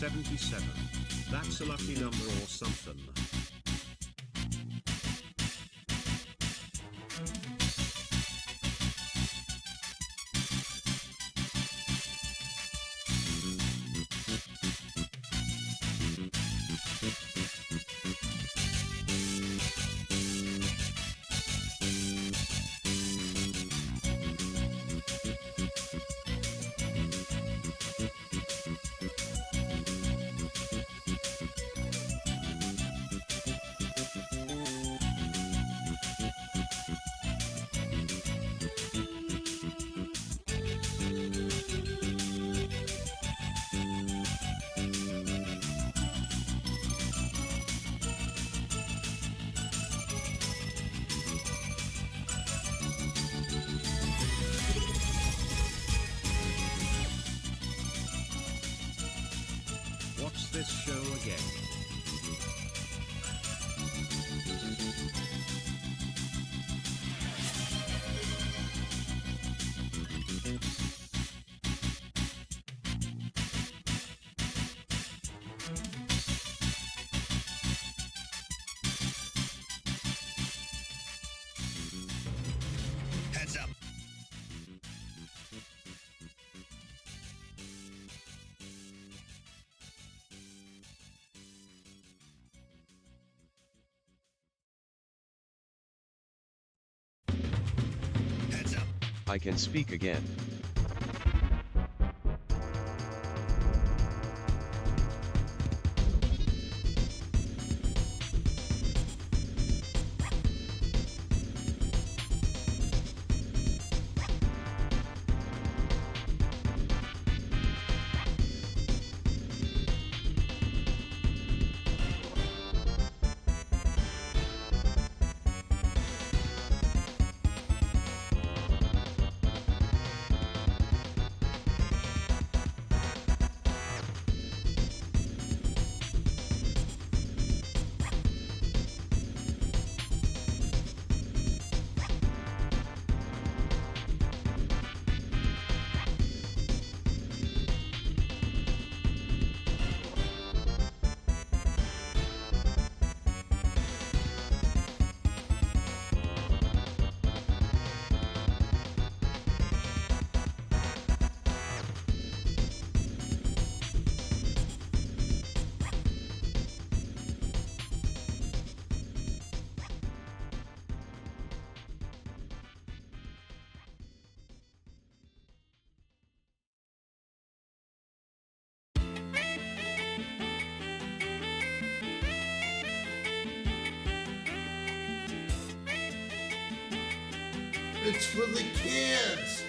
77. That's a lucky number or something. What's this show again? Heads up. Heads up. I can speak again. It's for the kids.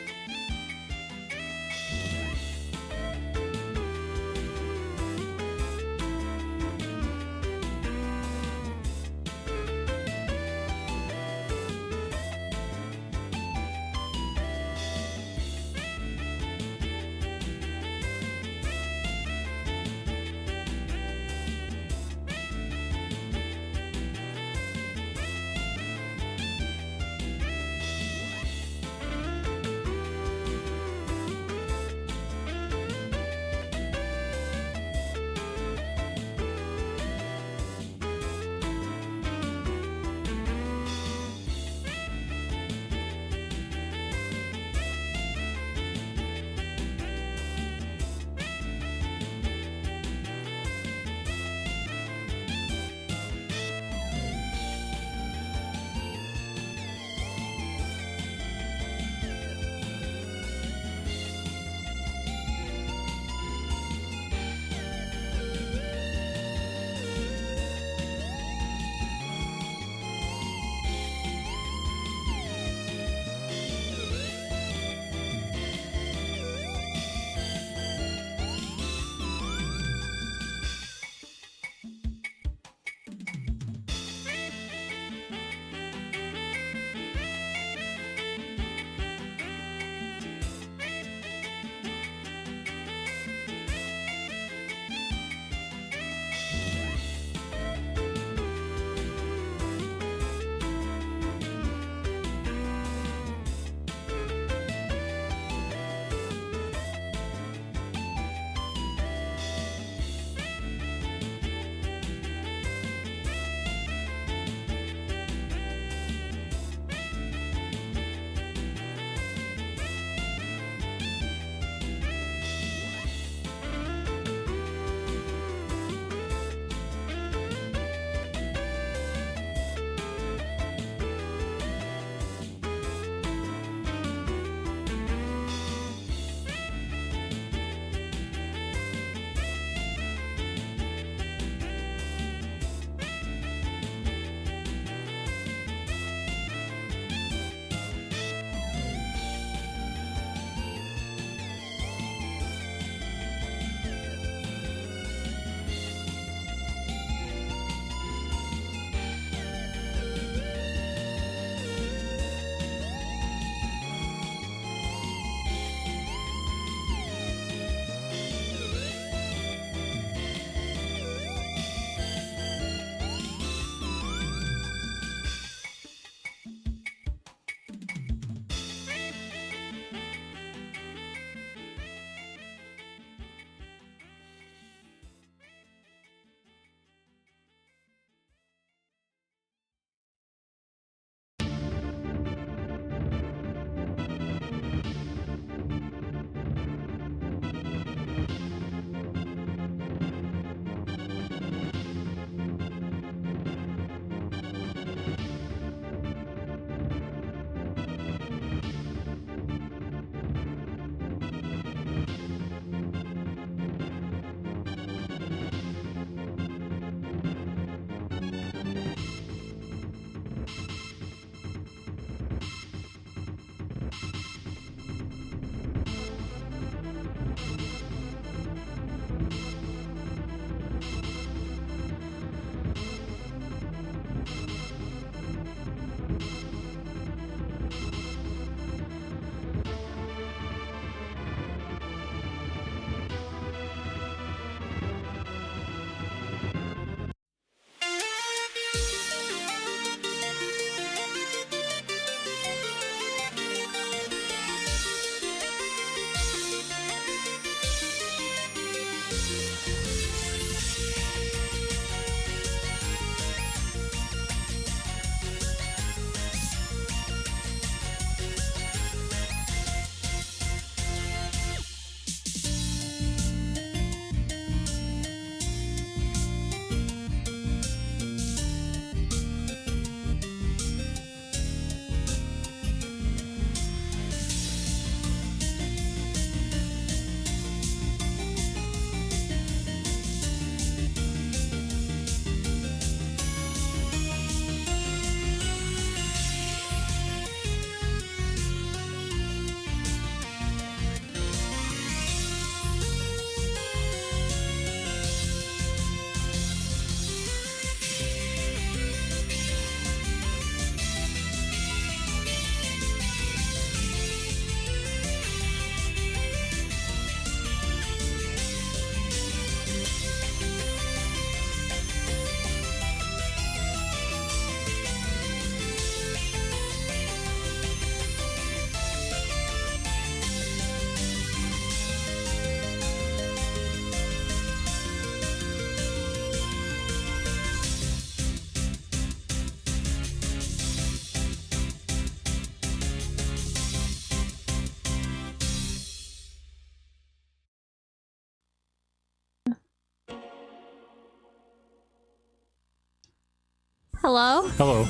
Hello. Hello.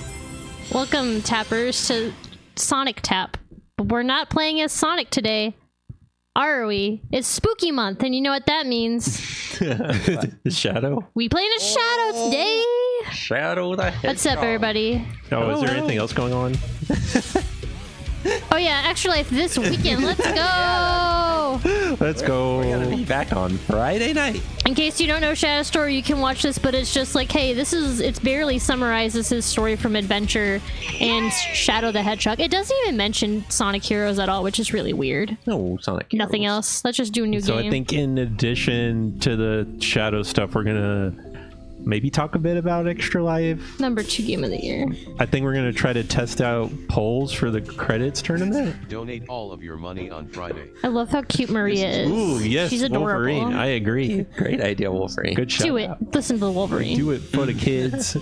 Welcome, tappers, to Sonic Tap. But we're not playing as Sonic today, are we? It's Spooky Month, and you know what that means. Shadow? We playing as Shadow today. Shadow the Hedgehog. What's up, everybody? Oh, is there anything else going on? Oh yeah, Extra Life this weekend. Let's go! Let's go. We're gonna be back on Friday night. In case you don't know Shadow Story, you can watch this, but it's just like, hey, it barely summarizes his story from Adventure and Shadow the Hedgehog. It doesn't even mention Sonic Heroes at all, which is really weird. No, Sonic. Nothing Heroes. else. Let's just do a new So game. I think in addition to the Shadow stuff, we're gonna maybe talk a bit about Extra Life. Number 2 game of the year. I think we're gonna try to test out polls for the credits tournament. Donate all of your money on Friday. I love how cute Maria is. Ooh, yes, She's adorable. Wolverine. I agree. Great idea, Wolverine. Good shout Do it. out. Listen to the Wolverine. Do it for the kids.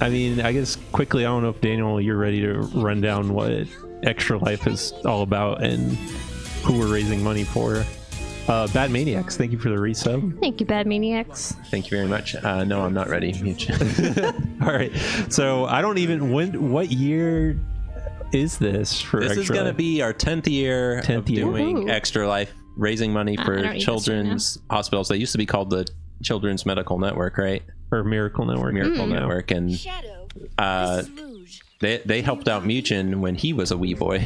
I mean, I guess quickly, I don't know if Daniel, you're ready to run down what Extra Life is all about and who we're raising money for. Bad Maniacs, thank you for the resub. Thank you, Bad Maniacs. Thank you very much. No, I'm not ready. All right, so I don't even what year is this for This Extra is going to Life? be our 10th year 10th of year. doing Woohoo. Extra Life, raising money I for don't need this children's hospitals. They used to be called the Children's Medical Network, right? Or Miracle Network. Miracle Network. And Shadow, uh, this is Luge. they helped out Muchin when he was a wee boy.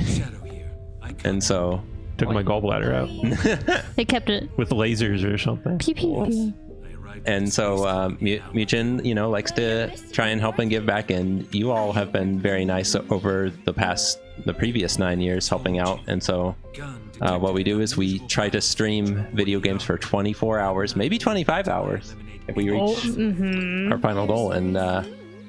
And so Took my gallbladder out They kept it. with lasers or something. Pew, pew, pew. And so Muchin, likes to try and help and give back, and you all have been very nice over the previous 9 years helping out. And so what we do is we try to stream video games for 24 hours, maybe 25 hours if we reach our final goal. And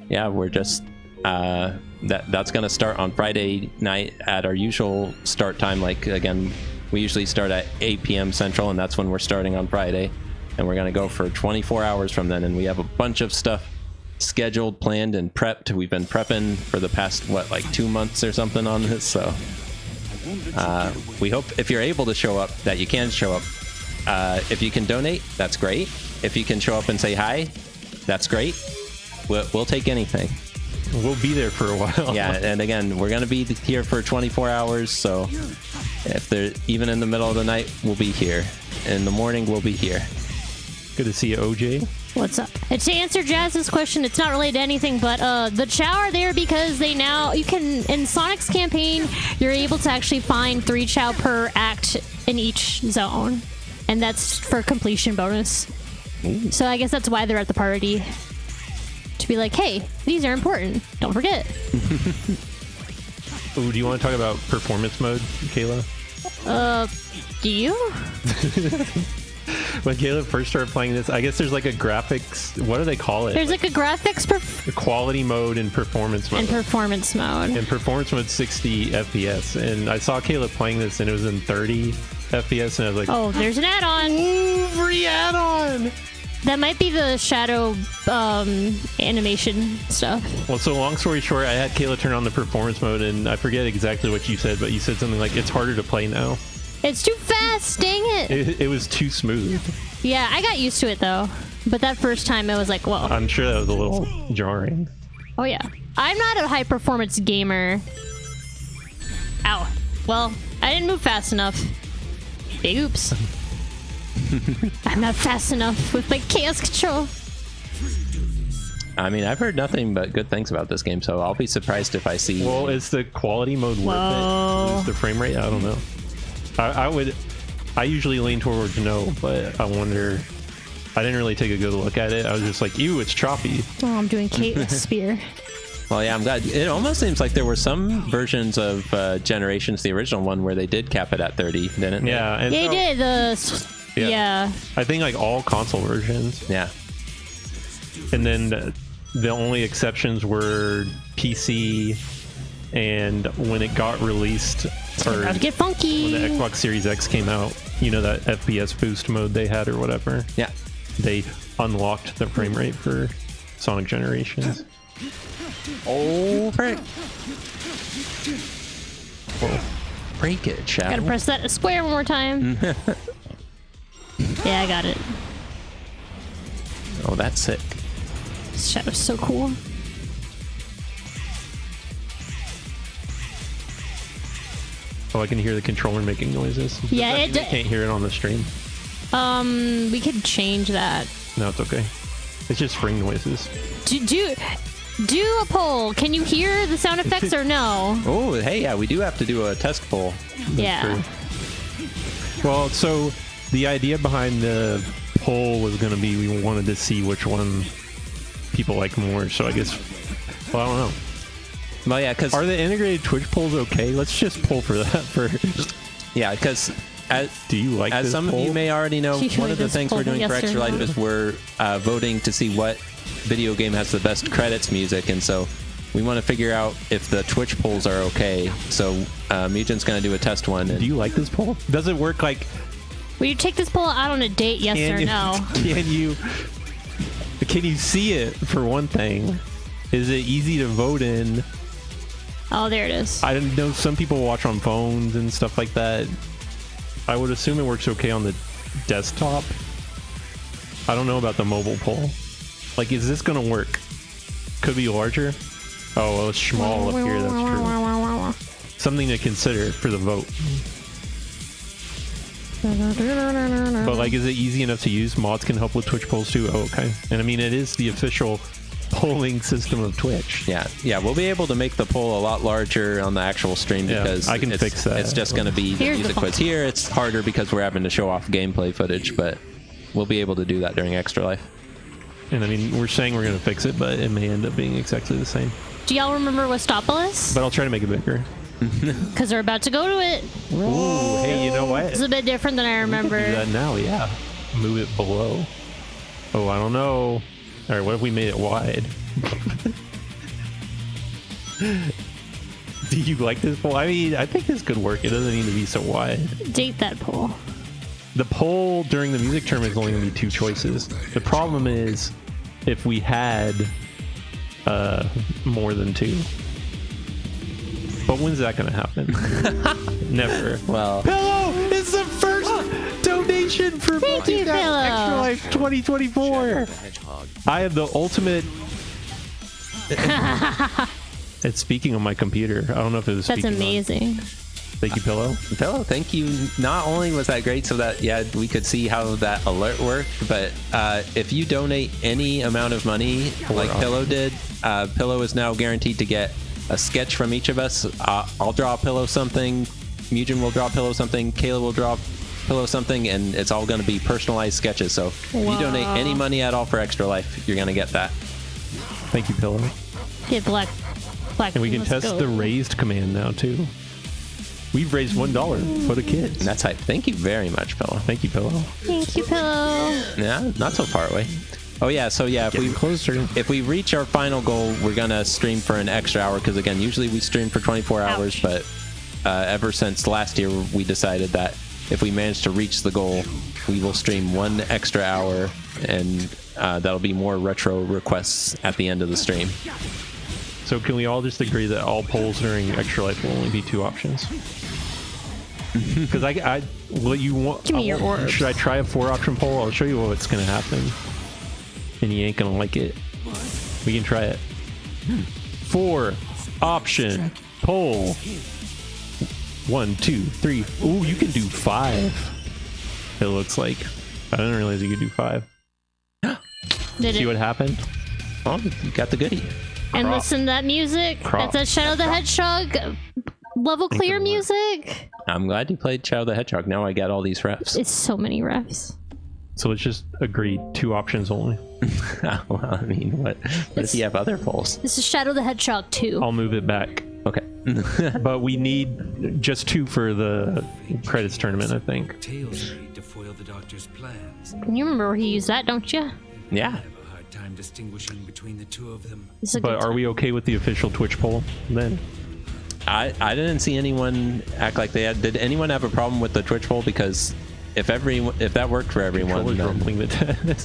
yeah, we're just that's going to start on Friday night at our usual start time. Like, again, we usually start at 8 p.m. Central, and that's when we're starting on Friday. And we're going to go for 24 hours from then. And we have a bunch of stuff scheduled, planned, and prepped. We've been prepping for the past, 2 months or something on this. So we hope if you're able to show up, that you can show up. If you can donate, that's great. If you can show up and say hi, that's great. We'll take anything. We'll be there for a while. Yeah, and again, we're going to be here for 24 hours. So if they're even in the middle of the night, we'll be here. In the morning, we'll be here. Good to see you, OJ. What's up? And to answer Jazz's question, it's not related to anything, but the Chow are there because you can, in Sonic's campaign, you're able to actually find 3 Chow per act in each zone. And that's for completion bonus. Ooh. So I guess that's why they're at the party. To be like, hey, these are important. Don't forget. Ooh, do you want to talk about performance mode, Kayla? Do you? When Kayla first started playing this, I guess there's like a graphics, what do they call it? There's like a graphics Quality mode and performance mode. and performance mode. And performance mode 60 FPS. And I saw Kayla playing this and it was in 30 FPS and I was like, Oh, there's an add-on. ooh, free add-on! That might be the Shadow animation stuff. Well, so long story short, I had Kayla turn on the performance mode and I forget exactly what you said, but you said something like, it's harder to play now. It's too fast, dang it. It was too smooth. Yeah, I got used to it though. But that first time it was like, whoa. I'm sure that was a little jarring. Oh yeah. I'm not a high performance gamer. Ow. Well, I didn't move fast enough. Big oops. I'm not fast enough with my chaos control. I mean, I've heard nothing but good things about this game, so I'll be surprised if I see... Well, is the quality mode worth Whoa. it? Is the frame rate? I don't know. I usually lean towards no, but I wonder. I didn't really take a good look at it. I was just like, ew, it's choppy. Oh, I'm doing Kate with Spear. Well, yeah, I'm glad. It almost seems like there were some versions of Generations, the original one, where they did cap it at 30, didn't they? Yeah, and Yeah, so- you did. Yeah. I think like all console versions, Yeah. and then the only exceptions were PC, and when it got released, or About to get when funky. the Xbox Series X came out, you know, that FPS boost mode they had or whatever. Yeah. They unlocked the frame rate for Sonic Generations. Oh, frick. Whoa. Break it, Shadow. Gotta press that square one more time. Yeah, I got it. Oh, that's sick. Shadow's so cool. Oh, I can hear the controller making noises. Yeah, I can't hear it on the stream. We could change that. No, it's okay. It's just spring noises. Do a poll. Can you hear the sound effects or no? Oh, hey, yeah, we do have to do a test poll. Yeah. Well, so the idea behind the poll was going to be we wanted to see which one people like more. So I guess, well, I don't know. Well, yeah, because are the integrated Twitch polls okay? Let's just poll for that first. Yeah, because do you like as this some poll? of you may already know, one of the things we're doing for Extra Life is we're voting to see what video game has the best credits music, and so we want to figure out if the Twitch polls are okay. So Mugen's going to do a test one. Do you like this poll? Does it work like? Will you take this poll out on a date? Yes or no? Can you see it for one thing? Is it easy to vote in? Oh, there it is. I don't know. Some people watch on phones and stuff like that. I would assume it works okay on the desktop. I don't know about the mobile poll. Like, is this gonna work? Could be larger. Oh, well, it's small up here. That's true. Something to consider for the vote. But like, is it easy enough to use? Mods can help with Twitch polls too. Oh, okay. And I mean, it is the official polling system of Twitch. Yeah, we'll be able to make the poll a lot larger on the actual stream because I can fix that. It's just going to be the music quiz. Here it's harder because we're having to show off gameplay footage, but we'll be able to do that during Extra Life. And I mean, we're saying we're going to fix it, but it may end up being exactly the same. Do y'all remember Westopolis? But I'll try to make it bigger. Because they're about to go to it. Ooh, hey, you know what? It's a bit different than I remember. We can do that now, yeah. Move it below. Oh, I don't know. All right, what if we made it wide? Do you like this poll? I mean, I think this could work. It doesn't need to be so wide. Date that poll. The poll during the music tournament is only going to be 2 choices. The problem is if we had more than 2. But when's that going to happen? Never. Well, Pillow is the first donation for Thank you, Pillow. Extra Life 2024. I have the ultimate. It's speaking on my computer. I don't know if it was. That's speaking amazing. Thank you, Pillow. Pillow, thank you. Not only was that great so that, yeah, we could see how that alert worked, but if you donate any amount of money like Pillow did, Pillow is now guaranteed to get a sketch from each of us. I'll draw Pillow something, Mugen will draw Pillow something, Kayla will draw Pillow something, and it's all going to be personalized sketches. So if you donate any money at all for Extra Life, you're going to get that. Thank you, Pillow. Get black. And we can test the raised command now too. We've raised $1 for the kids. That's hype. Thank you very much, Pillow. Thank you, Pillow. Thank you, Pillow. Yeah, not so far away. Oh yeah, so yeah, if we reach our final goal, we're gonna stream for an extra hour because again, usually we stream for 24 hours, but ever since last year, we decided that if we manage to reach the goal, we will stream 1 extra hour, and that'll be more retro requests at the end of the stream. So can we all just agree that all polls during Extra Life will only be 2 options? Because what you want? Give me your orbs. Should I try a 4-option poll? I'll show you what's gonna happen, and you ain't gonna like it. We can try it. 4-option poll. 1, 2, 3. Ooh, you can do 5. It looks like. I didn't realize you could do 5. See what happened? Oh, you got the goodie. And listen to that music. That's a Shadow the Hedgehog level clear music. I'm glad you played Shadow the Hedgehog. Now I get all these refs. It's so many refs. So let's just agree 2 options only. Well, I mean, what if you have other polls? This is Shadow the Hedgehog 2. I'll move it back. Okay. But we need just 2 for the credits tournament, I think. Tails need to foil the doctor's plans. You remember where he used that, don't you? Yeah. I have a hard time distinguishing between the 2 of them. But are we okay with the official Twitch poll then? I didn't see anyone act like they had. Did anyone have a problem with the Twitch poll? Because if that worked for everyone, then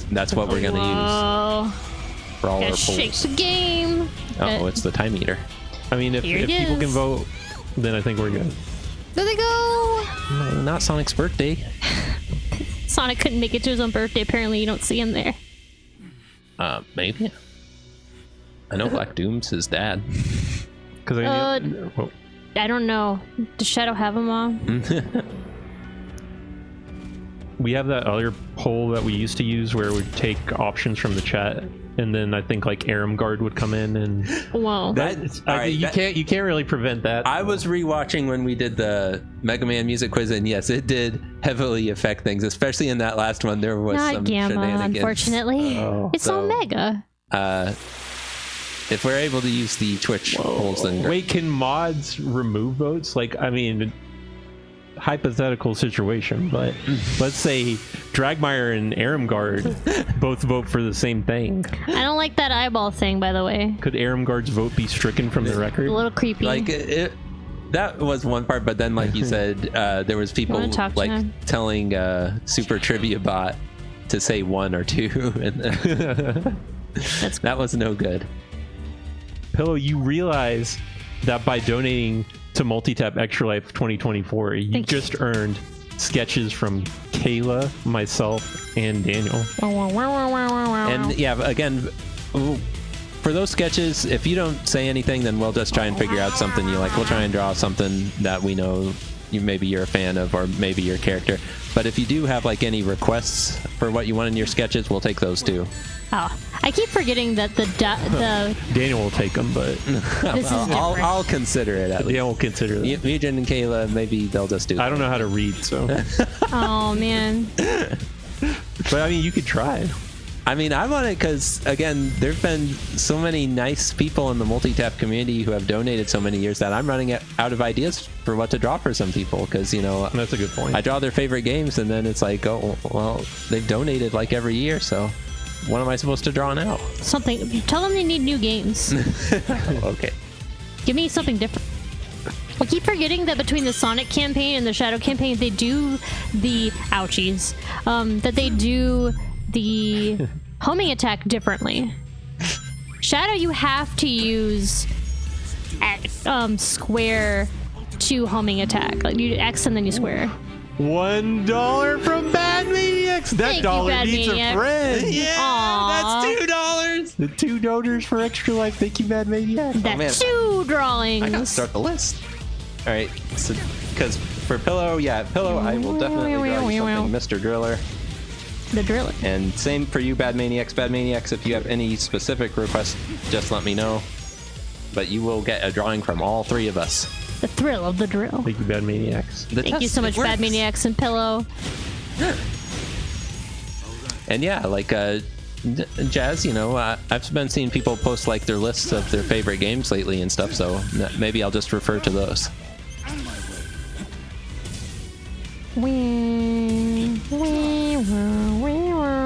that's what we're gonna use for all our polls. Shake the game. Oh, it's the time eater. I mean, if people can vote, then I think we're good. There they go. No, not Sonic's birthday. Sonic couldn't make it to his own birthday. Apparently, you don't see him there. Maybe. I know Black Doom's his dad. Because I don't know. Does Shadow have them all? We have that other poll that we used to use where we'd take options from the chat, and then I think like Aramgard would come in and Whoa. you can't really prevent that. I was rewatching when we did the Mega Man music quiz, and yes, it did heavily affect things, especially in that last one. There was Not some Gamma, shenanigans. unfortunately. It's so- Omega. If we're able to use the Twitch polls, then great. Wait, can mods remove votes? Like, I mean, hypothetical situation, but let's say Dragmire and Aramgard both vote for the same thing. I don't like that eyeball thing, by the way. Could Aramgard's vote be stricken from the record? A little creepy. Like that was one part, but then like you said, there was people like telling Super Trivia Bot to say 1 or 2, and that was no good. Pillow, you realize that by donating to Multitap Extra Life 2024, you just earned sketches from Kayla, myself, and Daniel. And yeah, again, for those sketches, if you don't say anything, then we'll just try and figure out something you like. We'll try and draw something that we know maybe you're a fan of, or maybe your character. But if you do have like any requests for what you want in your sketches, we'll take those too. Oh, I keep forgetting that the Daniel will take them, but this is different. I'll consider it at least. Yeah, we'll consider that. Mugen and Kayla, maybe they'll just do that. I don't know how to read, so. Oh man. But I mean, you could try. I mean, I want it because, again, there've been so many nice people in the Multitap community who have donated so many years that I'm running out of ideas for what to draw for some people, because, you know, that's a good point. I draw their favorite games, and then it's like, oh, well, they've donated like every year, so what am I supposed to draw now? Something. Tell them they need new games. Okay. Give me something different. I keep forgetting that between the Sonic campaign and the Shadow campaign, they do the ouchies. That they do the homing attack differently. Shadow, you have to use square to homing attack. Like you X and then you square. $1 from Bad Maniacs. That Thank you, dollar Bad needs Maniac. a friend. Yeah, Aww. that's $2. The 2 donors for Extra Life. Thank you, Bad Maniac. That's man. 2 drawings. I gotta start the list. All right, so because for Pillow, I will definitely draw you something, Mr. Driller. The driller. And same for you, Bad Maniacs. Bad Maniacs, if you have any specific requests, just let me know. But you will get a drawing from all 3 of us. The thrill of the drill. Thank you, Bad Maniacs. Thank you so much, Bad Maniacs and Pillow. And yeah, like Jazz, you know, I've been seeing people post like their lists of their favorite games lately and stuff, so maybe I'll just refer to those.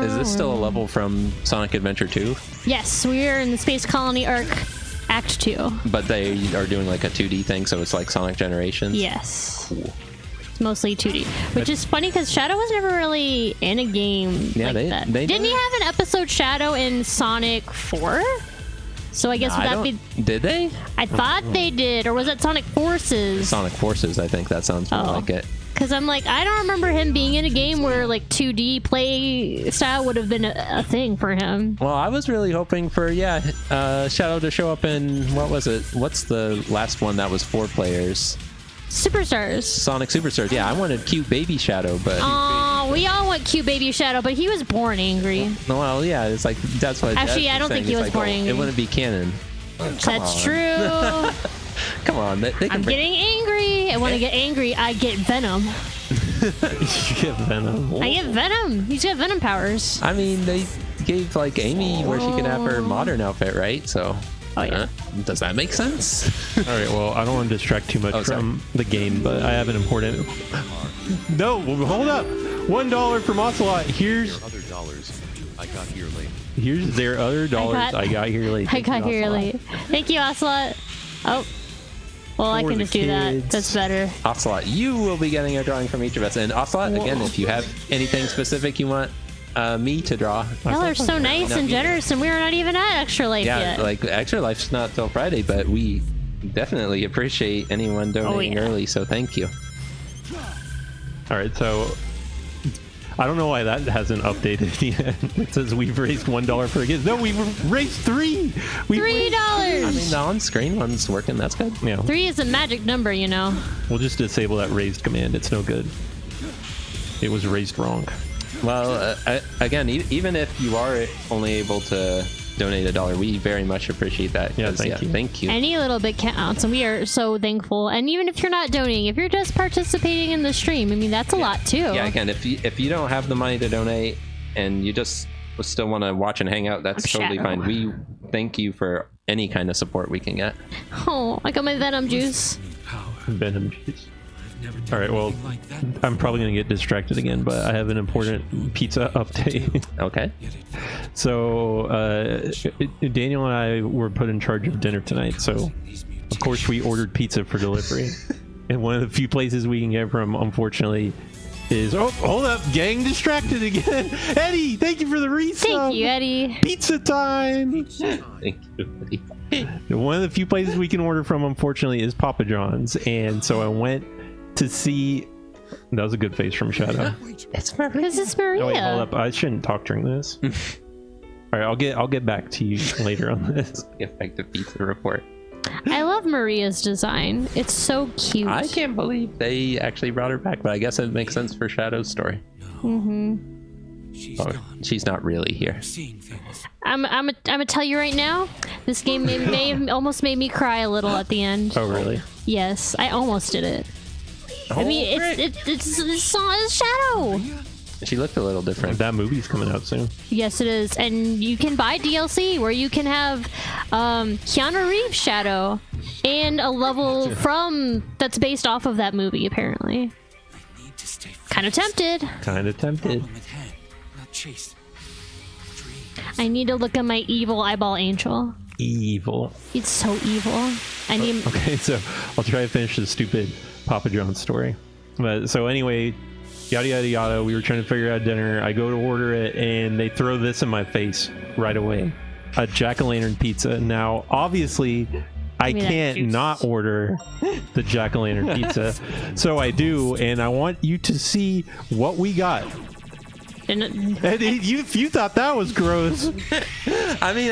Is this still a level from Sonic Adventure 2? Yes, we are in the Space Colony Arc Act 2. But they are doing like a 2D thing, so it's like Sonic Generations? Yes. Cool. It's mostly 2D. Which is funny because Shadow was never really in a game like that. Didn't he have an episode Shadow in Sonic 4? So I guess would that be... Did they? I thought they did. Or was it Sonic Forces? Sonic Forces, I think that sounds more like it. Because I'm like, I don't remember him being in a game where like 2D play style would have been a thing for him. Well, I was really hoping for, Shadow to show up in, what was it? What's the last one that was 4 players? Superstars. Sonic Superstars. Yeah, I wanted cute baby Shadow, but... Oh, we all want cute baby Shadow, but he was born angry. Well, yeah, it's like, that's what... Actually, I don't think he was born angry. It wouldn't be canon. That's true. Come on. I'm getting angry. And when I get angry, I get Venom. You get Venom. I get Venom. He's got Venom powers. I mean, they gave, like, Amy where she can have her modern outfit, right? So... Oh, yeah. Does that make sense? All right, well, I don't want to distract too much from the game, but I have an important... No, hold up. $1 from Ocelot. Here's... Other dollars. I got here late. Here's their other dollars. I got here late. I got here late. Thank you, Ocelot. Oh. Well, I can just do that. That's better. Ocelot, you will be getting a drawing from each of us. And Ocelot, again, if you have anything specific you want me to draw. Y'all are so nice and generous, and we are not even at Extra Life yet. Yeah, like Extra Life's not till Friday, but we definitely appreciate anyone donating early, so thank you. All right, so I don't know why that hasn't updated yet. It says we've raised $1 for a gift. No, we've raised 3. $3. Cheers. I mean, the on-screen one's working. That's good. Yeah, 3 is a magic number, you know. we'll just disable that raised command. It's no good. It was raised wrong. Well, again, even if you are only able to donate $1, we very much appreciate that. Yeah, 'cause, thank you. Thank you. Any little bit counts, and we are so thankful. And even if you're not donating, if you're just participating in the stream, I mean, that's a lot too. Yeah, again, if you don't have the money to donate and you just still want to watch and hang out, that's totally Shadow. fine. We thank you for any kind of support we can get. Oh, I got my venom juice. Power. Venom juice. I've never done All right, well, anything like that. I'm probably gonna get distracted again, but I have an important pizza update. Okay. Yet it So Daniel and I were put in charge of dinner tonight, so these of course we ordered pizza for delivery. And one of the few places we can get from, unfortunately, is hold up, gang distracted again. Eddie, thank you for the resub. Thank you, Eddie. Pizza time. Thank you, buddy. One of the few places we can order from, unfortunately, is Papa John's, and so I went to see. That was a good face from Shadow. It's Maria. This is Maria. Oh wait, hold up. I shouldn't talk during this. All right, I'll get back to you later on this. Effective pizza report. I love Maria's design. It's so cute. I can't believe they actually brought her back, but I guess it makes sense for Shadow's story. she's Oh, gone. she's not really here. Seeing things. I'm gonna tell you right now. This game may have almost made me cry a little at the end. Oh really? Yes, I almost did it. I mean, it's Shadow. She looked a little different. That movie's coming out soon. Yes, it is, and you can buy DLC where you can have Keanu Reeves Shadow and a level from that's based off of that movie. Apparently, Need to stay kind of tempted. Kind of tempted. at hand, not chase. Dream. I need to look at my evil eyeball angel. Evil. It's so evil. I need. Okay, so I'll try to finish this stupid Papa John's story. But so anyway, yada yada yada. We were trying to figure out dinner. I go to order it, and they throw this in my face right away: a jack-o'-lantern pizza. Now, obviously, I me that can't juice. not order the jack-o'-lantern pizza, so I do, and I want you to see what we got. And And you thought that was gross. I mean,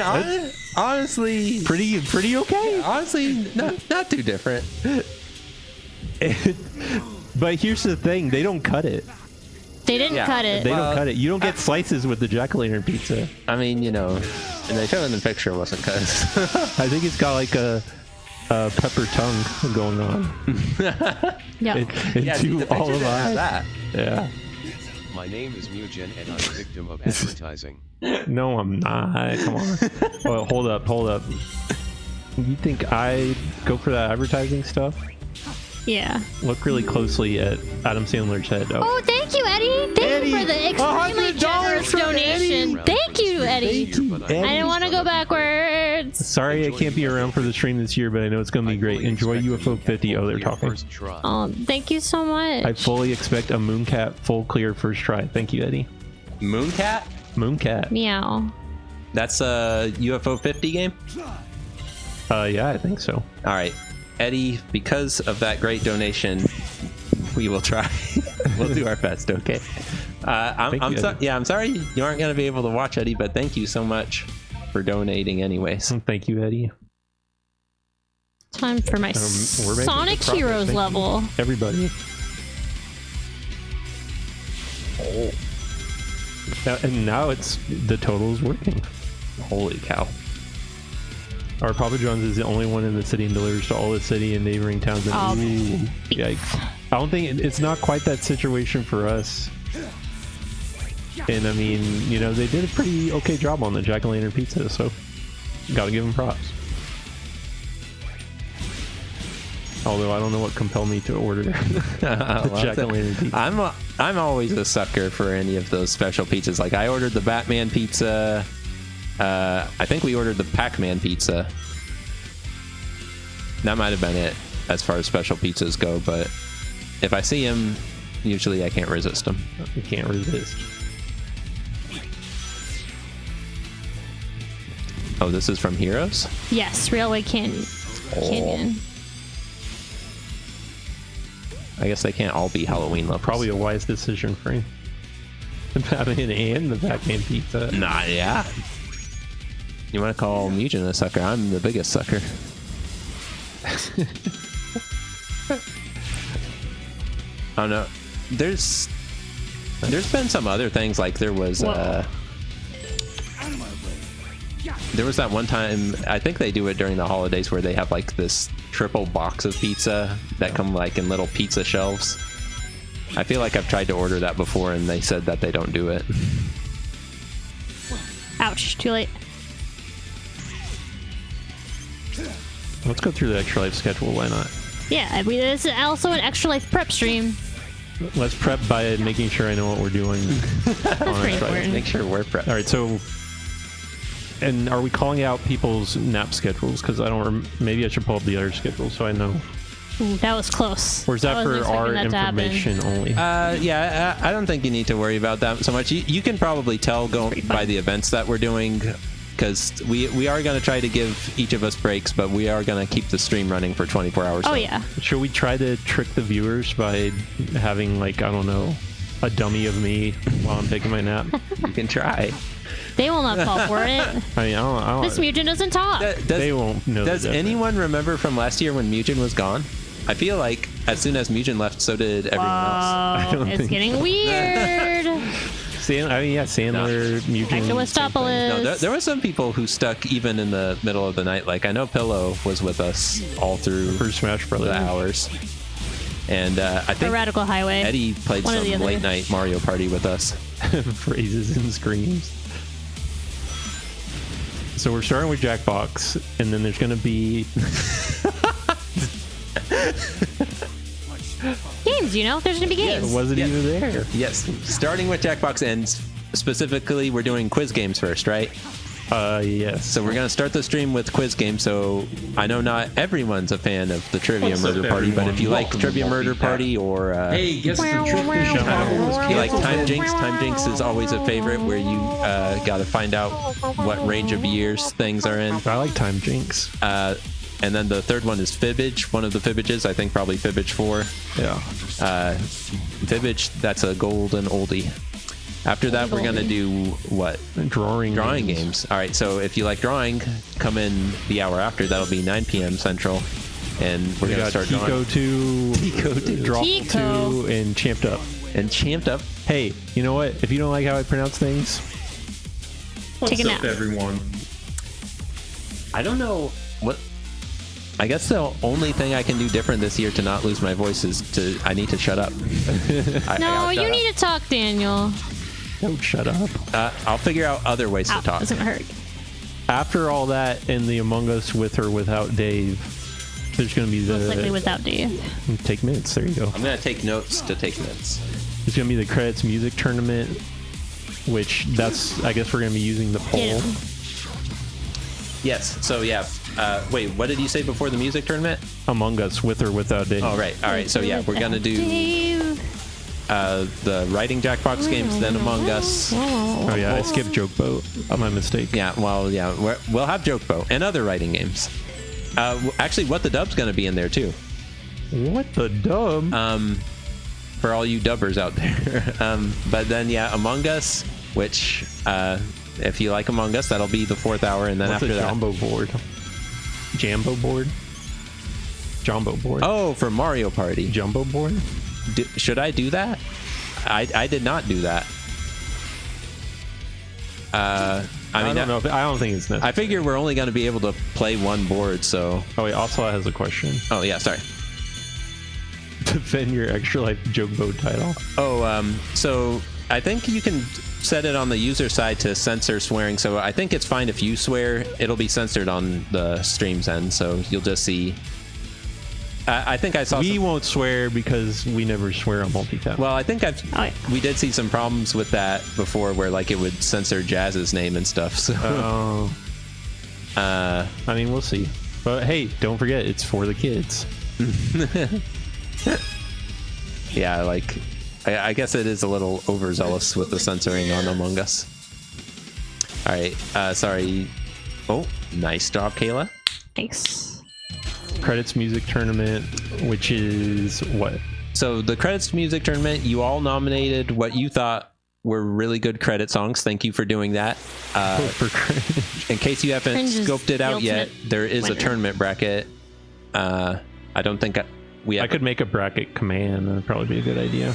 honestly, Pretty okay. honestly, not too different. But here's the thing: they don't cut it. they didn't Yeah, cut it. They Well, don't cut it. You don't get slices with the jack-o'-lantern pizza. I mean, you know, and they showed in the picture it wasn't cut. I think it's got like a pepper tongue going on. Yeah. Yeah, Into the all picture of didn't have eyes. that. Yeah. My name is Mugen and I'm a victim of advertising. No, I'm not. Come on. Well, hold up. You think I go for that advertising stuff? Yeah. Look really closely at Adam Sandler's head. Oh, thank you, Eddie. Thank you for the extremely $100 generous from donation. Eddie. Thank you, Eddie. Thank you, I didn't want to go backwards. Sorry I can't be around for the stream this year, but I know it's going to be great. Enjoy UFO 50. Oh, they're talking. First try. Oh, thank you so much. I fully expect a Mooncat full clear first try. Thank you, Eddie. Mooncat? Mooncat. Meow. That's a UFO 50 game? Yeah, I think so. All right. Eddie, because of that great donation, we will try. We'll do our best, okay? Thank you, Eddie. I'm sorry you aren't going to be able to watch, Eddie, but thank you so much for donating anyways. Thank you, Eddie. Time for my we're making Sonic progress. Heroes Thank you. level. Everybody. And now it's the total is working. Holy cow. Our Papa John's is the only one in the city and delivers to all the city and neighboring towns. And Oh, yikes. I don't think it's not quite that situation for us. And I mean, you know, they did a pretty okay job on the jack-o'-lantern pizza, so gotta give them props. Although I don't know what compelled me to order the jack-o'-lantern pizza. I'm always a sucker for any of those special pizzas. Like I ordered the Batman pizza. I think we ordered the Pac-Man pizza. That might have been it as far as special pizzas go, but if I see them, usually I can't resist them. You can't resist. Oh, this is from Heroes? yes, Railway Canyon. Canyon. I guess they can't all be Halloween levels. Probably a wise decision for him. The Batman and the Pac-Man pizza. Nah, yeah. You want to call Mugen a sucker? I'm the biggest sucker. I don't know. There's been some other things, like there was that one time, I think they do it during the holidays, where they have like this triple box of pizza that come like in little pizza shelves. I feel like I've tried to order that before and they said that they don't do it. Ouch, too late. Let's go through the Extra Life schedule. Why not? Yeah, this is also an Extra Life prep stream. Let's prep by making sure I know what we're doing. That's pretty important. Make sure we're prepped. All right, so, and are we calling out people's nap schedules? Because I don't. Maybe I should pull up the other schedule so I know. Ooh, that was close. Or is that I wasn't for our expecting that to happen. information only? Yeah, I don't think you need to worry about that so much. You can probably tell by the events that we're doing, because we are going to try to give each of us breaks, but we are going to keep the stream running for 24 hours. Oh, yeah. Should we try to trick the viewers by having, like, I don't know, a dummy of me while I'm taking my nap? You can try. They will not fall for it. I mean, I don't. This Mugen doesn't talk. They won't know. Does anyone remember from last year when Mugen was gone? I feel like as soon as Mugen left, so did everyone else. don't It's think getting weird. Sandler, Mugen. Back to Westopolis. No, there were some people who stuck even in the middle of the night. Like I know Pillow was with us all through For Smash Brothers. the hours, and I A think Radical Highway. Eddie played One or the some other. late night Mario Party with us. Phrases and screams. So we're starting with Jackbox, and then there's going to be Games, you know? There's going to be games. it wasn't Yeah. even there. Yes, starting with Jackbox, and specifically we're doing quiz games first, right? Yes. So we're going to start the stream with quiz games. So I know not everyone's a fan of the Trivia What's Murder up, Party, but if you everyone? like Welcome Trivia to Murder Multitap. Party or Hey, guess the trick this channel if you like Time Jinx is always a favorite, where you got to find out what range of years things are in. I like Time Jinx. And then the third one is Fibbage, one of the Fibbages, I think probably Fibbage 4. Yeah. Fibbage, that's a golden oldie. After that, we're going to do what? Drawing Games. All right, so if you like drawing, come in the hour after. That'll be 9 p.m. Central. And we're We going to got start Tico drawing. 2, Tico 2. Drawful Tico. 2, and Champed Up. And Champed Up. Hey, you know what? If you don't like how I pronounce things, Take a What's up, nap. everyone? I don't know what... I guess the only thing I can do different this year to not lose my voice is I need to shut up. No, you need to talk, Daniel. don't shut up. I'll figure out other ways Ow, to talk. doesn't hurt. After all that in the Among Us with or without Dave, there's going to be Most likely the without Dave. take minutes. There you go. I'm going to take notes to take minutes. There's going to be the credits music tournament, which that's I guess we're going to be using the poll. Yeah. Yes, so yeah. Wait, what did you say before the music tournament? Among Us with or without Dave. Oh, right. All right, so yeah, we're going to do Dave. the writing Jackbox games, then Among Us. Oh yeah, I skipped Joke Boat. My mistake. Yeah, well, yeah, we'll have Joke Boat and other writing games. Actually, What the Dub's going to be in there too. What the dub? For all you dubbers out there. But then, yeah, Among Us, which, if you like Among Us, that'll be the 4th hour, and then What's after a that... Jumbo board? Jambo board? Jumbo board. Oh, for Mario Party. Jumbo board? Should I do that? I did not do that. I mean, don't know. I don't think it's necessary. I figure we're only going to be able to play one board, so... Oh wait, also has a question. Oh, yeah, sorry. Defend your Extra Life Joke Boat title. Oh, so I think you can set it on the user side to censor swearing, so I think it's fine if you swear. It'll be censored on the stream's end, so you'll just see... I think I saw We won't swear because we never swear on Multitap. Well, I think Oh, yeah. we did see some problems with that before, where like it would censor Jazz's name and stuff. So, I mean, we'll see. But hey, don't forget, it's for the kids. yeah, like I guess it is a little overzealous with the censoring on Among Us. All right, sorry. Oh, nice job, Kayla. Thanks. Credits music tournament, which is what? So the credits music tournament, you all nominated what you thought were really good credit songs. Thank you for doing that. In case you haven't Cringe is scoped it out the yet, ultimate there is a winner. tournament bracket. I don't think we have. I could make a bracket command. That'd probably be a good idea.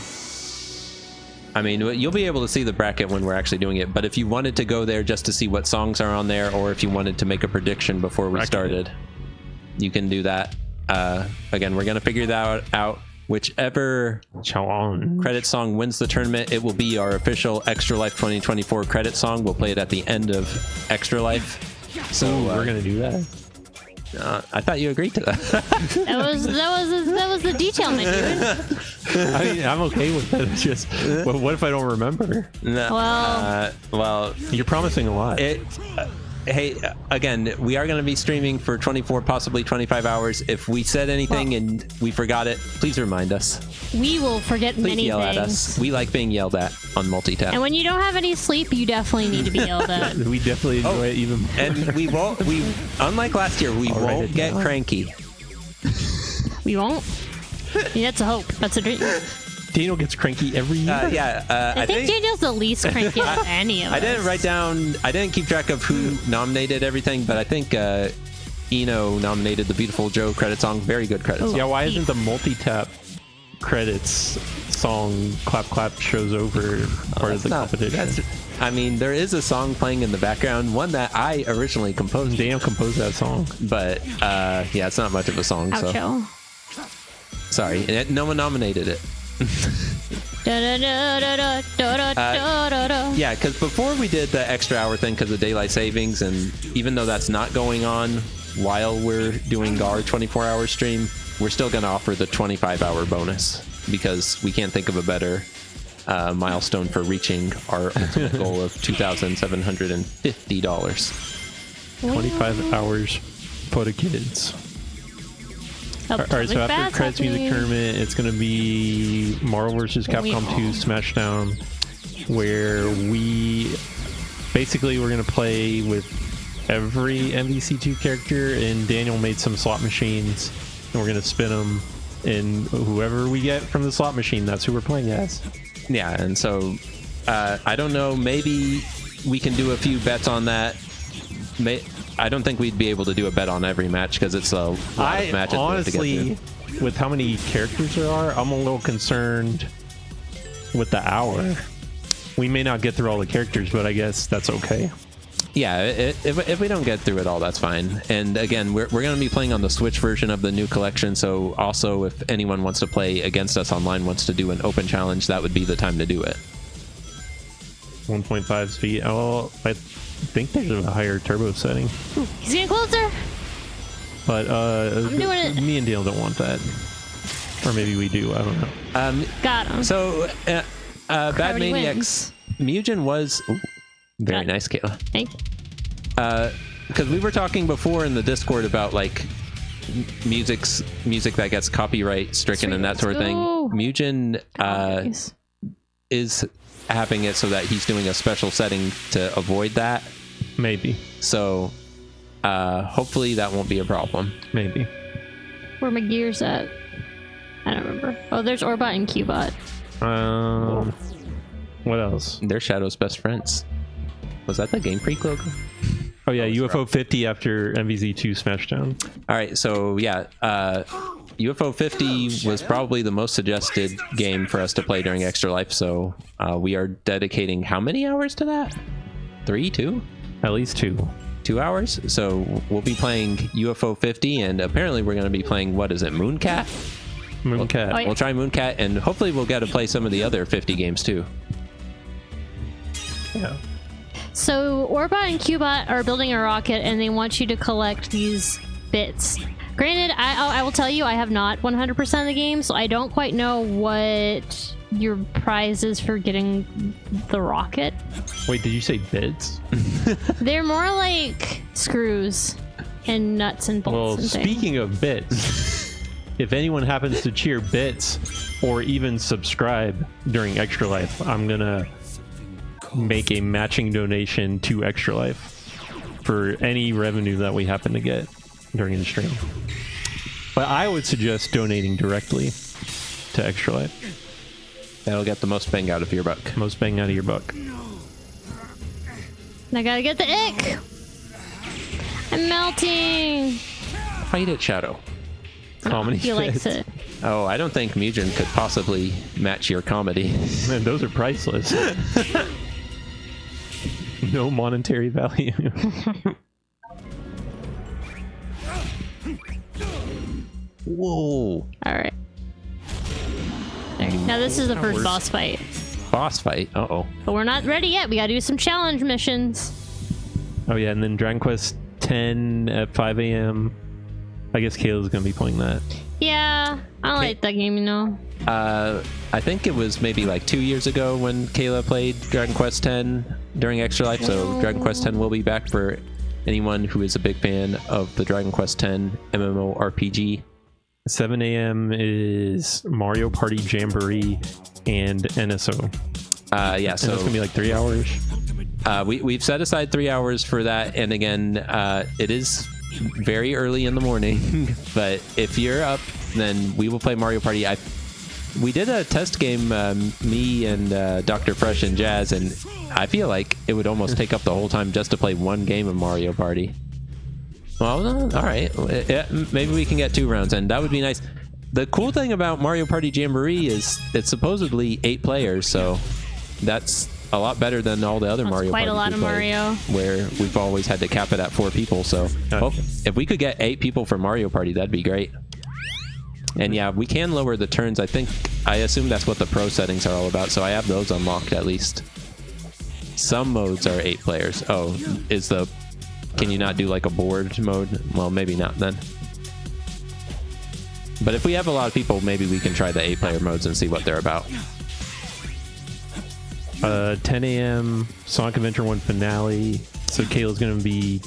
I mean, you'll be able to see the bracket when we're actually doing it. But if you wanted to go there just to see what songs are on there, or if you wanted to make a prediction before we started, you can do that. Again, we're gonna figure that out. Whichever Challenge. credit song wins the tournament, it will be our official Extra Life 2024 credit song. We'll play it at the end of Extra Life. So We're gonna do that. I thought you agreed to that. That was the detail, my dude. I mean, I'm okay with that. It's just, what if I don't remember? No, well, You're promising a lot. hey, again, we are going to be streaming for 24, possibly 25 hours. If we said anything and we forgot it, please remind us. We will forget Please many yell things. at us. We like being yelled at on Multitap. And when you don't have any sleep, you definitely need to be yelled at. We definitely enjoy it even more. And we won't. Unlike last year, we I'll write won't it get down. cranky. We won't. Yeah, that's a hope. That's a dream. Daniel gets cranky every year. I think Daniel's the least cranky of any of us. I didn't write down. I didn't keep track of who nominated everything, but I think Eno nominated the Beautiful Joe credit song. Very good credit song. Yeah, why isn't the Multitap credits song "Clap Clap Shows Over" part of the competition? I mean, there is a song playing in the background, one that I originally composed. Daniel composed that song. But yeah, it's not much of a song. So Oucho. sorry, no one nominated it. Yeah, because before we did the extra hour thing because of daylight savings, and even though that's not going on while we're doing our 24-hour stream, we're still going to offer the 25-hour bonus because we can't think of a better milestone for reaching our ultimate goal of $2,750. 25 hours for the kids. All right, so after credits music tournament, it's going to be Marvel vs. Capcom 2 Smashdown, where we're going to play with every MVC2 character, and Daniel made some slot machines, and we're going to spin them, and whoever we get from the slot machine, that's who we're playing as. Yeah, and so I don't know, maybe we can do a few bets on that. I don't think we'd be able to do a bet on every match because it's a lot of matches. Honestly, with how many characters there are, I'm a little concerned with the hour. We may not get through all the characters, but I guess that's okay. Yeah, if we don't get through it all, that's fine. And again, we're going to be playing on the Switch version of the new collection, so also if anyone wants to play against us online, wants to do an open challenge, that would be the time to do it. 1.5 speed. Oh, I think there's a higher turbo setting. He's getting closer. But I'm doing it. Me and Dale don't want that. Or maybe we do. I don't know. Got him. So, Bad Gravity Maniacs, Mugen was... Ooh, very nice, Kayla. Thank you. Because we were talking before in the Discord about like music that gets copyright stricken and that sort of thing. Mugen is having it so that he's doing a special setting to avoid that. Maybe. So hopefully that won't be a problem. Maybe. Where my gears at? I don't remember. Oh, there's Orbot and Cubot. What else? They're Shadow's best friends. Was that the Game Freak logo? Oh yeah, UFO 50 after MVZ2 Smashdown. All right, so yeah, UFO 50 was probably the most suggested game for us to play during Extra Life, so we are dedicating how many hours to that? 3, 2? At least 2. 2 hours? So we'll be playing UFO 50, and apparently we're going to be playing, what is it, Mooncat? Mooncat. Oh, We'll try Mooncat, and hopefully we'll get to play some of the other 50 games too. Yeah. So Orbot and Cubot are building a rocket, and they want you to collect these bits. Granted, I will tell you, I have not 100% of the game, so I don't quite know what your prize is for getting the rocket. Wait, did you say bits? They're more like screws and nuts and bolts Well, and things. speaking of bits, if anyone happens to cheer bits or even subscribe during Extra Life, I'm gonna make a matching donation to Extra Life for any revenue that we happen to get during the stream. But I would suggest donating directly to Extra Life. That'll get the most bang out of your buck. Most bang out of your buck. I gotta get the ick. I'm melting. Fight it, Shadow. Comedy He likes fits. it. Oh, I don't think Mugen could possibly match your comedy. Man, those are priceless. No monetary value. Whoa. All right. There. Now this is the first Worse. boss fight, Boss fight. Uh-oh. but we're not ready yet. We gotta do some challenge missions. Oh yeah, and then Dragon Quest 10 at 5 a.m. I guess Kayla's gonna be playing that. Yeah, I like that game, you know. I think it was maybe like 2 years ago when Kayla played Dragon Quest X during Extra Life, so Dragon Quest X will be back for anyone who is a big fan of the Dragon Quest X MMORPG. 7 a.m. is Mario Party Jamboree and NSO. Yeah, So so it's gonna be like 3 hours. we've set aside 3 hours for that, and again, it is very early in the morning, but if you're up, then we will play Mario Party. We did a test game, me and Dr. Fresh and Jazz, and I feel like it would almost take up the whole time just to play one game of Mario Party. Well, all right. Yeah, maybe we can get 2 rounds, and that would be nice. The cool thing about Mario Party Jamboree is it's supposedly 8 players, so that's a lot better than all the other That's Mario quite Party a lot of Mario. where we've always had to cap it at 4 people. So well, if we could get 8 people for Mario Party, that'd be great. And yeah, we can lower the turns. I assume that's what the pro settings are all about, so I have those unlocked at least. Some modes are 8 players. Oh, can you not do like a board mode? Well, maybe not then. But if we have a lot of people, maybe we can try the 8-player modes and see what they're about. 10 a.m. Sonic Adventure 1 finale. So Kayla's gonna be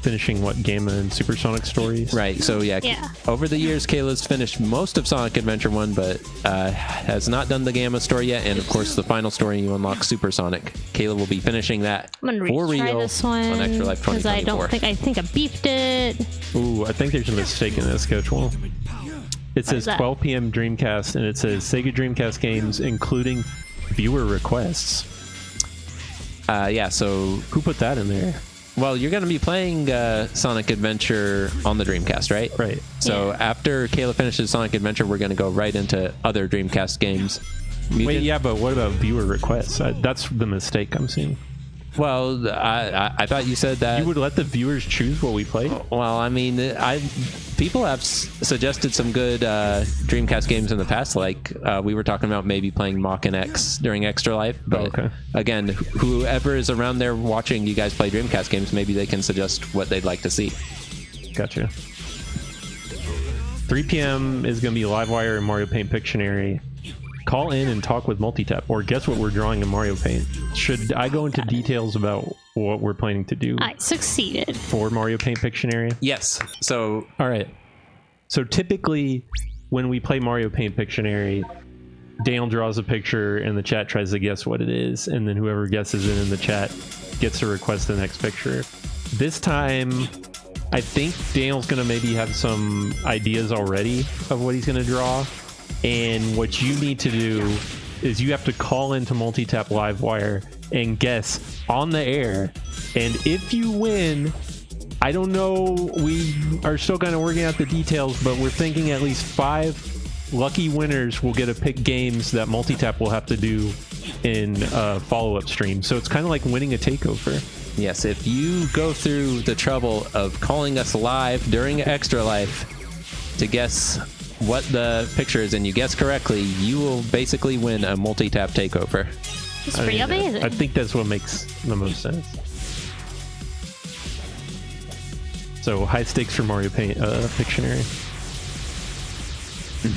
finishing what, Gamma and Supersonic stories? Right, so yeah, Yeah. over the years, Kayla's finished most of Sonic Adventure 1, but has not done the Gamma story yet, and of course the final story you unlock Supersonic. Kayla will be finishing that I'm gonna for retry real this one on Extra Life because I 2024. think I beefed it. Ooh, I think there's a mistake in this schedule. It says that? 12 p.m. Dreamcast, and it says Sega Dreamcast games, including viewer requests. Yeah, so, Who put that in there? well, you're going to be playing Sonic Adventure on the Dreamcast, right? Right. So after Kayla finishes Sonic Adventure, we're going to go right into other Dreamcast games. Wait, yeah, but what about viewer requests? That's the mistake I'm seeing. Well, I thought you said that. You would let the viewers choose what we play? Well, I mean, people have suggested some good Dreamcast games in the past. Like we were talking about maybe playing Mach and X during Extra Life. But okay. Again, whoever is around there watching you guys play Dreamcast games, maybe they can suggest what they'd like to see. Gotcha. 3 p.m. is going to be Livewire and Mario Paint Pictionary. Call in and talk with Multitap, or guess what we're drawing in Mario Paint. Should I go into details about what we're planning to do I succeeded. for Mario Paint Pictionary? Yes. So All right. So typically, when we play Mario Paint Pictionary, Daniel draws a picture and the chat tries to guess what it is, and then whoever guesses it in the chat gets to request the next picture. This time, I think Daniel's going to maybe have some ideas already of what he's going to draw. And what you need to do is you have to call into Multitap Livewire and guess on the air. And if you win, I don't know, we are still kind of working out the details, but we're thinking at least 5 lucky winners will get to pick games that Multitap will have to do in a follow-up stream. So it's kind of like winning a takeover. yes, if you go through the trouble of calling us live during Extra Life to guess what the picture is and you guess correctly, you will basically win a Multitap takeover. It's pretty amazing. I think that's what makes the most sense. So high stakes for Mario Paint Pictionary.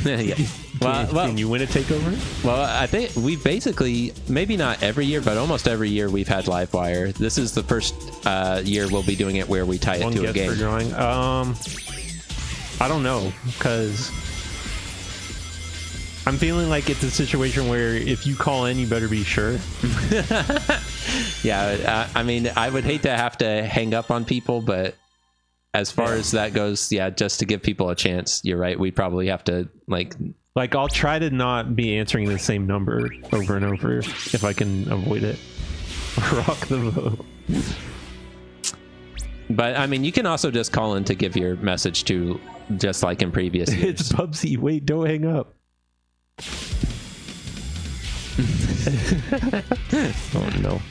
Yeah. Can you win a takeover? Well, I think we've basically, maybe not every year, but almost every year we've had Livewire. This is the first year we'll be doing it where we tie it One to a guess for game. drawing. I don't know, because I'm feeling like it's a situation where if you call in, you better be sure. Yeah, I mean, I would hate to have to hang up on people, but as far as that goes, yeah, just to give people a chance, you're right. We'd probably have to like Like, I'll try to not be answering the same number over and over if I can avoid it. Rock the vote. But I mean, you can also just call in to give your message to, just like in previous years. It's Bubsy. Wait, don't hang up. Oh no.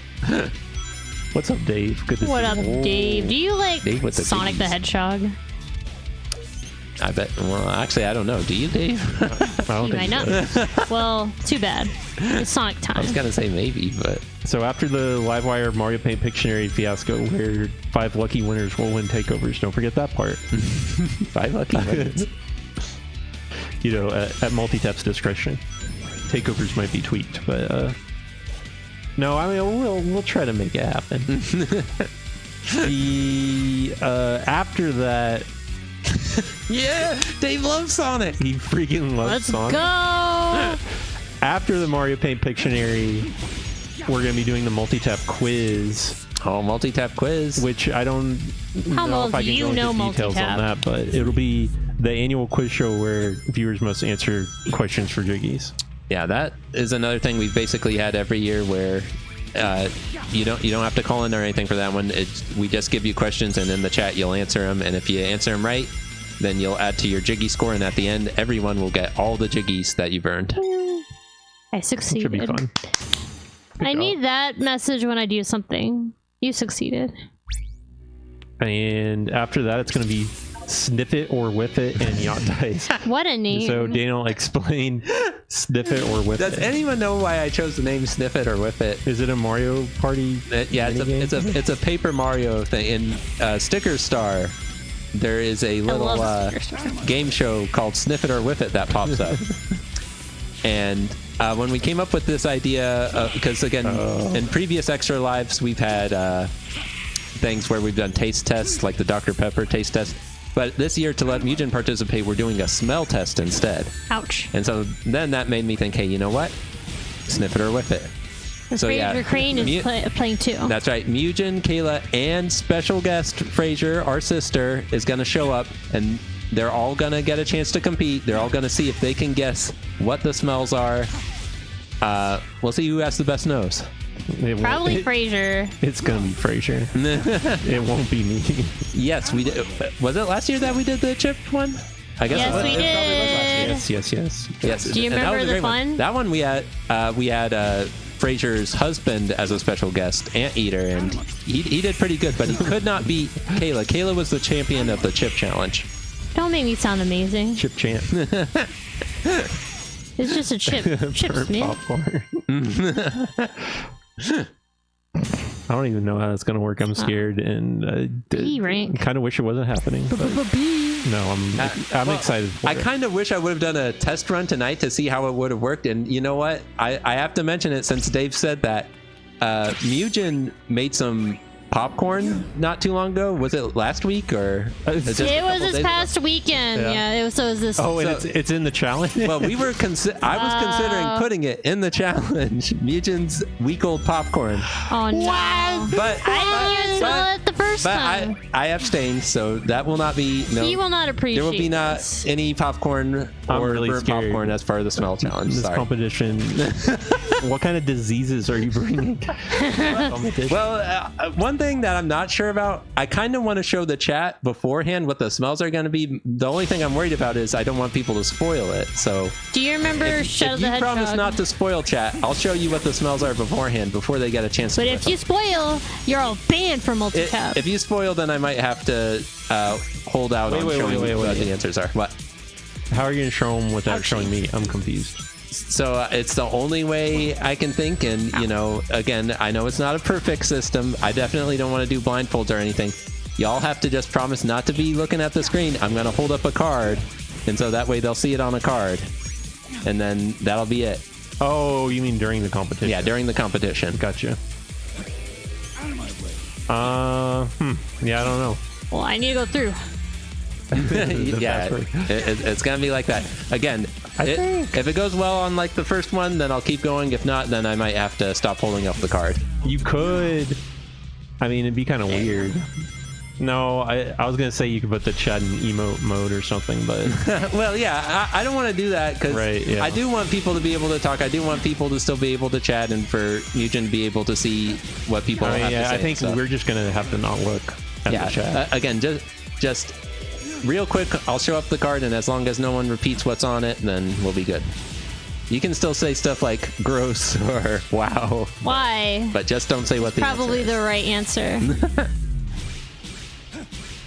What's up, Dave? Good to What see up, you. Dave? Do you like Dave with the Sonic the Ds. Hedgehog? I bet. Well, actually, I don't know. Do you, Dave? I don't You might think not. so. Well, too bad. It's Sonic I time. was gonna say maybe, but So after the Livewire Mario Paint Pictionary fiasco, where 5 lucky winners will win takeovers, don't forget that part. 5 lucky winners. You know, at Multitap's discretion. Takeovers might be tweaked, but no, I mean we'll try to make it happen. The after that, Yeah, Dave loves Sonic. he freaking loves Let's Sonic. go! After the Mario Paint Pictionary, we're gonna be doing the Multitap quiz, Oh, multi-tap quiz. which I don't How know well if I do can you go know into details Multitap? on that, but it'll be the annual quiz show where viewers must answer questions for Jiggies. Yeah, that is another thing we've basically had every year where you don't have to call in or anything for that one. We just give you questions, and in the chat you'll answer them, and if you answer them right, then you'll add to your Jiggy score, and at the end everyone will get all the Jiggies that you've earned. I succeeded. Should be fun. I need that message when I do something. You succeeded. And after that, it's going to be Sniff It or Whiff It and Yacht Dice. What a name. So Daniel, explain Sniff It or Whiff Does It. anyone know why I chose the name Sniff It or Whiff It? Is it a Mario Party? Yeah, it's a Paper Mario thing. In Sticker Star, there is a I little love Sticker Star. game show called Sniff It or Whiff It that pops up. And when we came up with this idea, because again, in previous Extra Lives, we've had things where we've done taste tests, like the Dr. Pepper taste test. But this year, to let Mugen participate, we're doing a smell test instead. Ouch. And so then that made me think, hey, you know what? Sniff it or whiff it. So Fraser Crane is playing too. That's right. Mugen, Kayla, and special guest Fraser, our sister, is going to show up, and they're all going to get a chance to compete. They're all going to see if they can guess what the smells are. We'll see who has the best nose. Probably Fraser. It's going to be Fraser. It won't be me. Yes, we did. Was it last year that we did the chip one? I guess Yes, it was. we It probably was last year. Yes. Yes. Do you and that remember was a the great fun? That one we had Fraser's husband as a special guest, Anteater, and he did pretty good, but he could not beat Kayla. Kayla was the champion of the chip challenge. Don't make me sound amazing. Chip champ. It's just a chip. Chips, Burnt man. popcorn. I don't even know how that's gonna work. I'm scared, and B rank. kind of wish it wasn't happening. But no, I'm excited for I it. kind of wish I would have done a test run tonight to see how it would have worked. And you know what? I have to mention it since Dave said that. Mugen made some popcorn not too long ago. Was it last week or? Just a It was couple this days past weekend. Yeah. Yeah, it was this. Oh, and So- it's in the challenge. Well, we were I was considering putting it in the challenge. Mugen's week-old popcorn, Oh no! but I didn't even smell it the first but time. I abstained, so that will not be. No, He will not appreciate. there will be not this. any popcorn I'm or really burnt scared. popcorn as part of the smell challenge. This Sorry. competition. What kind of diseases are you bringing? Competition? Well, one thing that I'm not sure about, I kind of want to show the chat beforehand what the smells are going to be. The only thing I'm worried about is I don't want people to spoil it. So Do you remember Shadow if the you Hedgehog? promise not to spoil chat, I'll show you what the smells are beforehand before they get a chance to But play. if you spoil, you're all banned from multitap. If you spoil, then I might have to hold out on showing you what the answers are. What? How are you gonna show them without showing me? I'm confused. So it's the only way I can think, and you know, again, I know it's not a perfect system. I definitely don't want to do blindfolds or anything. Y'all have to just promise not to be looking at the screen. I'm gonna hold up a card, and so that way they'll see it on a card, and then that'll be it. Oh, you mean during the competition? Yeah, during the competition. Gotcha. Yeah, I don't know. Well, I need to go through. Yeah, it's gonna be like that. Again, if it goes well on like the first one, then I'll keep going. If not, then I might have to stop holding up the card. You could. I mean, it'd be kind of weird. No, I was gonna say you could put the chat in emote mode or something, but Well, yeah, I don't want to do that because Right, yeah. I do want people to be able to talk. I do want people to still be able to chat and for Mugen to be able to see what people I mean, have to say. I think so. we're just gonna have to not look at the chat. Again, just real quick, I'll show up the card, and as long as no one repeats what's on it, then we'll be good. You can still say stuff like gross or wow, Why? but just don't say what the Probably answer the right answer.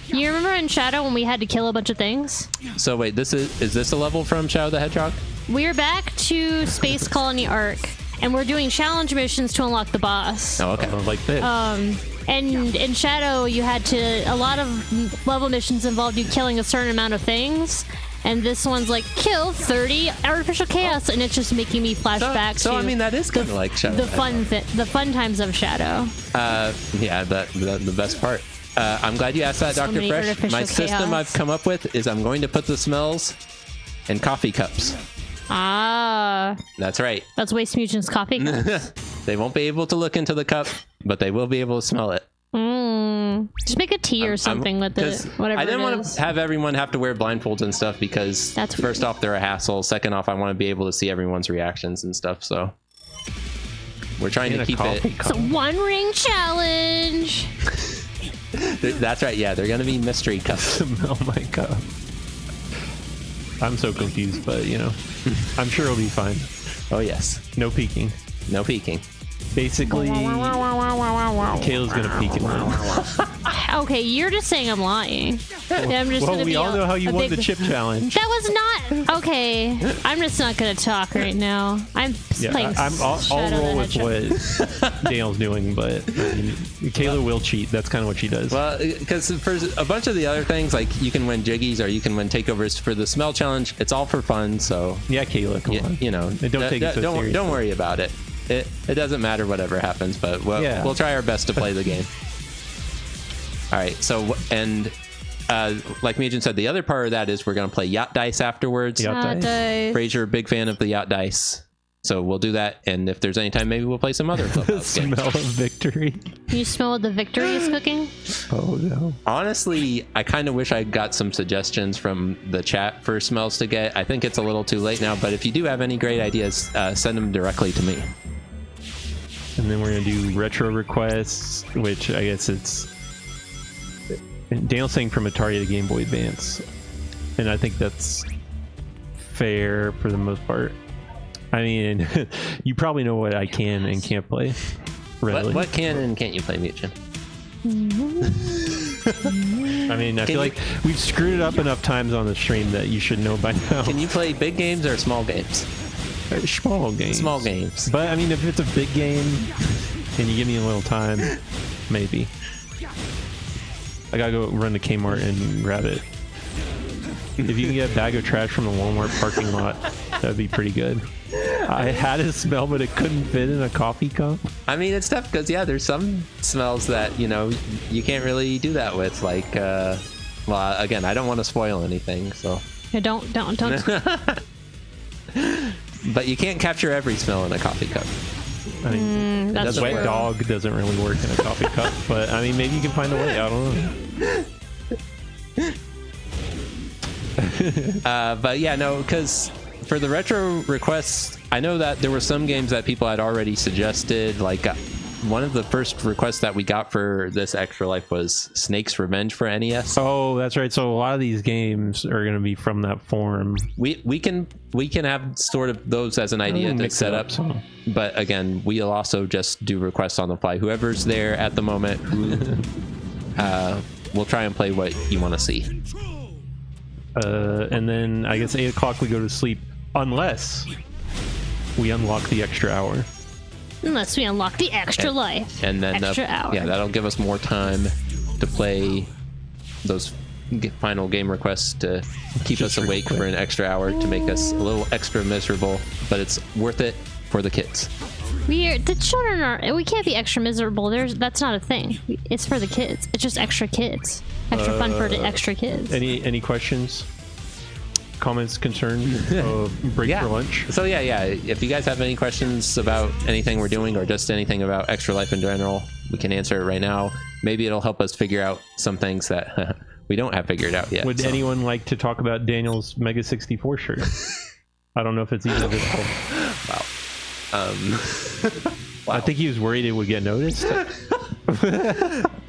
You remember in Shadow when we had to kill a bunch of things? is. So wait, is this a level from Shadow the Hedgehog? We're back to Space Colony Arc, and we're doing challenge missions to unlock the boss. Oh, okay. Like this. And in Shadow, you had to. A lot of level missions involved you killing a certain amount of things. And this one's like kill 30 artificial chaos, and it's just making me flash back So to I mean, that is kind of like Shadow the fun times of Shadow. Yeah, the best part. I'm glad you asked that, So Dr. many Fresh. artificial My system chaos. I've come up with is I'm going to put the smells in coffee cups. Ah, That's right. that's Waste Mutant's coffee. They won't be able to look into the cup, but they will be able to smell it. Just make a tea or something with it. 'Cause Whatever I didn't it want is. to have everyone have to wear blindfolds and stuff because That's first weird. off, they're a hassle. Second off, I want to be able to see everyone's reactions and stuff. So we're trying In to a keep coffee it. cup. It's a one ring challenge. That's right. Yeah, they're going to be mystery cups. Oh my god. I'm so confused, but you know, I'm sure it'll be fine. Oh yes, No peeking. no peeking. Basically, Kayla's gonna peek and win. Okay, you're just saying I'm lying. I'm just Well, gonna we be all know how you a won the big- chip challenge. That was not okay. I'm just not gonna talk right now. I'm Yeah, playing. I'll Shadow roll the with Hedgehog. what Daniel's doing, but I mean, Kayla will cheat. That's kind of what she does. Well, because for a bunch of the other things, like you can win jiggies or you can win takeovers for the smell challenge. It's all for fun, so Yeah, Kayla, come on. you know, And don't take it so don't seriously. worry about it. It doesn't matter whatever happens, but Yeah. we'll try our best to play the game. All right, so and like Mugen said, the other part of that is we're gonna play yacht dice afterwards. Yacht dice. Dice. Fraser, big fan of the yacht dice, so we'll do that. And if there's any time, maybe we'll play some other The Clubhouse games. smell of victory. Can you smell what the victory is cooking? Oh no. Honestly, I kind of wish I got some suggestions from the chat for smells to get. I think it's a little too late now, but if you do have any great ideas, send them directly to me. And then we're gonna do retro requests, which I guess it's Daniel's saying from Atari to Game Boy Advance, and I think that's fair for the most part. I mean, you probably know what I can and can't play. Really? What can and can't you play, Mugen? I mean, I Can feel like we've screwed it up enough times on the stream that you should know by now. Can you play big games or small games? Small games. Small games. But I mean, if it's a big game and you give me a little time, maybe. I gotta go run to Kmart and grab it. If you can get a bag of trash from the Walmart parking lot, that'd be pretty good. I had a smell, but it couldn't fit in a coffee cup. I mean, it's tough because yeah, there's some smells that you can't really do that with. Like, well, again, I don't want to spoil anything, so. Yeah, don't. But you can't capture every smell in a coffee cup. I mean, That's doesn't wet true. dog doesn't really work in a coffee cup, but I mean, maybe you can find a way. I don't know. But yeah, no, because for the retro requests, I know that there were some games that people had already suggested. Like one of the first requests that we got for this Extra Life was Snake's Revenge for NES. Oh, that's right. So a lot of these games are going to be from that form. We can have sort of those as an idea to Mix set it up. so. But again, we'll also just do requests on the fly. Whoever's there at the moment, we'll try and play what you want to see. And then I guess 8 o'clock we go to sleep, unless we unlock the extra hour. Unless we unlock the extra life. And then Extra hour. yeah, that'll give us more time to play those final game requests to keep us awake for an extra hour to make us a little extra miserable, but it's worth it for the kids. The children are. We can't be extra miserable. That's not a thing. It's for the kids. It's just extra kids. Extra fun for the extra kids. Any questions, comments, concerns? Break for lunch. So yeah. If you guys have any questions about anything we're doing or just anything about Extra Life in general, we can answer it right now. maybe it'll help us figure out some things that we don't have figured out yet. Would anyone like to talk about Daniel's Mega 64 shirt? I don't know if it's even visible. Wow. I think he was worried it would get noticed.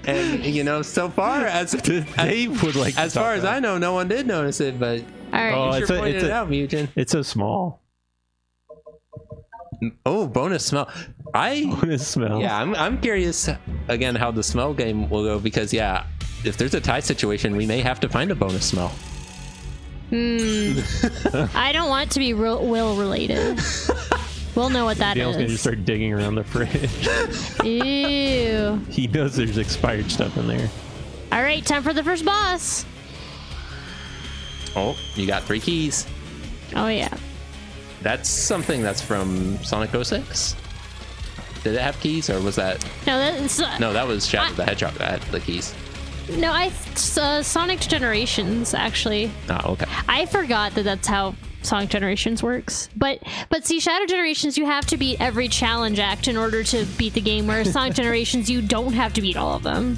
And you know, so far as would like. as far as I know, no one did notice it. But All right. Oh, you sure pointed it out, Mugen. It's so small. Oh, bonus smell. Bonus smell. Yeah, I'm curious again how the smell game will go, because yeah, if there's a tie situation, we may have to find a bonus smell. I don't want it to be Will related. We'll know what that Daniel's gonna just is. start digging around the fridge. Ew. He knows there's expired stuff in there. All right, time for the first boss. Oh, you got 3 keys. Oh yeah. That's something that's from Sonic 06. Did it have keys, or was that? No, that's No, that was Shadow the Hedgehog that had the keys. no. Sonic Generations actually. Oh, okay. I forgot that that's how Sonic Generations works. But see, Shadow Generations, you have to beat every challenge act in order to beat the game, whereas Sonic Generations, you don't have to beat all of them.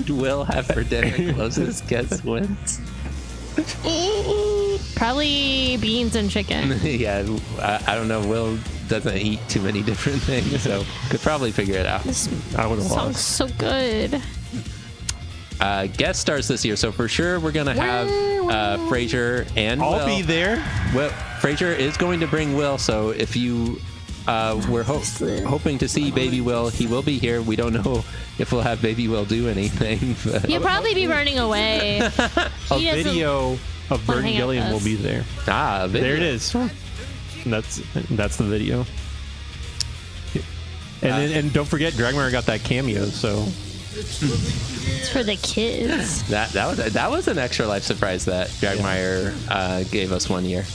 Will have for dinner closest guess wins. Probably beans and chicken. Yeah, I don't know. Will doesn't eat too many different things, so could probably figure it out. This I would have song's lost. so good. Guest stars this year, so for sure we're gonna have Fraser and I'll Will. be there. Well, Fraser is going to bring Will, so if you were hoping to see Baby Will, he will be here. We don't know if we'll have Baby Will do anything. But He'll probably be running away. A He doesn't- video of Bert and hang out Gilliam with will us. be there. video. There it is. That's the video. And don't forget, Dragmar got that cameo. So It's for the kids. That was an extra life surprise that Dragmeyer gave us one year.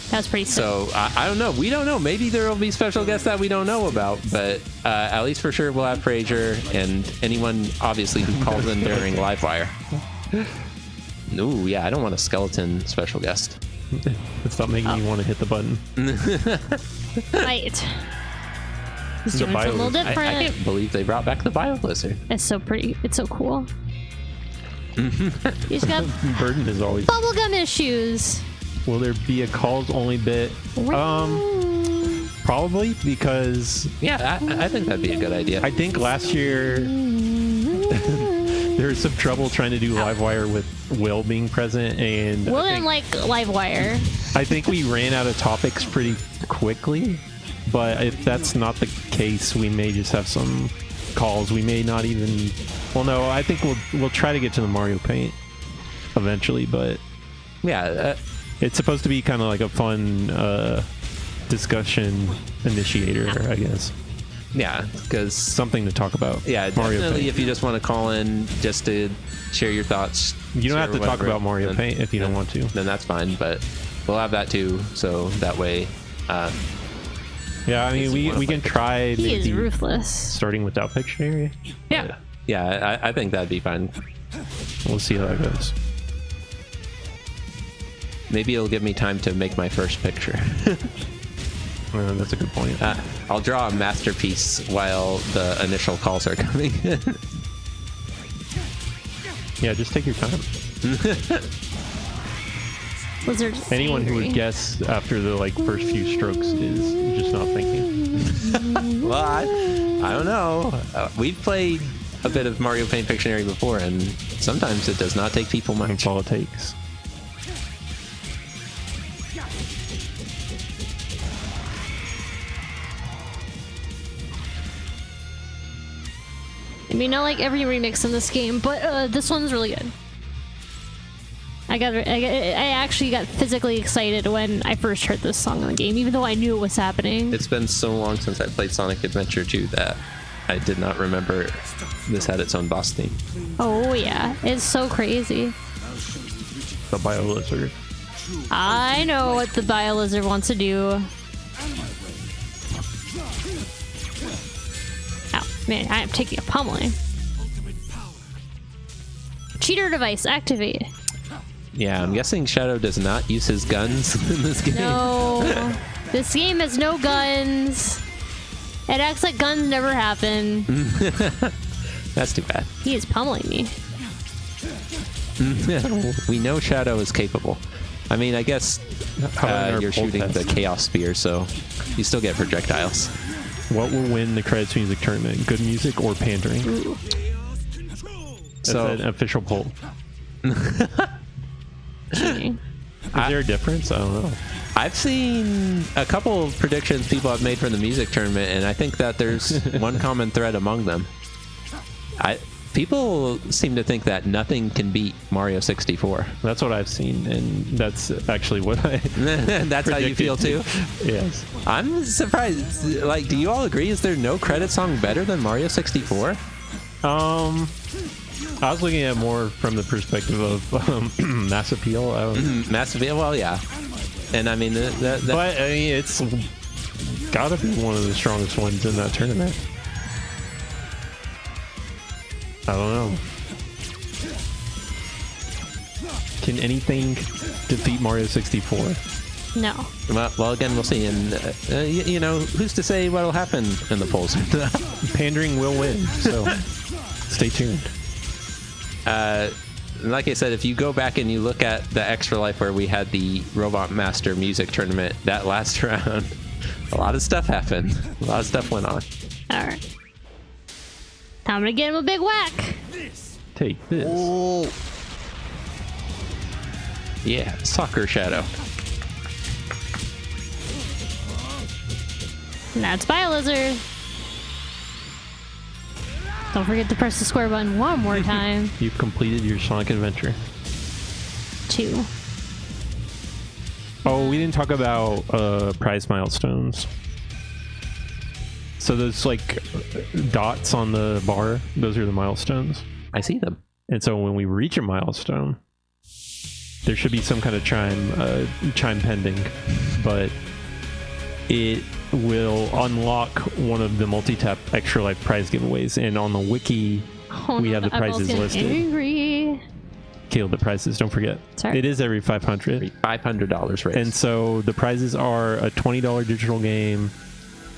That's pretty sick. So I don't know. We don't know. Maybe there will be special guests that we don't know about, but at least for sure we'll have Fraser and anyone obviously who calls in during Livewire. Ooh, yeah, I don't want a skeleton special guest. stop making me want to hit the button. Right. He's doing something a little Bio- I different. can't believe they brought back the Bio Blizzard. It's so pretty. It's so cool. He's got Burden is always. bubblegum issues. Will there be a calls only bit? Probably, because Yeah, I think that'd be a good idea. I think last year there was some trouble trying to do Livewire with Will being present, and Will I didn't like Livewire. think we ran out of topics pretty quickly. But if that's not the case, we may just have some calls. We may not even. Well, no, I think we'll try to get to the Mario Paint eventually, but Yeah, it's supposed to be kind of like a fun discussion initiator, I guess. yeah, because Something to talk about. yeah, Mario definitely. Paint. If you just want to call in just to share your thoughts, You don't share have to talk whatever, about Mario then- Paint if you don't want to. Then that's fine, but we'll have that too. So that way, Yeah, I mean, we can try He is maybe ruthless. starting without Pictionary. yeah, I think that'd be fine. We'll see how that goes. Maybe it'll give me time to make my first picture. That's a good point. I'll draw a masterpiece while the initial calls are coming in. Yeah, just take your time. Lizard. Anyone who would guess after the first few strokes is just not thinking. Well, I don't know. We've played a bit of Mario Paint Pictionary before, and sometimes it does not take people much. That's all it takes. I mean, not like every remix in this game, but this one's really good. I actually got physically excited when I first heard this song in the game, even though I knew it was happening. It's been so long since I played Sonic Adventure 2 that I did not remember this had its own boss theme. Oh yeah, it's so crazy. The Bio Lizard. I know what the Biolizard wants to do. Ow, man, I am taking a pummeling. Cheater device activate. Yeah, I'm guessing Shadow does not use his guns in this game. No, this game has no guns. It acts like guns never happen. That's too bad. He is pummeling me. We know Shadow is capable. I mean, I guess you're shooting the Chaos Spear, so you still get projectiles. What will win the credits music tournament? Good music or pandering? Ooh. So an official poll. Cheating. Is there a difference? I don't know. I've seen a couple of predictions people have made for the music tournament, and I think that there's one common thread among them. People seem to think that nothing can beat Mario 64. That's what I've seen, and that's actually what I. That's how you feel too. Yes. I'm surprised. Like, do you all agree? Is there no credit song better than Mario 64? I was looking at it more from the perspective of mass appeal. Mass appeal. Well, yeah. And I mean, but I mean, it's gotta be one of the strongest ones in that tournament. I don't know. Can anything defeat Mario 64? No. Well, again, we'll see. And you know, who's to say what'll happen in the polls? Pandering will win. So stay tuned. Like I said, if you go back and you look at the Extra Life where we had the Robot Master music tournament, that last round, a lot of stuff happened. A lot of stuff went on. All right. Time to get him a big whack. Take this. Oh. Yeah, Soccer Shadow. And that's Biolizard. Don't forget to press the square button one more time. You've completed your Sonic adventure. 2. Oh, we didn't talk about prize milestones. So those like dots on the bar, those are the milestones. I see them. And so when we reach a milestone, there should be some kind of chime pending, but it will unlock one of the Multitap Extra Life prize giveaways. And on the wiki, we have the prizes listed. Angry. Caleb, the prizes, don't forget. Sorry. It is every $500. $500 race. And so the prizes are a $20 digital game,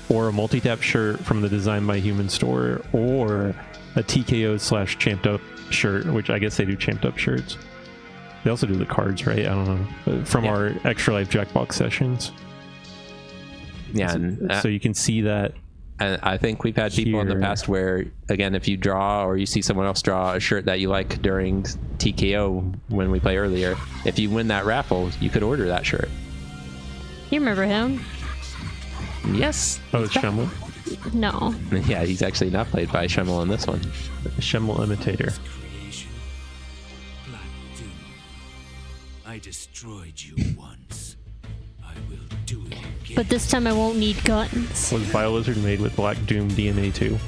or a Multitap shirt from the Design by Human store, or a TKO/Champed Up shirt, which I guess they do Champed Up shirts. They also do the cards, right? I don't know. From our Extra Life Jackbox sessions. Yeah. So you can see that. And I think we've had people in the past where, again, if you draw or you see someone else draw a shirt that you like during TKO when we play earlier, if you win that raffle, you could order that shirt. You remember him? Yes. Oh, it's Schemmel? No. Yeah, he's actually not played by Schemmel in this one. Schemmel imitator. Black Doom. I destroyed you once. I will do it again. But this time I won't need guns. Was Biolizard made with Black Doom DNA too?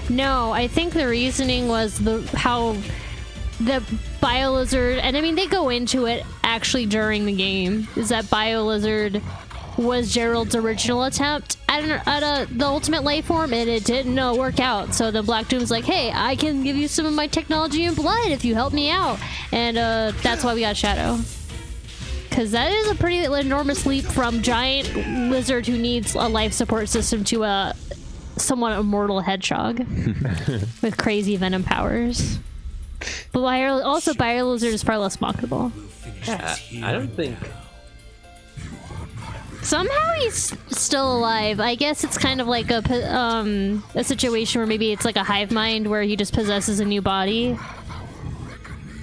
No, I think the reasoning was how the Biolizard, and I mean they go into it actually during the game, is that Biolizard was Gerald's original attempt at the ultimate life form, and it didn't work out. So the Black Doom's like, hey, I can give you some of my technology and blood if you help me out. And that's why we got Shadow. Because that is a pretty enormous leap from giant lizard who needs a life support system to a somewhat immortal hedgehog with crazy venom powers. But also Biolizard is far less mockable. Yeah, I don't think... Somehow he's still alive. I guess it's kind of like a situation where maybe it's like a hive mind where he just possesses a new body.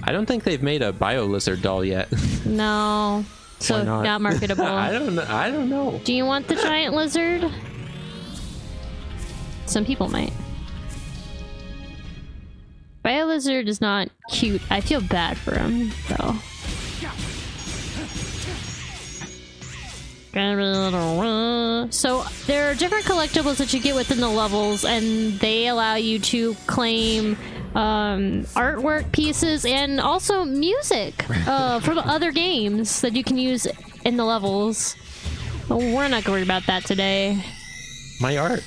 I don't think they've made a Biolizard doll yet. No. So not marketable. I don't know. Do you want the giant lizard? Some people might. Biolizard is not cute. I feel bad for him, though. So there are different collectibles that you get within the levels, and they allow you to claim artwork pieces and also music from other games that you can use in the levels. But we're not worried about that today. My art.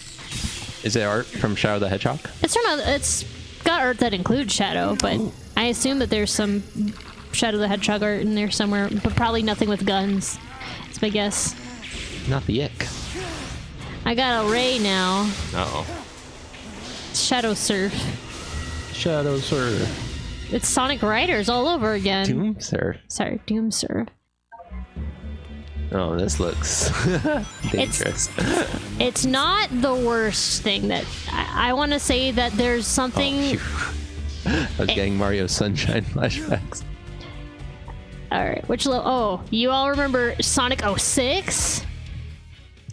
Is it art from Shadow the Hedgehog? It's got art that includes Shadow, but I assume that there's some Shadow the Hedgehog art in there somewhere, but probably nothing with guns. That's my guess. Not the ick. I got a Ray now. Uh-oh. Shadow Surf. Shadow Surf. It's Sonic Riders all over again. Doom Surf. Sorry, Doom Surf. Oh, this looks dangerous. It's not the worst thing that I want to say that there's something. I was getting Mario Sunshine flashbacks. All right, you all remember Sonic 06?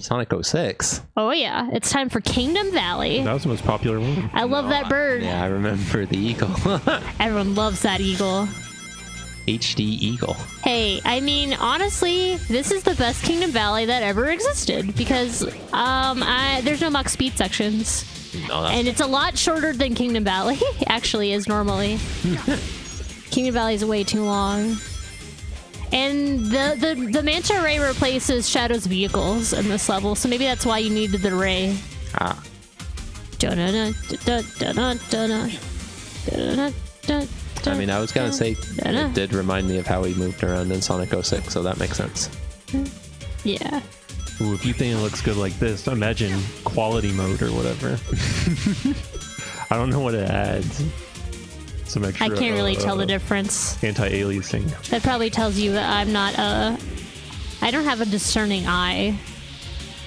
Sonic 06. Oh yeah, it's time for Kingdom Valley. That was the most popular one. I love that bird. Yeah, I remember the eagle. Everyone loves that eagle. HD Eagle. Hey, I mean, honestly, this is the best Kingdom Valley that ever existed because there's no max speed sections. No, And it's a lot shorter than Kingdom Valley actually is normally. Kingdom Valley is way too long. And the Manta Ray replaces Shadow's vehicles in this level, so maybe that's why you needed the Ray. Ah. I mean, I was gonna say it did remind me of how we moved around in Sonic 06, so that makes sense. Yeah. Ooh, if you think it looks good like this, imagine quality mode or whatever. I don't know what it adds. Some extra. I can't really tell the difference. Anti-aliasing. That probably tells you that I'm not I don't have a discerning eye.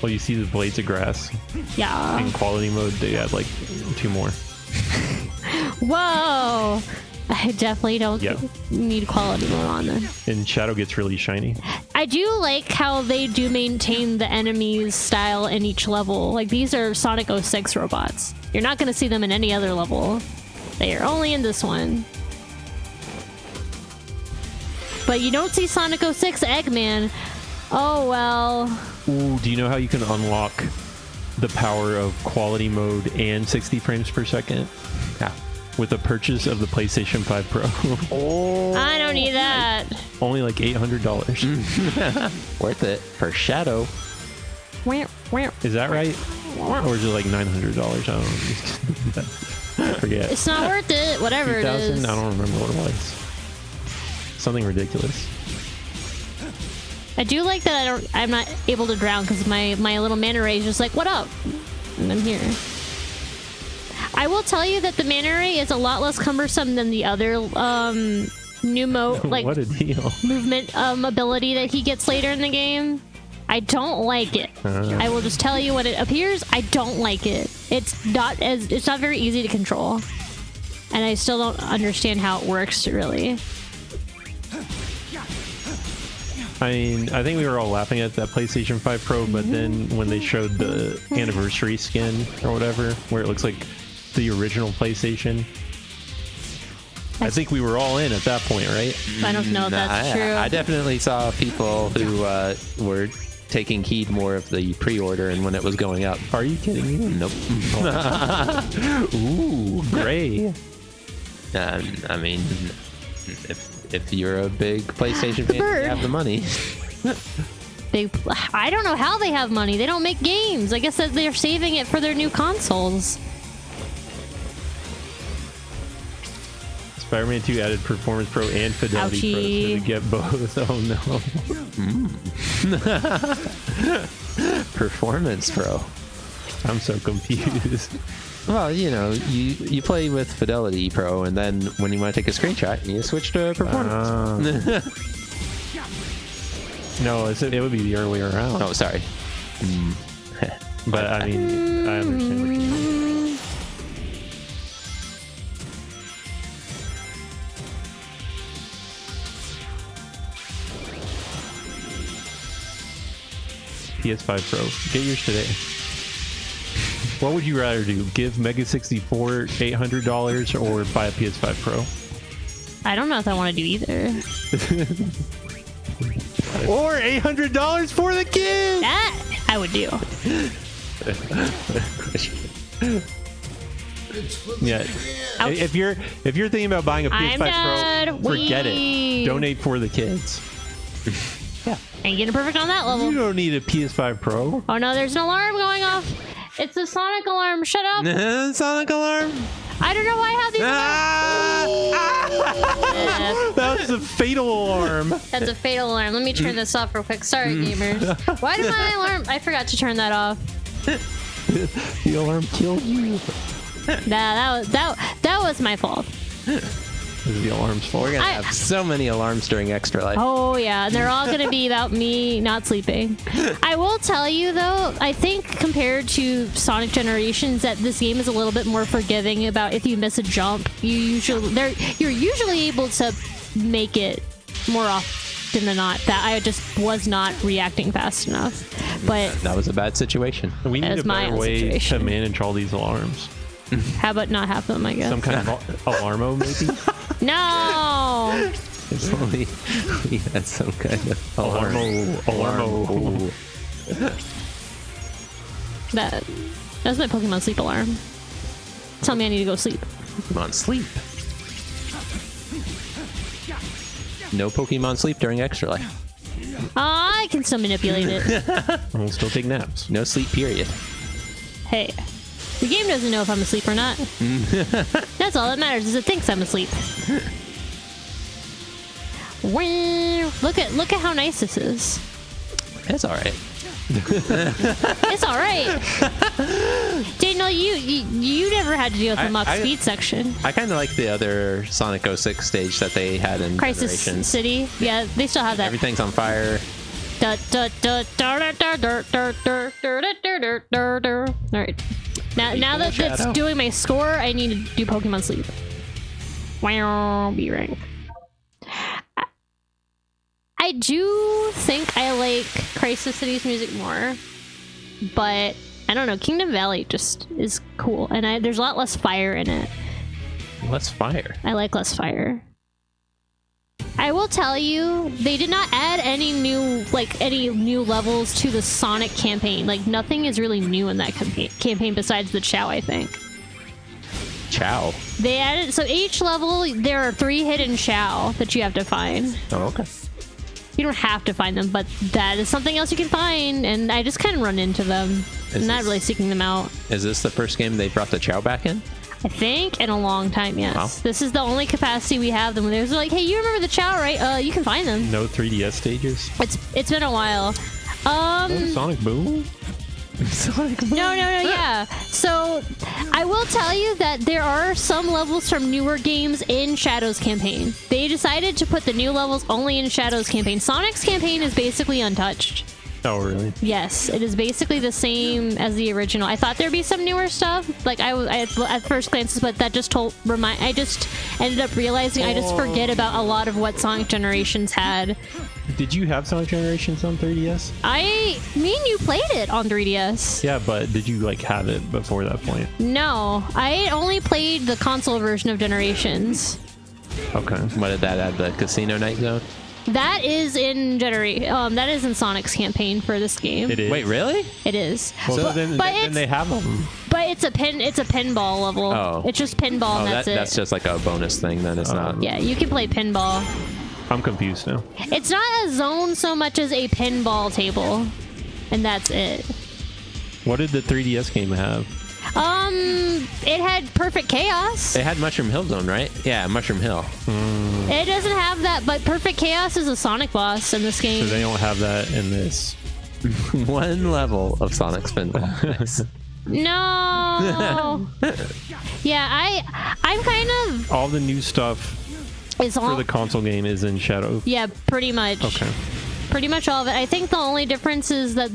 Well, you see the blades of grass. Yeah. In quality mode, they add like 2 more. Whoa! I definitely don't need quality mode on them. And Shadow gets really shiny. I do like how they do maintain the enemies style in each level. Like, these are Sonic 06 robots. You're not going to see them in any other level. They are only in this one. But you don't see Sonic 06 Eggman. Oh, well. Ooh, do you know how you can unlock the power of quality mode and 60 frames per second? Yeah. With the purchase of the PlayStation 5 Pro. Oh. I don't need that. Only like $800. Worth it for Shadow. Is that right? Or is it like $900? I don't know. I forget. It's not worth it. Whatever it is. I don't remember what it was. Something ridiculous. I do like that I'm not able to drown because my little manta ray is just like, what up? And I'm here. I will tell you that the manta ray is a lot less cumbersome than the other new like what a deal. movement ability that he gets later in the game. I don't like it. I will just tell you when it appears. I don't like it. It's not very easy to control, and I still don't understand how it works really. I mean, I think we were all laughing at that PlayStation 5 Pro, but then when they showed the anniversary skin or whatever, where it looks like the original PlayStation, I think we were all in at that point, right? I don't know if that's true. I definitely saw people who were taking heed more of the pre-order and when it was going up. Are you kidding me? Nope. Ooh, gray. I mean, if you're a big PlayStation fan, you have the money. I don't know how they have money. They don't make games. I guess that they're saving it for their new consoles. Spider-Man 2 added Performance Pro and Fidelity Pro, so to get both. Oh no. Performance Pro. I'm so confused. Well, you know, you play with Fidelity Pro, and then when you want to take a screenshot, you switch to Performance. No, it would be the other way around. Oh, sorry. But I mean, I understand what you mean. PS5 Pro. Get yours today. What would you rather do? Give Mega 64 $800 or buy a PS5 Pro? I don't know if I want to do either. Or $800 for the kids! That I would do. Yeah. Ouch. If you're thinking about buying a PS5 Pro, forget it. Donate for the kids. Yeah. Ain't getting perfect on that You level. don't need a PS5 Pro. Oh no, there's an alarm going off. It's the Sonic alarm. Shut up. Sonic alarm. I don't know why I have these alarms. That was a fatal alarm. That's a fatal alarm. Let me turn this off real quick. Sorry, gamers. Why did my alarm? I forgot to turn that off. The alarm killed you. Nah, that That was my fault. This is the alarm's fault. We're gonna have so many alarms during Extra Life. Oh yeah, and they're all gonna be about me not sleeping. I will tell you though, I think compared to Sonic Generations, that this game is a little bit more forgiving about if you miss a jump. You're usually able to make it more often than not. That I just was not reacting fast enough. But That was a bad situation. We need That's a my better own way situation. to manage all these alarms. how about not have them? I guess. Some kind of alarmo, maybe? No. If only we had some kind of Alarmo. That's my Pokemon sleep alarm. Tell me I need to go sleep. Pokemon sleep. No Pokemon sleep during Extra Life. I can still manipulate it. We'll still take naps. No sleep period. Hey, the game doesn't know if I'm asleep or not. That's all that matters is it thinks I'm asleep. Wow. Look at how nice this is. It's all right. It's all right. Daniel, you never had to deal with the Mach speed section. I kind of like the other Sonic 06 stage that they had in Crisis Generations. City. Yeah, they still have that. Everything's on fire. All right. Now that it's Shadow. doing my score, I need to do Pokemon Sleep. Wow, B rank. I do think I like Crisis City's music more, but I don't know. Kingdom Valley just is cool, and there's a lot less fire in it. Less fire. I like less fire. I will tell you, they did not add any new levels to the Sonic campaign. Like, nothing is really new in that campaign besides the Chow, I think. Chow. They added, so each level, there are 3 hidden Chow that you have to find. Oh, okay. You don't have to find them, but that is something else you can find, and I just kind of run into them. I'm not really seeking them out. Is this the first game they brought the Chow back in? I think in a long time, yes. Wow. This is the only capacity we have them. There's like, hey, you remember the Chow, right? You can find them. No 3DS stages? It's been a while. Sonic Boom? No, yeah. So, I will tell you that there are some levels from newer games in Shadow's campaign. They decided to put the new levels only in Shadow's campaign. Sonic's campaign is basically untouched. Oh, really? Yes, it is basically the same as the original. I thought there'd be some newer stuff, like I at first glances, but that just I just ended up realizing I just forget about a lot of what Sonic Generations had. Did you have Sonic Generations on 3DS? Me and you played it on 3DS. Yeah, but did you like have it before that point? No, I only played the console version of Generations. Okay. What did that add? The Casino Night Zone? That is in that is in Sonic's campaign for this game. It is. Wait, really? It is. Well, So- so then they have them. But it's a pinball level. Oh. It's just pinball and that's it. That's just like a bonus thing. Then it's not. Yeah, you can play pinball. I'm confused now. It's not a zone so much as a pinball table. And that's it. What did the 3DS game have? It had Perfect Chaos. It had Mushroom Hill Zone, right? Yeah, Mushroom Hill. It doesn't have that, but Perfect Chaos is a Sonic boss in this game. So they don't have that in this. One level of Sonic Spinball. No. Yeah, I'm kind of. All the new stuff It's all. for the console game is in Shadow. Yeah, pretty much. Okay. Pretty much all of it. I think the only difference is that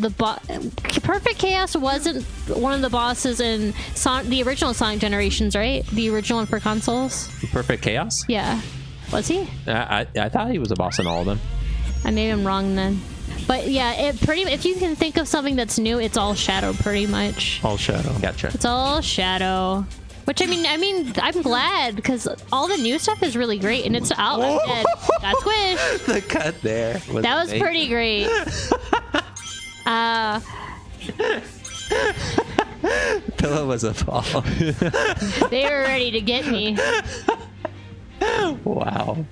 Perfect Chaos wasn't one of the bosses in the original Sonic Generations, right? The original one for consoles. Perfect Chaos? Yeah. Was he? I thought he was a boss in all of them. Maybe I'm wrong then. But yeah, if you can think of something that's new, it's all Shadow pretty much. All Shadow. Gotcha. It's all Shadow. Which I mean, I'm glad because all the new stuff is really great, and it's out. That's Squish. The cut there. That was pretty great. Pillow was a fall. They were ready to get me. Wow.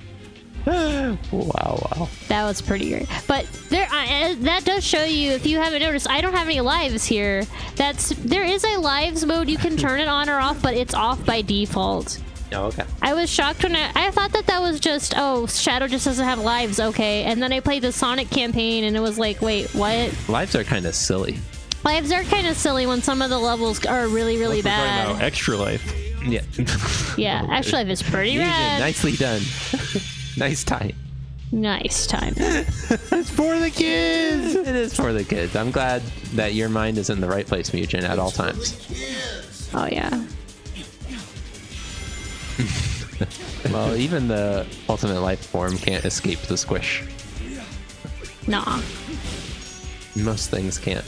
Wow. That was pretty great. But that does show you, if you haven't noticed, I don't have any lives here. There is a lives mode. You can turn it on or off, but it's off by default. Oh, okay. I was shocked when I thought that was just, Shadow just doesn't have lives, okay. And then I played the Sonic campaign and it was like, wait, what? Lives are kind of silly. Lives are kind of silly when some of the levels are really, really We're talking bad. about Extra Life. Yeah. Yeah, actually, life is pretty Mugen, rad. nicely done. Nice time. Nice time. It's for the kids. It is for the kids. I'm glad that your mind is in the right place, Mugen, at all times. Oh yeah. Well, even the ultimate life form can't escape the squish. Nah. Most things can't.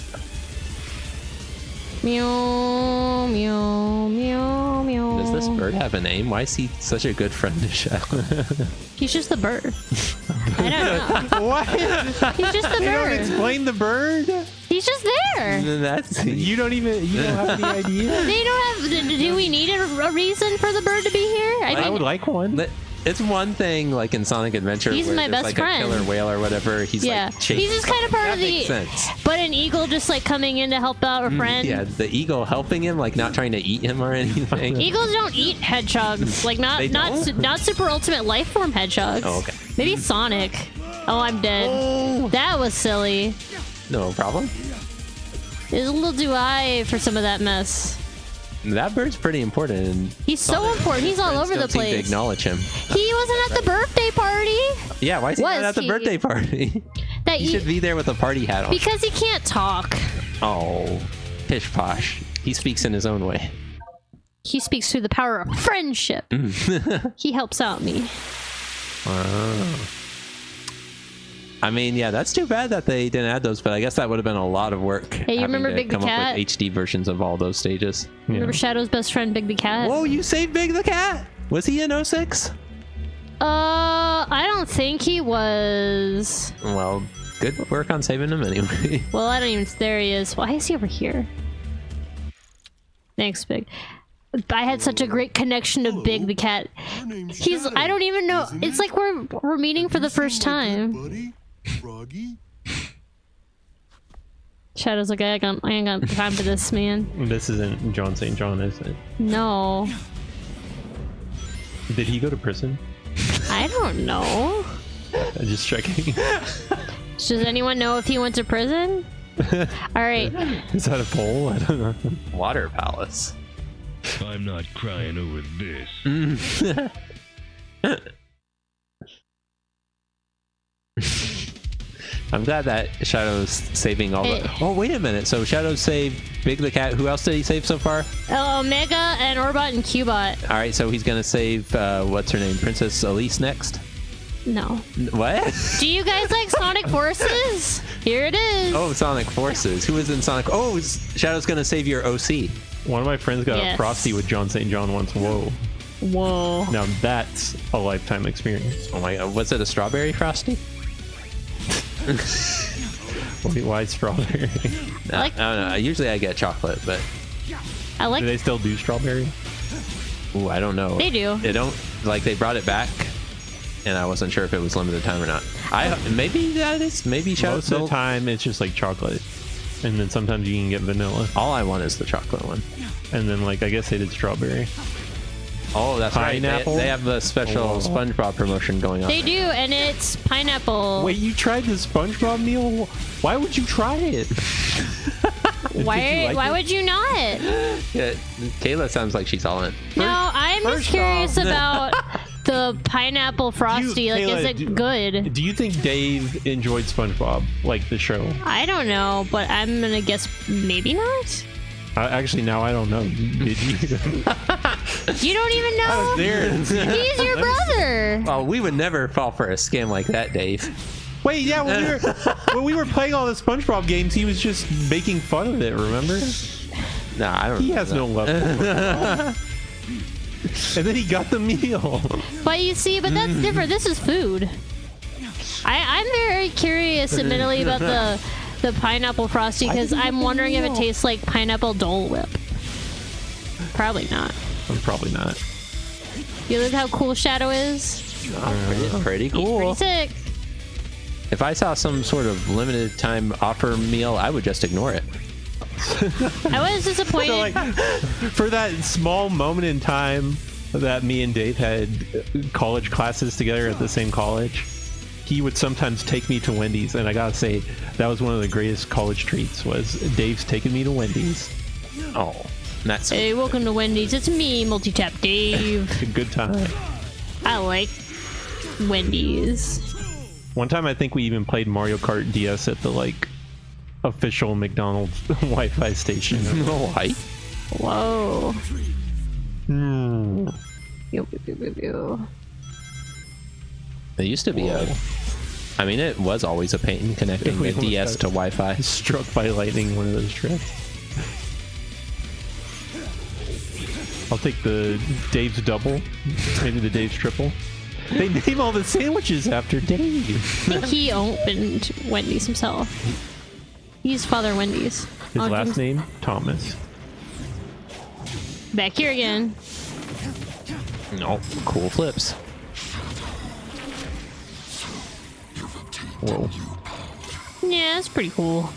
Meow, meow, meow, meow. Does this bird have a name? Why is he such a good friend to Shadow? He's just the bird. I don't know. What? He's just the You don't bird. explain the bird? He's just there. That's You don't have any idea? They don't have. Do we need a reason for the bird to be here? I would like one. It's one thing, like in Sonic Adventure, He's where my there's best like friend. a killer whale or whatever. He's Yeah, like chasing. he's just kind of part That of the. makes sense. But an eagle just like coming in to help out a friend. Yeah, the eagle helping him, like not trying to eat him or anything. Eagles don't eat hedgehogs. Like They don't? not super ultimate life form hedgehogs. Oh, okay. Maybe Sonic. Oh, I'm dead. That was silly. No problem. There's a little do I for some of that mess. That bird's pretty important. And He's so important. He's all over the don't seem to place. acknowledge him. He wasn't at the birthday party. Yeah, why is he Was not at the he? birthday party? That He should be there with a party hat on. because he can't talk. Oh, pish posh. He speaks in his own way. He speaks through the power of friendship. He helps out me. I mean, yeah, that's too bad that they didn't add those, but I guess that would have been a lot of work. Hey, you having remember to Big the come Cat? up with HD versions of all those stages. Remember Shadow's best friend, Big the Cat? Whoa, you saved Big the Cat? Was he in 06? I don't think he was. Well, good work on saving him anyway. Well, I don't even. There he is. Why is he over here? Thanks, Big. I had such a great connection to Big the Cat. He's. I don't even know. It's like we're meeting for the first time. Buddy, Froggy. Shadow's like, I ain't got time for this, man. This isn't John St. John, is it? No, Did he go to prison? I don't know. I'm just checking. Does anyone know if he went to prison? All right. Is that a poll? I don't know. Water Palace. I'm not crying over this. I'm glad that Shadow's saving all the... Oh, wait a minute. So Shadow saved Big the Cat. Who else did he save so far? Omega and Orbot and Cubot. All right, so he's going to save, what's her name? Princess Elise next? No. What? Do you guys like Sonic Forces? Here it is. Oh, Sonic Forces. Who is in Sonic... Oh, Shadow's going to save your OC. One of my friends got Yes. a Frosty with John St. John once. Whoa. Whoa. Now that's a lifetime experience. Oh my god, was it a strawberry Frosty? Why strawberry? No, Like- I don't know. Usually I get chocolate, but... I like. Do they still do strawberry? Ooh, I don't know. They do. They don't... Like, they brought it back, and I wasn't sure if it was limited time or not. Maybe that is... Maybe Shadow... Most of the time, it's just like chocolate. And then sometimes you can get vanilla. All I want is the chocolate one. And then, like, I guess they did strawberry. Oh, that's Pineapple? right. They have the special Oh. SpongeBob promotion going on. They do, and it's pineapple. Wait, you tried the SpongeBob meal? Why would you try it? why? Did you like Why it? would you not? Yeah, Kayla sounds like she's all in. No, I'm just first curious off- about the pineapple frosty. Like, Kayla, is it good? Do you think Dave enjoyed SpongeBob, like the show? I don't know, but I'm gonna guess maybe not. Actually, now I don't know. Did you? You don't even know. I was there. He's your brother. Well, we would never fall for a scam like that, Dave. Wait, yeah, when we were playing all the SpongeBob games, he was just making fun of it, remember? Nah, I don't He has no love for it. And then he got the meal. But you see, but that's different. This is food. I'm very curious, admittedly, about the pineapple frosty because I'm wondering if it tastes like pineapple Dole Whip. Probably not. Probably not. You look how cool Shadow is. Pretty cool. Pretty sick. If I saw some sort of limited time offer meal, I would just ignore it. I was disappointed. So, like, for that small moment in time that me and Dave had college classes together at the same college, he would sometimes take me to Wendy's, and I gotta say, that was one of the greatest college treats, was Dave's taking me to Wendy's. Oh. That's Hey, welcome to Wendy's. It's me, Multitap Dave. It's a good time. I like Wendy's. One time I think we even played Mario Kart DS at the like official McDonald's Wi-Fi station. Why? Whoa. Hmm. Yo, yo, yo, yo. It used to be I mean, it was always a pain connecting We the DS almost to Wi-Fi. Struck by lightning one of those trips. I'll take the Dave's double, maybe the Dave's triple. They name all the sandwiches after Dave. I think he opened Wendy's himself. He's Father Wendy's. His last name, Thomas. Back here again. No, cool flips. Whoa. Yeah, that's pretty cool.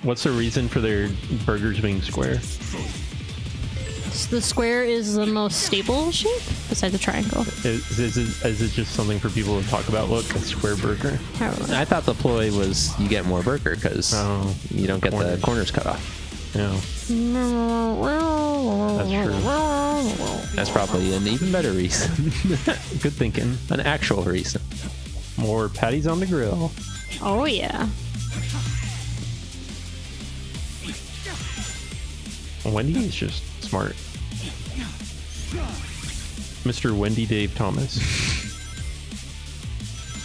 What's the reason for their burgers being square? The square is the most stable shape besides the triangle. Is it just something for people to talk about? Look, a square burger. I don't know. I thought the ploy was you get more burger because Oh, you don't get corners. the corners cut off. Yeah, that's true. That's probably an even better reason. Good thinking. An actual reason. More patties on the grill. Oh yeah. Wendy is just smart. Mr. Wendy Dave Thomas.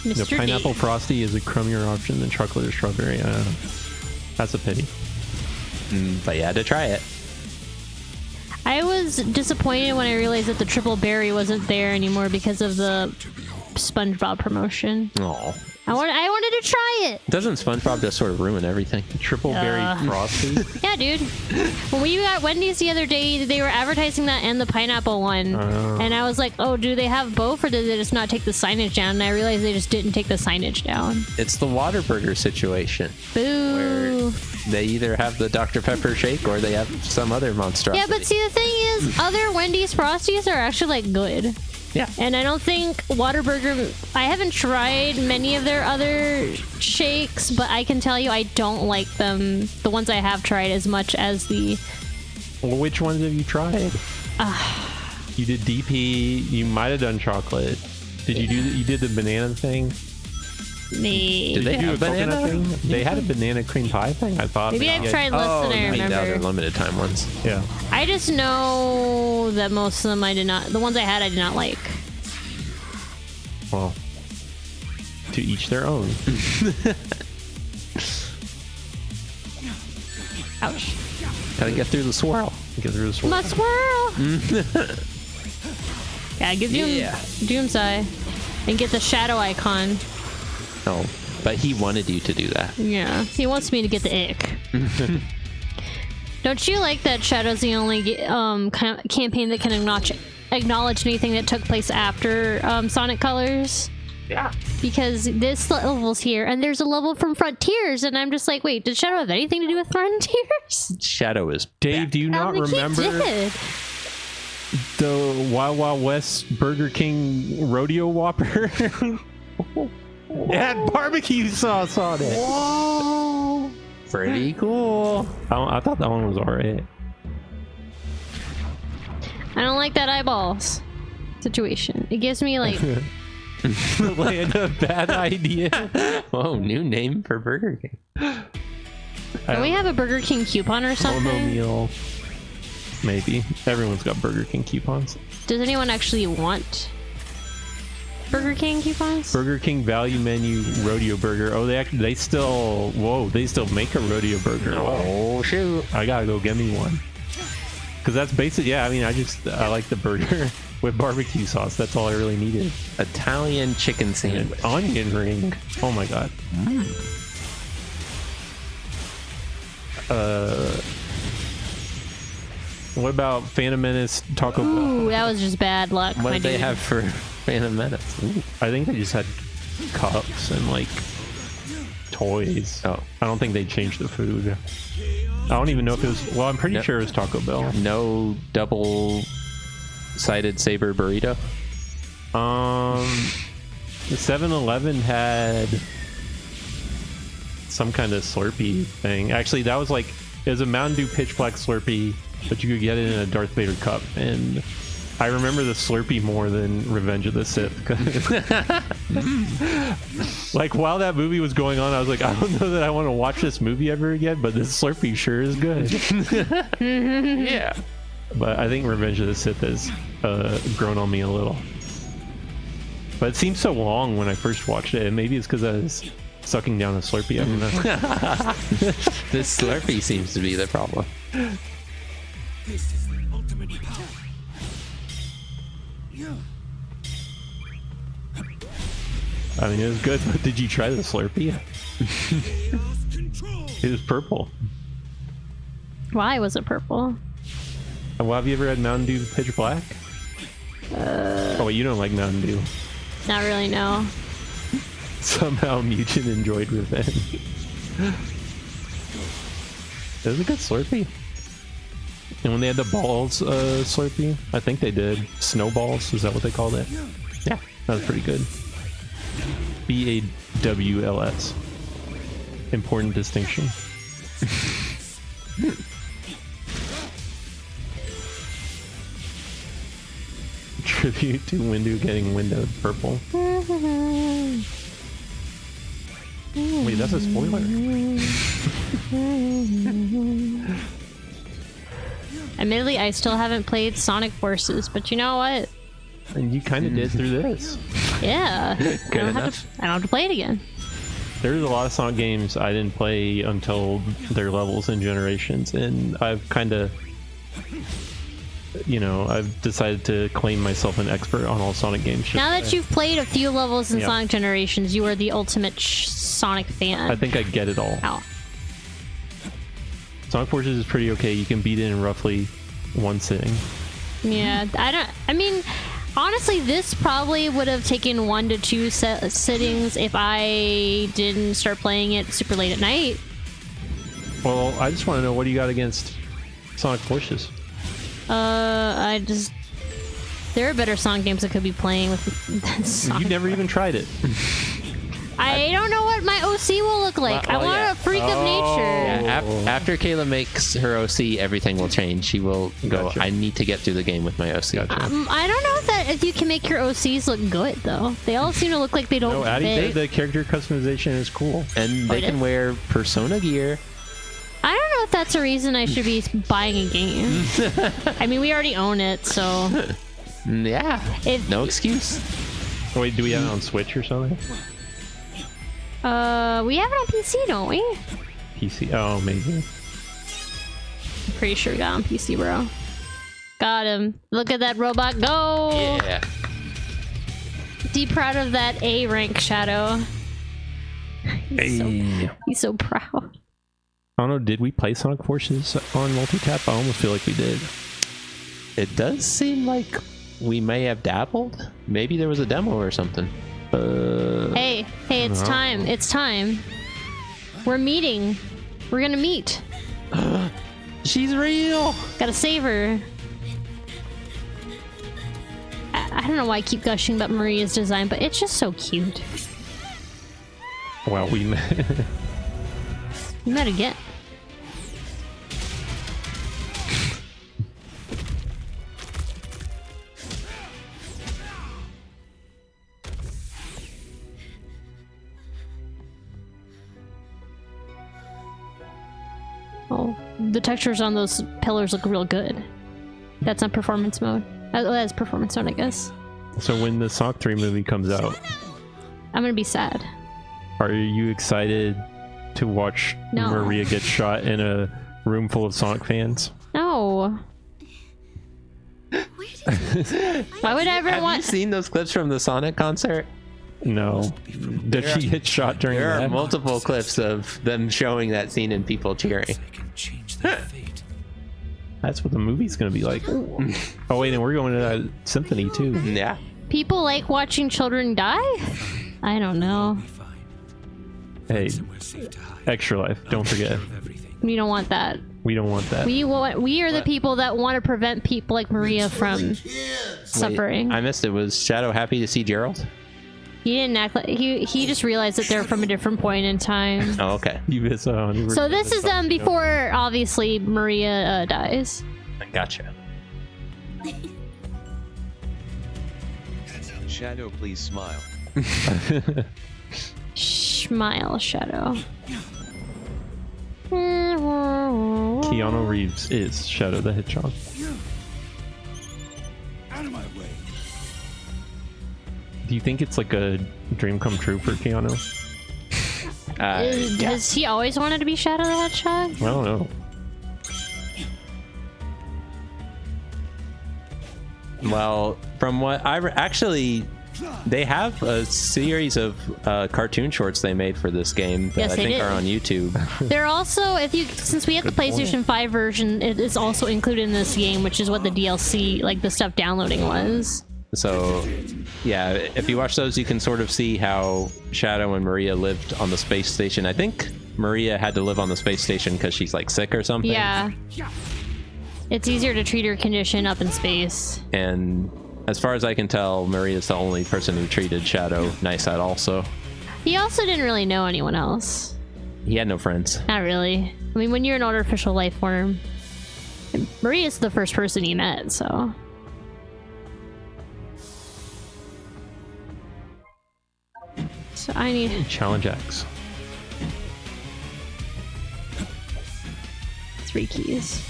The Mr. pineapple D. frosty is a crummier option than chocolate or strawberry. That's a pity. But you had to try it. I was disappointed when I realized that the triple berry wasn't there anymore because of the SpongeBob promotion. Oh, I wanted to try it. doesn't SpongeBob just sort of ruin everything? Triple berry frosty. Yeah, dude. When we got Wendy's the other day, they were advertising that and the pineapple one. And I was like, oh, do they have both or did they just not take the signage down? And I realized they just didn't take the signage down. It's the Whataburger situation. Boo. They either have the Dr. Pepper shake or they have some other monstrosity. Yeah, but see, the thing is, other Wendy's Frosties are actually, like, good. Yeah. And I don't think Whataburger... I haven't tried many of their other shakes, but I can tell you I don't like them, the ones I have tried, as much as the... Well, which ones have you tried? You did DP. You might have done chocolate. Did you do? You did the banana thing. Maybe. Did they Did you do have a coconut banana? thing? They had a banana cream pie thing. I thought. Maybe I've tried less than I maybe the other remember. limited time ones. Yeah. I just know that most of them I did not... The ones I had, I did not like. Well, to each their own. Ouch. Gotta get through the swirl. Get through this one. My swirl! Yeah, give Doom's Eye. And get the shadow icon. Oh, but he wanted you to do that. Yeah, he wants me to get the ick. Don't you like that Shadow's the only campaign that can acknowledge anything that took place after Sonic Colors? Yeah. Because this level's here, and there's a level from Frontiers, and I'm just like, wait, did Shadow have anything to do with Frontiers? Shadow is Dave, do you not Like, remember he did. the Wild Wild West Burger King Rodeo Whopper? It had barbecue sauce on it. Whoa. Pretty cool. I thought that one was alright. I don't like that eyeballs situation. It gives me like... Land of bad idea. Whoa, new name for Burger King. Don't we have a Burger King coupon or Momo something? meal. Maybe. Everyone's got Burger King coupons. Does anyone actually want Burger King coupons? Burger King value menu rodeo burger. Oh, they still make a rodeo burger. Oh, shoot. I gotta go get me one. Cause that's basic. Yeah, I mean, I like the burger with barbecue sauce. That's all I really needed. Italian chicken And sandwich. an onion ring. Oh my god. What about Phantom Menace Taco Bell? Ooh, that was just bad luck. What my did they dude. have for Phantom Menace? Ooh. I think they just had cups and like toys. Oh. I don't think they changed the food. I don't even know if it was. Well, I'm pretty Yep. sure it was Taco Bell. No double-sided saber burrito? The 7-Eleven had some kind of Slurpee thing. Actually, that was like, it was a Mountain Dew Pitch Black Slurpee but you could get it in a Darth Vader cup, and I remember the Slurpee more than Revenge of the Sith. Like, while that movie was going on, I was like, I don't know that I want to watch this movie ever again, but this Slurpee sure is good. Yeah. But I think Revenge of the Sith has grown on me a little. But it seemed so long when I first watched it, and maybe it's because I was sucking down a Slurpee. I don't know. This Slurpee seems to be the problem. This is the ultimate power. I mean, it was good, but did you try the Slurpee? Chaos control. It was purple. Why was it purple? Well, have you ever had Mountain Dew Pitch Black? Oh, wait, you don't like Mountain Dew. Not really, no. Somehow Mugen enjoyed Revenge. It was a good Slurpee. And when they had the balls Slurpee, I think they did. Snowballs, is that what they called it? Yeah, that was pretty good. BAWLS. Important distinction. Tribute to Windu getting windowed purple. Wait, that's a spoiler. Admittedly, I still haven't played Sonic Forces, but you know what? And you kind of did through this. Yeah. I don't have to play it again. There's a lot of Sonic games I didn't play until their levels and generations, and I've kind of, you know, I've decided to claim myself an expert on all Sonic games. Now that you've played a few levels in Yep. Sonic Generations, you are the ultimate Sonic fan. I think I get it all. Ow. Sonic Forces is pretty okay. You can beat it in roughly one sitting. Yeah, I mean, honestly, this probably would have taken 1 to 2 sittings if I didn't start playing it super late at night. Well, I just want to know, what do you got against Sonic Forces? There are better Sonic games I could be playing with than Sonic. You never even tried it. I don't know what my OC will look like. Well, I want yeah. a freak of nature. Yeah, after Kayla makes her OC, everything will change. She will go, Gotcha. I need to get through the game with my OC. Gotcha. I don't know if you can make your OCs look good though. They all seem to look like they don't No, Addie fit. said the character customization is cool. And they it can is? wear Persona gear. I don't know if that's a reason I should be buying a game. I mean, we already own it, so Yeah, if no excuse. Oh, wait, do we have it on Switch or something? we have it on PC, don't we? PC? Oh, maybe. I'm pretty sure we got it on PC, bro. Got him. Look at that robot go! Yeah. Be proud of that A rank, Shadow. Hey. He's so proud. I don't know, did we play Sonic Forces on Multitap? I almost feel like we did. It does seem like we may have dabbled. Maybe there was a demo or something. Hey, it's time. It's time. We're meeting. We're gonna meet. She's real! Gotta save her. I don't know why I keep gushing about Maria's design, but it's just so cute. Well, we met. We met again. Oh, the textures on those pillars look real good. That's on performance mode. That's performance mode, I guess. So when the Sonic 3 movie comes out, I'm gonna be sad. are you excited to watch No. Maria get shot in a room full of Sonic fans? No. Why would I ever Have you want? seen those clips from the Sonic concert? No. Did she get shot during There are that? multiple clips of them showing that scene and people cheering. I can change their fate. That's what the movie's gonna be like. Oh wait, and we're going to that symphony too. Yeah. People like watching children die? I don't know. Be fine. Hey, Somewhere safe to hide. Extra Life, don't forget. Of everything. We don't want that. We don't want that. We are the people that want to prevent people like Maria from suffering. Wait, I missed it. Was Shadow happy to see Gerald? He didn't act like he just realized that they're from a different point in time. Oh, okay. You miss out on. So this is them before obviously Maria dies. I gotcha. Shadow, please smile. Smile, Shadow. Keanu Reeves is Shadow the Hedgehog. Out of my way. Do you think it's like a dream come true for Keanu? Has he always wanted to be Shadow the Hedgehog? I don't know. Well, from what actually, they have a series of cartoon shorts they made for this game that Yes, I they think did. are on YouTube. They're also, since we had the PlayStation 5 version, it is also included in this game, which is what the DLC, like the stuff downloading was. So, yeah, if you watch those, you can sort of see how Shadow and Maria lived on the space station. I think Maria had to live on the space station because she's like sick or something. Yeah. It's easier to treat her condition up in space. And as far as I can tell, Maria's the only person who treated Shadow nice at all. So He also didn't really know anyone else. he had no friends. Not really. I mean, when you're an artificial life form, Maria's the first person he met, so. So I need Challenge X. 3 keys.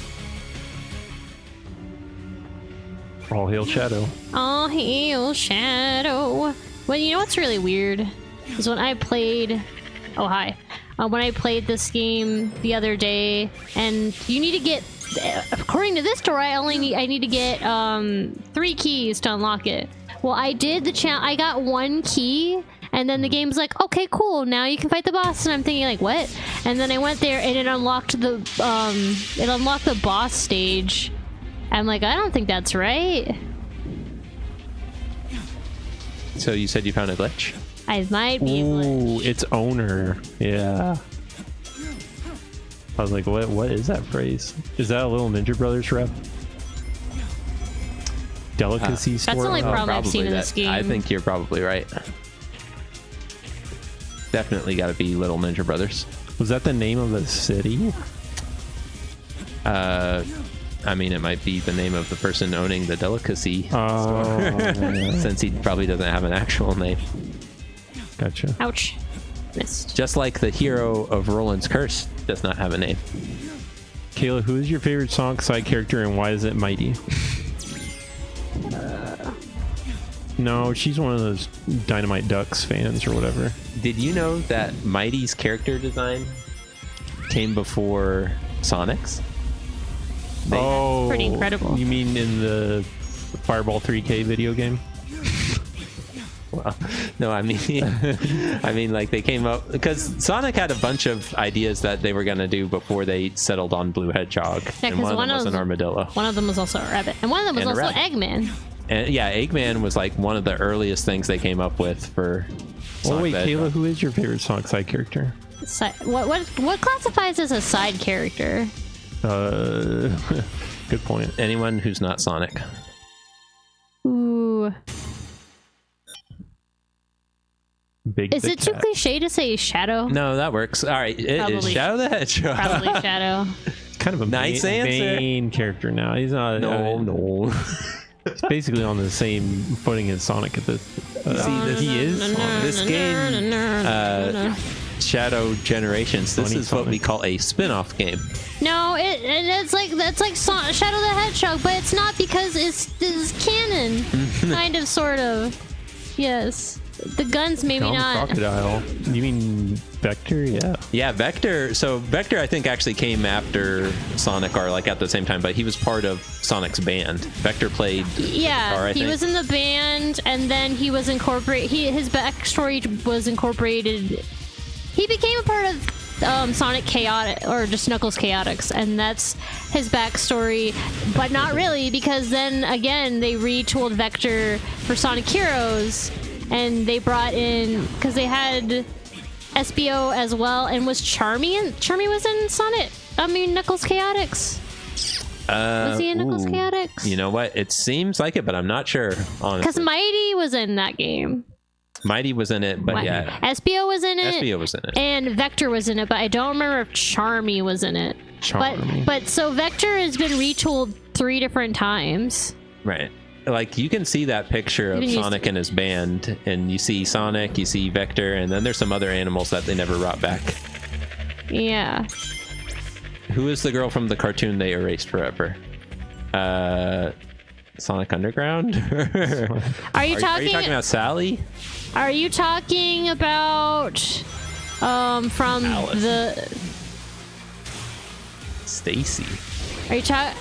All hail Shadow. All hail Shadow. Well, you know what's really weird is when I played. Oh hi. When I played this game the other day, and you need to get, according to this story, I need to get 3 keys to unlock it. Well, I did I got 1 key, and then the game's like, okay, cool, now you can fight the boss. And I'm thinking like, what? And then I went there and it unlocked the boss stage. I'm like, I don't think that's right. So you said you found a glitch? I might be. Ooh, it's owner. Yeah. I was like, what is that phrase? Is that a little Ninja Brothers rep? Delicacy store? That's the only problem I've seen in this game. I think you're probably right. Definitely got to be Little Ninja Brothers. Was that the name of the city? I mean, it might be the name of the person owning the delicacy Oh, since he probably doesn't have an actual name. gotcha. Ouch. Missed. Just like the hero of Roland's Curse does not have a name. Kayla, who is your favorite Sonic side character and why is it Mighty? No, she's one of those Dynamite Ducks fans or whatever. Did you know that Mighty's character design came before Sonic's? Oh, pretty incredible. You mean in the Fireball 3K video game? Well, no, I mean, like they came up because Sonic had a bunch of ideas that they were gonna do before they settled on Blue Hedgehog, Yeah, and one of them was an armadillo. One of them was also a rabbit, and one of them was And a also rabbit. Eggman. And yeah, Eggman was like one of the earliest things they came up with for. Oh wait, Sonic the Kayla, Hedgehog. who is your favorite Sonic side character? What classifies as a side character? Good point. Anyone who's not Sonic. Ooh. Big. Is it too cliche to say Shadow? No, that works. All right, it is Probably. Shadow the Hedgehog. Probably Shadow. Kind of a Nice answer. main character now. He's not. No. He's basically on the same footing as Sonic at this. He is. Sonic. This game, Shadow Generations. This Funny is what we Sonic. call a spin-off game. No, that's like Shadow the Hedgehog, but it's not because it's canon. Kind of, sort of. Yes. The guns, maybe Tom not. Crocodile. You mean Vector? Yeah. Yeah, Vector. So Vector, I think, actually came after Sonic, or like at the same time, but he was part of Sonic's band. Vector played. Yeah, guitar, I he think. was in the band, and then he was incorporated. His backstory was incorporated. He became a part of Sonic Chaotic, or just Knuckles Chaotix, and that's his backstory. But not really, because then again they retooled Vector for Sonic Heroes, and they brought in, because they had SBO as well, and was Charmy was in Knuckles Chaotix. Was he in Knuckles Ooh. Chaotix? You know what? It seems like it, but I'm not sure. Because Honestly, Mighty was in that game. Mighty was in it, but yeah, SBO was in it. SBO was in it. And Vector was in it, but I don't remember if Charmy was in it. charm. But so Vector has been retooled 3 different times. Right. Like you can see that picture of Sonic and his band, and you see Sonic, you see Vector, and then there's some other animals that they never brought back. Yeah. Who is the girl from the cartoon they erased forever? Sonic Underground? Are you talking about Sally? Are you talking about from Alice. the Stacy. Are you talking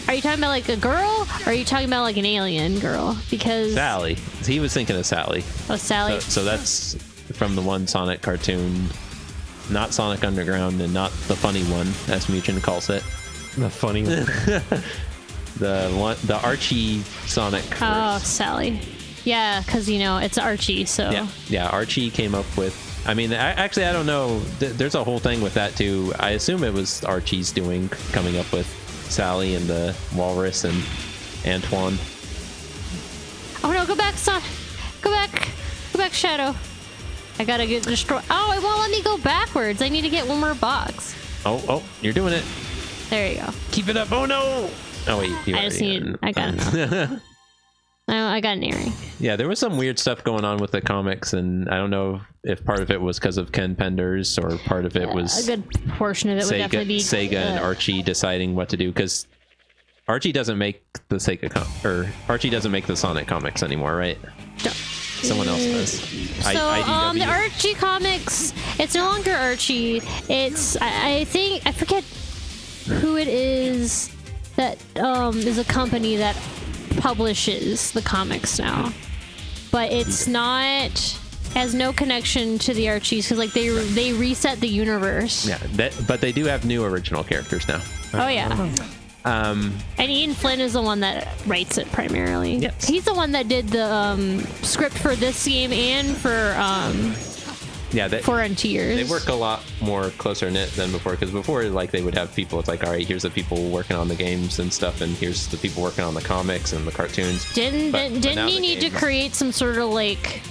about like a girl, or are you talking about like an alien girl? Because Sally. He was thinking of Sally. Oh, Sally. So that's from the one Sonic cartoon, not Sonic Underground, and not the funny one, as Mugen calls it. The funny one. the Archie Sonic. Oh, verse. Sally. Yeah, because it's Archie. So yeah. Archie came up with. I mean, actually, I don't know. There's a whole thing with that too. I assume it was Archie's coming up with Sally and the Walrus and Antoine. Oh no! Go back, Son. Go back, Shadow. I gotta get destroyed. Oh, it won't let me go backwards. I need to get one more box. Oh, you're doing it. There you go. Keep it up. Oh no. Oh wait. I got enough. I got an earring. Yeah, there was some weird stuff going on with the comics, and I don't know if part of it was because of Ken Penders or part of it was a good portion of it would definitely be Sega and Archie deciding what to do, because Archie doesn't make the Archie doesn't make the Sonic comics anymore, right? No. Someone else does. So the Archie comics, it's no longer Archie. It's I think I forget who it is that is a company that publishes the comics now, but it's not, has no connection to the Archies, because like they reset the universe. Yeah, but they do have new original characters now. Oh yeah. And Ian Flynn is the one that writes it primarily. Yes. He's the one that did the script for this game and for Frontiers. They work a lot more closer knit than before, because before, like, they would have people, it's like, all right, here's the people working on the games and stuff, and here's the people working on the comics and the cartoons. Didn't he need to create some sort of like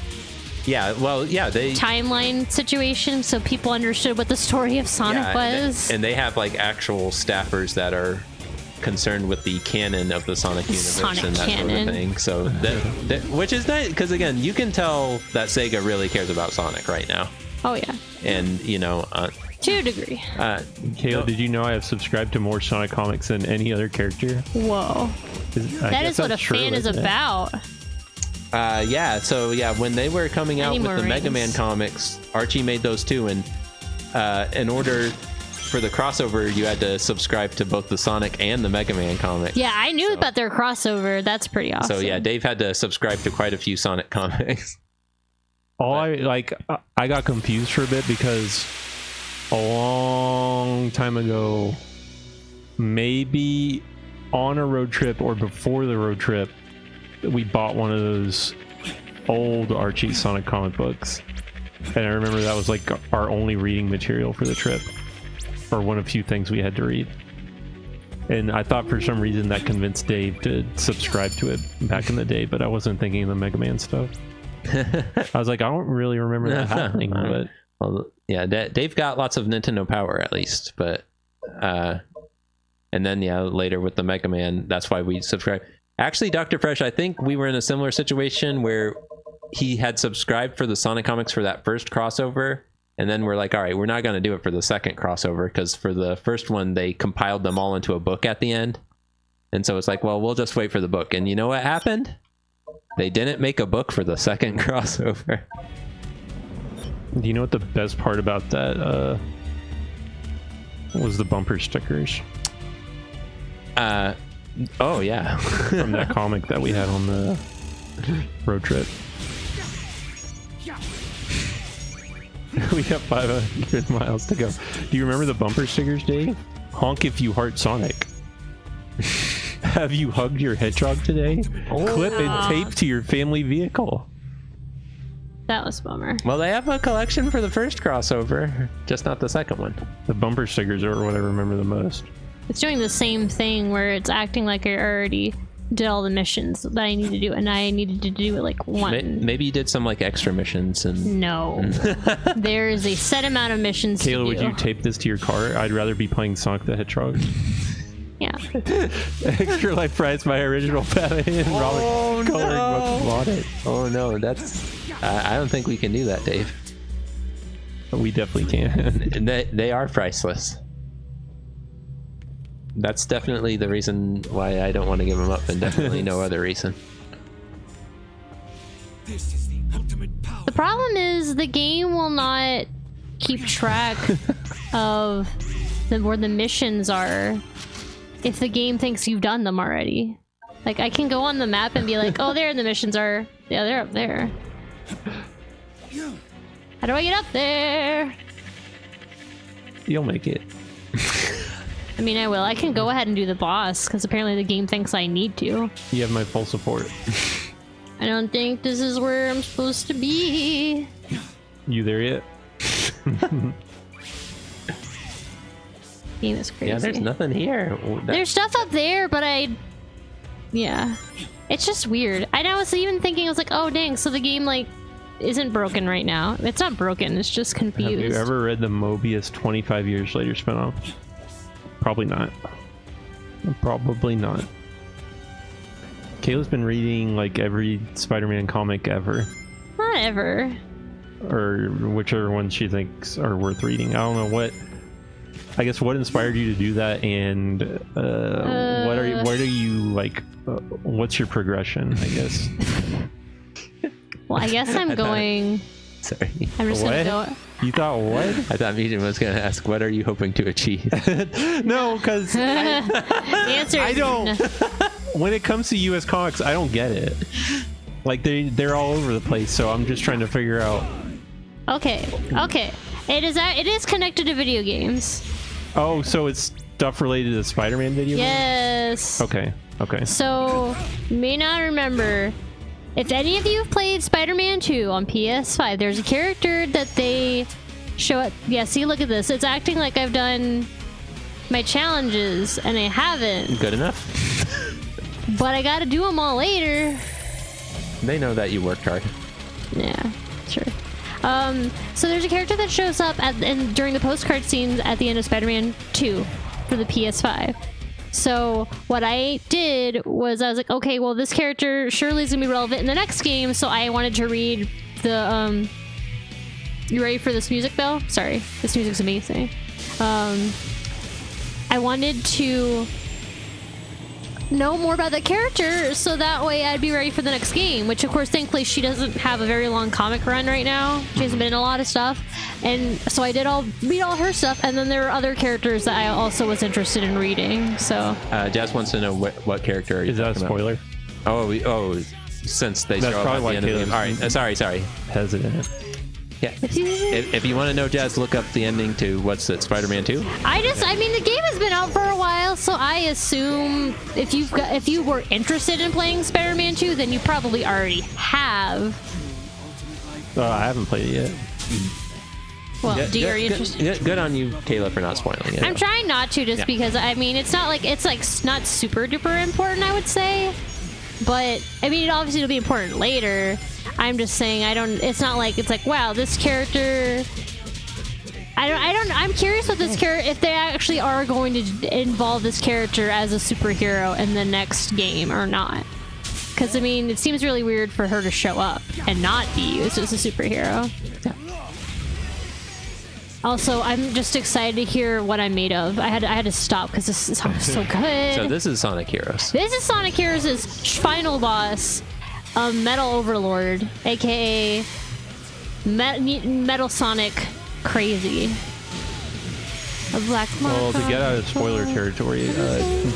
they timeline situation so people understood what the story of Sonic was? And they have like actual staffers that are concerned with the canon of the Sonic universe and that sort of thing. So that which is nice, because again, you can tell that Sega really cares about Sonic right now. Oh yeah. And to a degree. Kayla, did you know I have subscribed to more Sonic comics than any other character? Whoa. That is what a fan is about. When they were coming out with the Mega Man comics, Archie made those too, and in order for the crossover, you had to subscribe to both the Sonic and the Mega Man comics. Yeah, I knew about their crossover. That's pretty awesome. So yeah, Dave had to subscribe to quite a few Sonic comics. I got confused for a bit, because a long time ago, maybe on a road trip or before the road trip, we bought one of those old Archie Sonic comic books, and I remember that was like our only reading material for the trip, or one of few things we had to read. And I thought for some reason that convinced Dave to subscribe to it back in the day, but I wasn't thinking of the Mega Man stuff. I was like, I don't really remember that happening. But well, yeah, Dave got lots of Nintendo power at least, but and then later with the Mega Man, that's why we subscribed. Actually, Dr. Fresh, I think we were in a similar situation where he had subscribed for the Sonic comics for that first crossover, and then we're like, all right, we're not going to do it for the second crossover, because for the first one, they compiled them all into a book at the end. And so it's like, well, we'll just wait for the book. And you know what happened? They didn't make a book for the second crossover. Do you know what the best part about that was? The bumper stickers. Oh, yeah. From that comic that we had on the road trip. We got 500 miles to go. Do you remember the bumper stickers, Dave? Honk if you heart Sonic. Have you hugged your hedgehog today? Clip and tape to your family vehicle. That was a bummer. Well, they have a collection for the first crossover, just not the second one. The bumper stickers are what I remember the most. It's doing the same thing where it's acting like you're already did all the missions that I needed to do, and I needed to do like one. Maybe you did some like extra missions and No. There is a set amount of missions Kayla, to would do. you tape this to your car? I'd rather be playing Sonic the Hedgehog. Yeah. Extra Life Prize, my original Batman Robert coloring book bought it. oh no, that's I don't think we can do that, Dave. We definitely can. And they are priceless. That's definitely the reason why I don't want to give them up, and definitely no other reason. This is the ultimate power. The problem is the game will not keep track of where the missions are if the game thinks you've done them already. Like, I can go on the map and be like, oh, there the missions are. Yeah, they're up there. How do I get up there? You'll make it. I mean, I will. I can go ahead and do the boss, because apparently the game thinks I need to. You have my full support. I don't think this is where I'm supposed to be. You there yet? Game is crazy. Yeah, there's nothing here. There's stuff up there, but yeah. It's just weird. I was even thinking, I was like, oh dang, so the game like isn't broken right now. It's not broken, it's just confused. Have you ever read the Mobius 25 Years Later spinoff? Probably not. Probably not. Kayla's been reading like every Spider-Man comic ever. Not ever. Or whichever ones she thinks are worth reading. I don't know what. I guess what inspired you to do that, and what are you like? What's your progression? I guess. Well, I guess I'm going. Sorry. I'm just gonna go. You thought what? I thought Megan was going to ask, what are you hoping to achieve? No, because The answer is I don't. no. When it comes to U.S. comics, I don't get it. Like they're all over the place, so I'm just trying to figure out. Okay. It is connected to video games. Oh, so it's stuff related to the Spider-Man video? Yes. Okay. So, you may not remember. If any of you have played Spider-Man 2 on PS5, there's a character that they show up. Yeah, see, look at this. It's acting like I've done my challenges, and I haven't. Good enough. But I gotta do them all later. They know that you worked hard. Yeah, sure. So there's a character that shows up during the postcard scenes at the end of Spider-Man 2 for the PS5. So what I did was I was like, okay, well, this character surely is gonna be relevant in the next game, so I wanted to read the you ready for this music, Bill? Sorry, this music's amazing. I wanted to know more about the character so that way I'd be ready for the next game, which of course thankfully she doesn't have a very long comic run right now. She hasn't been in a lot of stuff, and so I did read all her stuff, and then there were other characters that I also was interested in reading. So Jazz wants to know what character are you Is that a talking about? spoiler? Oh, since they That's show up probably at why the end of the Caleb's game. All right, sorry. Hesitant. Yeah. If you want to know, Jazz, look up the ending to what's it, Spider-Man 2? I mean, the game has been out for a while, so I assume if you were interested in playing Spider-Man 2, then you probably already have. I haven't played it yet. Well, are you interested? Good on you, Kayla, for not spoiling it. I'm trying not to, just because I mean it's not like not super duper important, I would say. But I mean, obviously it'll be important later. I'm just saying it's not like it's like, wow, this character. I'm curious what this character, if they actually are going to involve this character as a superhero in the next game or not. Because I mean, it seems really weird for her to show up and not be used as a superhero. Yeah. Also, I'm just excited to hear what I'm made of. I had to stop because this song is so good. So this is Sonic Heroes. This is Sonic Heroes' final boss, Metal Overlord, aka Metal Sonic Crazy. A black Well, to get out of spoiler territory,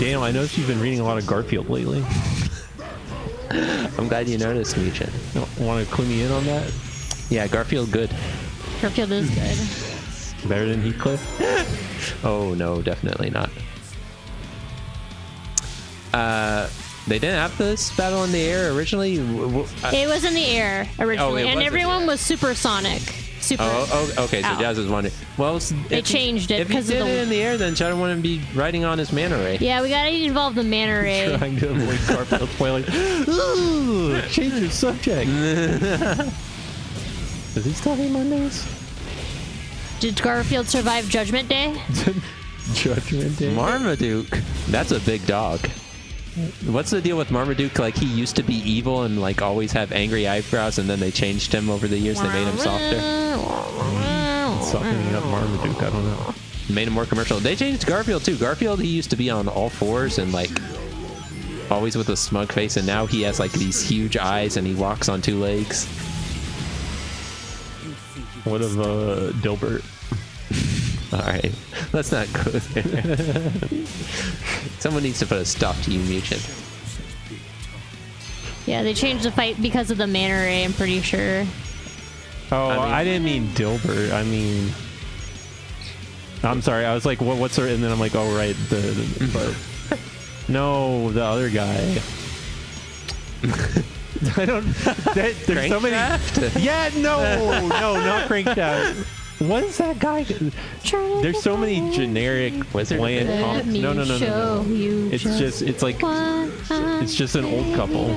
Daniel, I noticed you've been reading a lot of Garfield lately. I'm glad you noticed, Michin. Want to clue me in on that? Yeah, Garfield good. Garfield is good. Better than Heathcliff? Oh no, definitely not. They didn't have this battle in the air originally. It was in the air originally, and was in everyone the air. was supersonic. super. Oh, okay. So Ow. Jazz is wondering. Well, They changed it If he because of did the. it in the air, then Shadow wouldn't be riding on his mana ray. Yeah, we gotta involve the mana ray. Trying to avoid Garfield spoiling. Ooh, change your subject. Does he still hate Mondays? Did Garfield survive Judgment Day? Judgment Day. Marmaduke. That's a big dog. What's the deal with Marmaduke? Like, he used to be evil and like always have angry eyebrows, and then they changed him over the years. They made him softer. Softening up Marmaduke. I don't know. Made him more commercial. They changed Garfield too. Garfield, he used to be on all fours and like always with a smug face, and now he has like these huge eyes and he walks on 2 legs. What of Dilbert? All right, let's not go there. Someone needs to put a stop to you, Muchin. Yeah, they changed the fight because of the mana ray, I'm pretty sure. Oh, I didn't mean Dilbert. I mean, I'm sorry. I was like, what's her? And then I'm like, oh right, but no, the other guy. I don't. There's so many. Yeah, no, not Crankshaft. What is that guy? There's so many generic bland comps. No. It's just, it's like, it's just an old couple.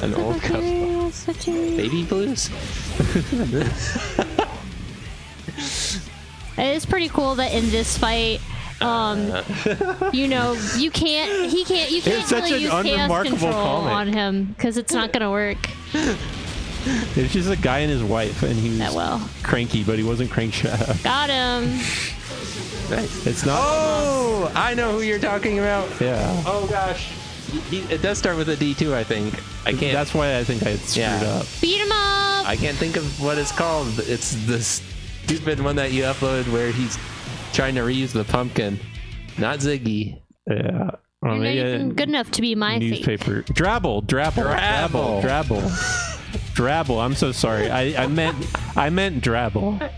An old couple. Baby blues. It is pretty cool that in this fight, you know, you can't It's such really an use chaos unremarkable control comment. on him because it's not gonna work It's just a guy and his wife, and he was that well. cranky, but he wasn't Crankshaft. Got him. It's not. Oh, I know who you're talking about. Yeah. Oh gosh, it does start with a D too. I think. I can't. That's why I think I screwed up. Beat him up. I can't think of what it's called. It's the stupid one that you uploaded where he's trying to reuse the pumpkin. Not Ziggy. Yeah. You're not even good enough to be my newspaper. Drabble. I'm so sorry. I meant Drabble.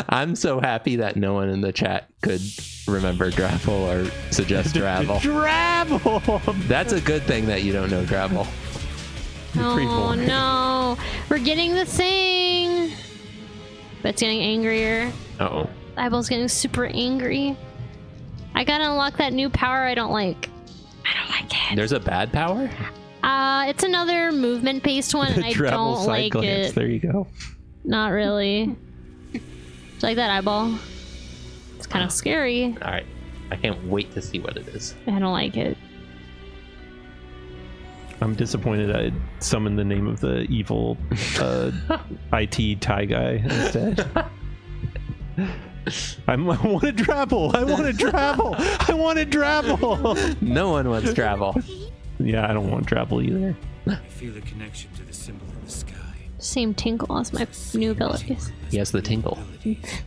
I'm so happy that no one in the chat could remember Drabble or suggest Drabble. Drabble. That's a good thing that you don't know Drabble. Oh no, we're getting the thing. But it's getting angrier. Uh-oh. Eyeball's getting super angry. I gotta unlock that new power I don't like. I don't like it. There's a bad power? It's another movement-based one, and I Drabble don't side like glance. it. There you go. Not really. Do you like that eyeball? It's kind of scary. All right. I can't wait to see what it is. I don't like it. I'm disappointed I summoned the name of the evil IT Thai guy instead. I want to Drabble. No one wants Drabble. Yeah, I don't want Drabble either. I feel a connection to the symbol in the sky. Same tinkle as my new abilities. He has the tinkle.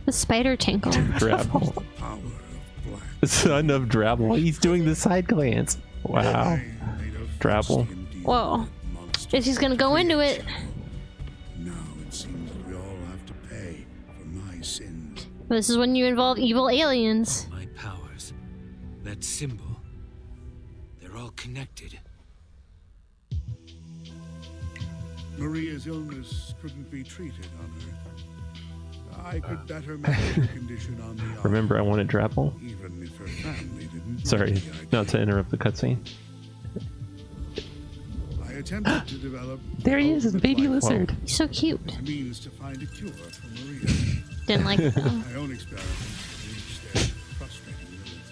The spider tinkle. Drabble. Power of black. Son of Drabble. He's doing the side glance. Wow. Made of Drabble. thirsty and Whoa. monster. If he's gonna go into it. Now it seems that we all have to pay for my sins. This is when you involve evil aliens. My powers, that symbol, they're all connected. Maria's illness couldn't be treated on Earth. I could better manage her condition on the island, Remember, I wanted Drabble. even if her family didn't. Sorry, like the idea. not to interrupt the cutscene. I attempted to develop. There he is, ultimate baby life lizard. He's so cute. as a means to find a cure for Maria. Didn't like it though. My own experiments reached their frustrating limits.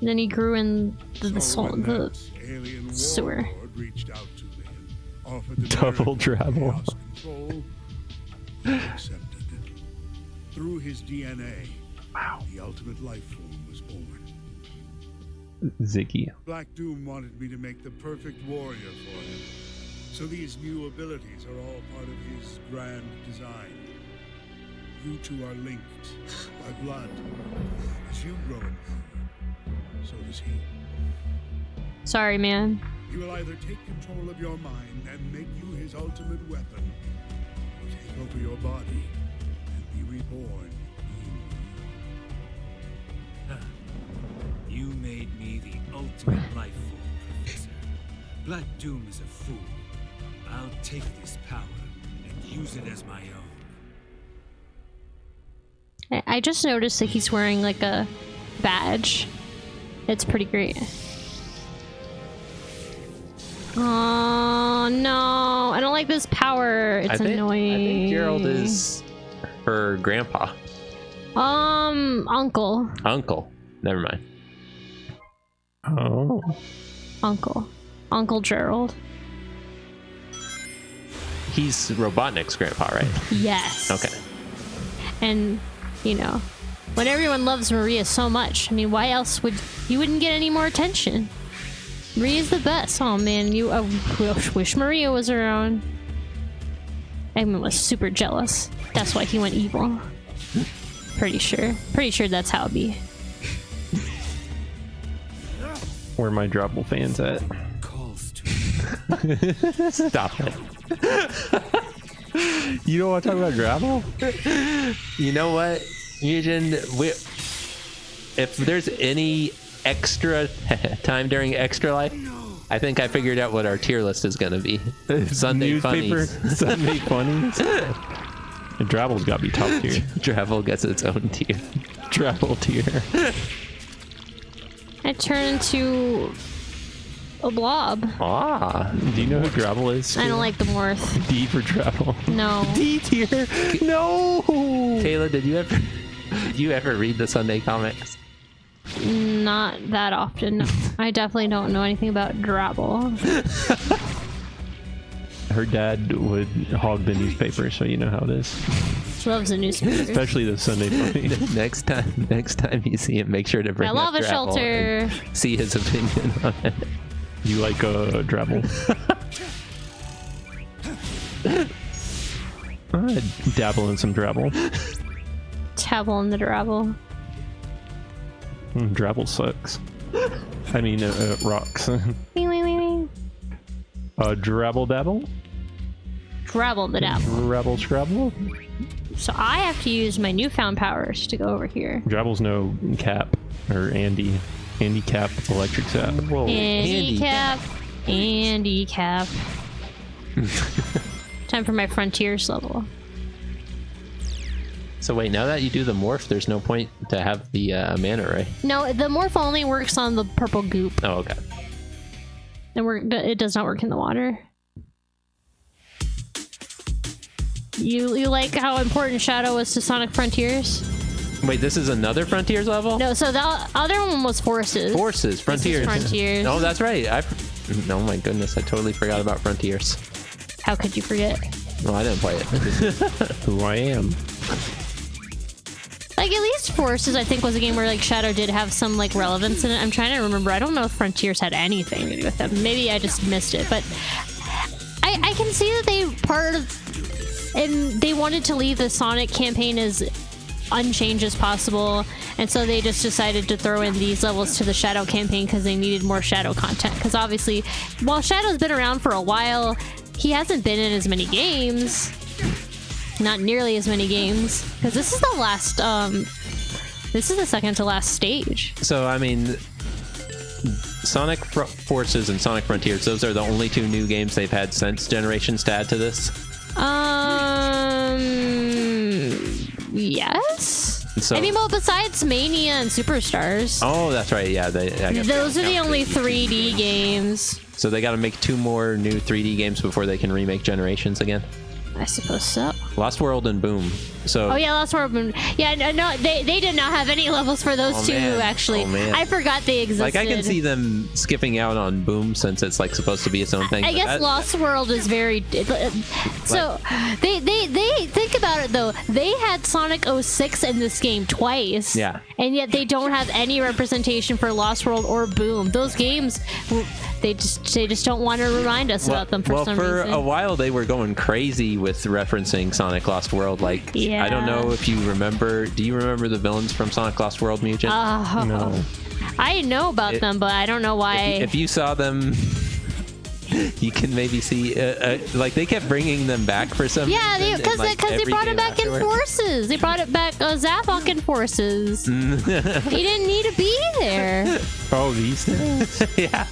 Then he grew in the So when the that alien sewer. warlord reached out to me and offered the Double miracle of Drabble. chaos control, I accepted it. Through his DNA, the ultimate life form was born. Ziggy. Black Doom wanted me to make the perfect warrior for him. So these new abilities are all part of his grand design. You two are linked by blood. As you grow in power, so does he. Sorry, man. He will either take control of your mind and make you his ultimate weapon, or take over your body and be reborn in You made me the ultimate life form, Professor. Black Doom is a fool. I'll take this power and use it as my own. I just noticed that he's wearing like a badge. It's pretty great. Oh no, I don't like this power. It's annoying. I think Gerald is her grandpa. Uncle. Uncle. Never mind. Oh. Uncle Gerald. He's Robotnik's grandpa, right? Yes. Okay. And, you know, when everyone loves Maria so much, I mean, why else would you wouldn't get any more attention? Maria's the best. Oh man, I wish Maria was around. Eggman was super jealous. That's why he went evil. Pretty sure that's how it be. Where my Drabble fans at? Calls to Stop it. You don't want to talk about Drabble? You know what, Mugen? If there's any extra time during Extra Life, I think I figured out what our tier list is going to be. Sunday Newspaper, funnies. Sunday funnies. And Drabble's got to be top tier. Drabble gets its own tier. Drabble tier. I turn into a blob. Ah. Do you know who Drabble is? I don't like the morph. D for Drabble. No. D tier. No. Kayla, did you ever read the Sunday comics? Not that often. No. I definitely don't know anything about Drabble. Her dad would hog the newspaper, so you know how it is. She loves the newspaper. Especially the Sunday funny. Next time you see him, make sure to bring I up lava Drabble shelter. and see his opinion on it. You like Drabble? I'd dabble in some Drabble. Tabble in the Drabble. Drabble sucks. I mean, rocks. Wing, wing, wing, wing. Drabble dabble? Drabble the dabble. Drabble scrabble? So I have to use my newfound powers to go over here. Drabble's no Cap or Andy. Andy Cap electric sap. Whoa, Handicap. Handicap. Time for my frontiers level. So wait, now that you do the morph, there's no point to have the mana ray. No, the morph only works on the purple goop. Oh, okay. It does not work in the water. You like how important Shadow was to Sonic Frontiers? Wait, this is another Frontiers level? No, so the other one was Forces. Forces, Frontiers. Frontiers. Oh, that's right. Oh my goodness, I totally forgot about Frontiers. How could you forget? Well, I didn't play it. Who I am. Like, at least Forces, I think, was a game where, like, Shadow did have some, like, relevance in it. I'm trying to remember. I don't know if Frontiers had anything to do with them. Maybe I just missed it. But I can see that and they wanted to leave the Sonic campaign as unchanged as possible. And so they just decided to throw in these levels to the Shadow campaign because they needed more Shadow content. Because obviously, while Shadow's been around for a while, he hasn't been in as many games. Not nearly as many games, because this is the last this is the second to last stage. So I mean, Sonic Forces and Sonic Frontiers, those are the only two new games they've had since Generations to add to this. Yes. So, I mean, well, besides Mania and Superstars. Oh, that's right. Yeah, those are the only 3D games. So they got to make 2 more new 3D games before they can remake Generations again. I suppose so. Lost World and Boom. So. Oh yeah, Lost World. Yeah, no, they did not have any levels for those two. Man. Actually, oh, man. I forgot they existed. Like I can see them skipping out on Boom since it's like supposed to be its own thing. I guess Lost World is very. So they think about it though. They had Sonic 06 in this game twice. Yeah. And yet they don't have any representation for Lost World or Boom. Those games, they just don't want to remind us about them for some reason. Well, for a while they were going crazy with referencing Sonic Lost World. Like, yeah. I don't know if you remember. Do you remember the villains from Sonic Lost World, Mugen? No. I know about them, but I don't know why. If you saw them, you can maybe see. Like they kept bringing them back for some reason. Yeah, because they brought it back in Forces. They brought it back Zavok in Forces. He didn't need to be there. Oh, these things? Yeah.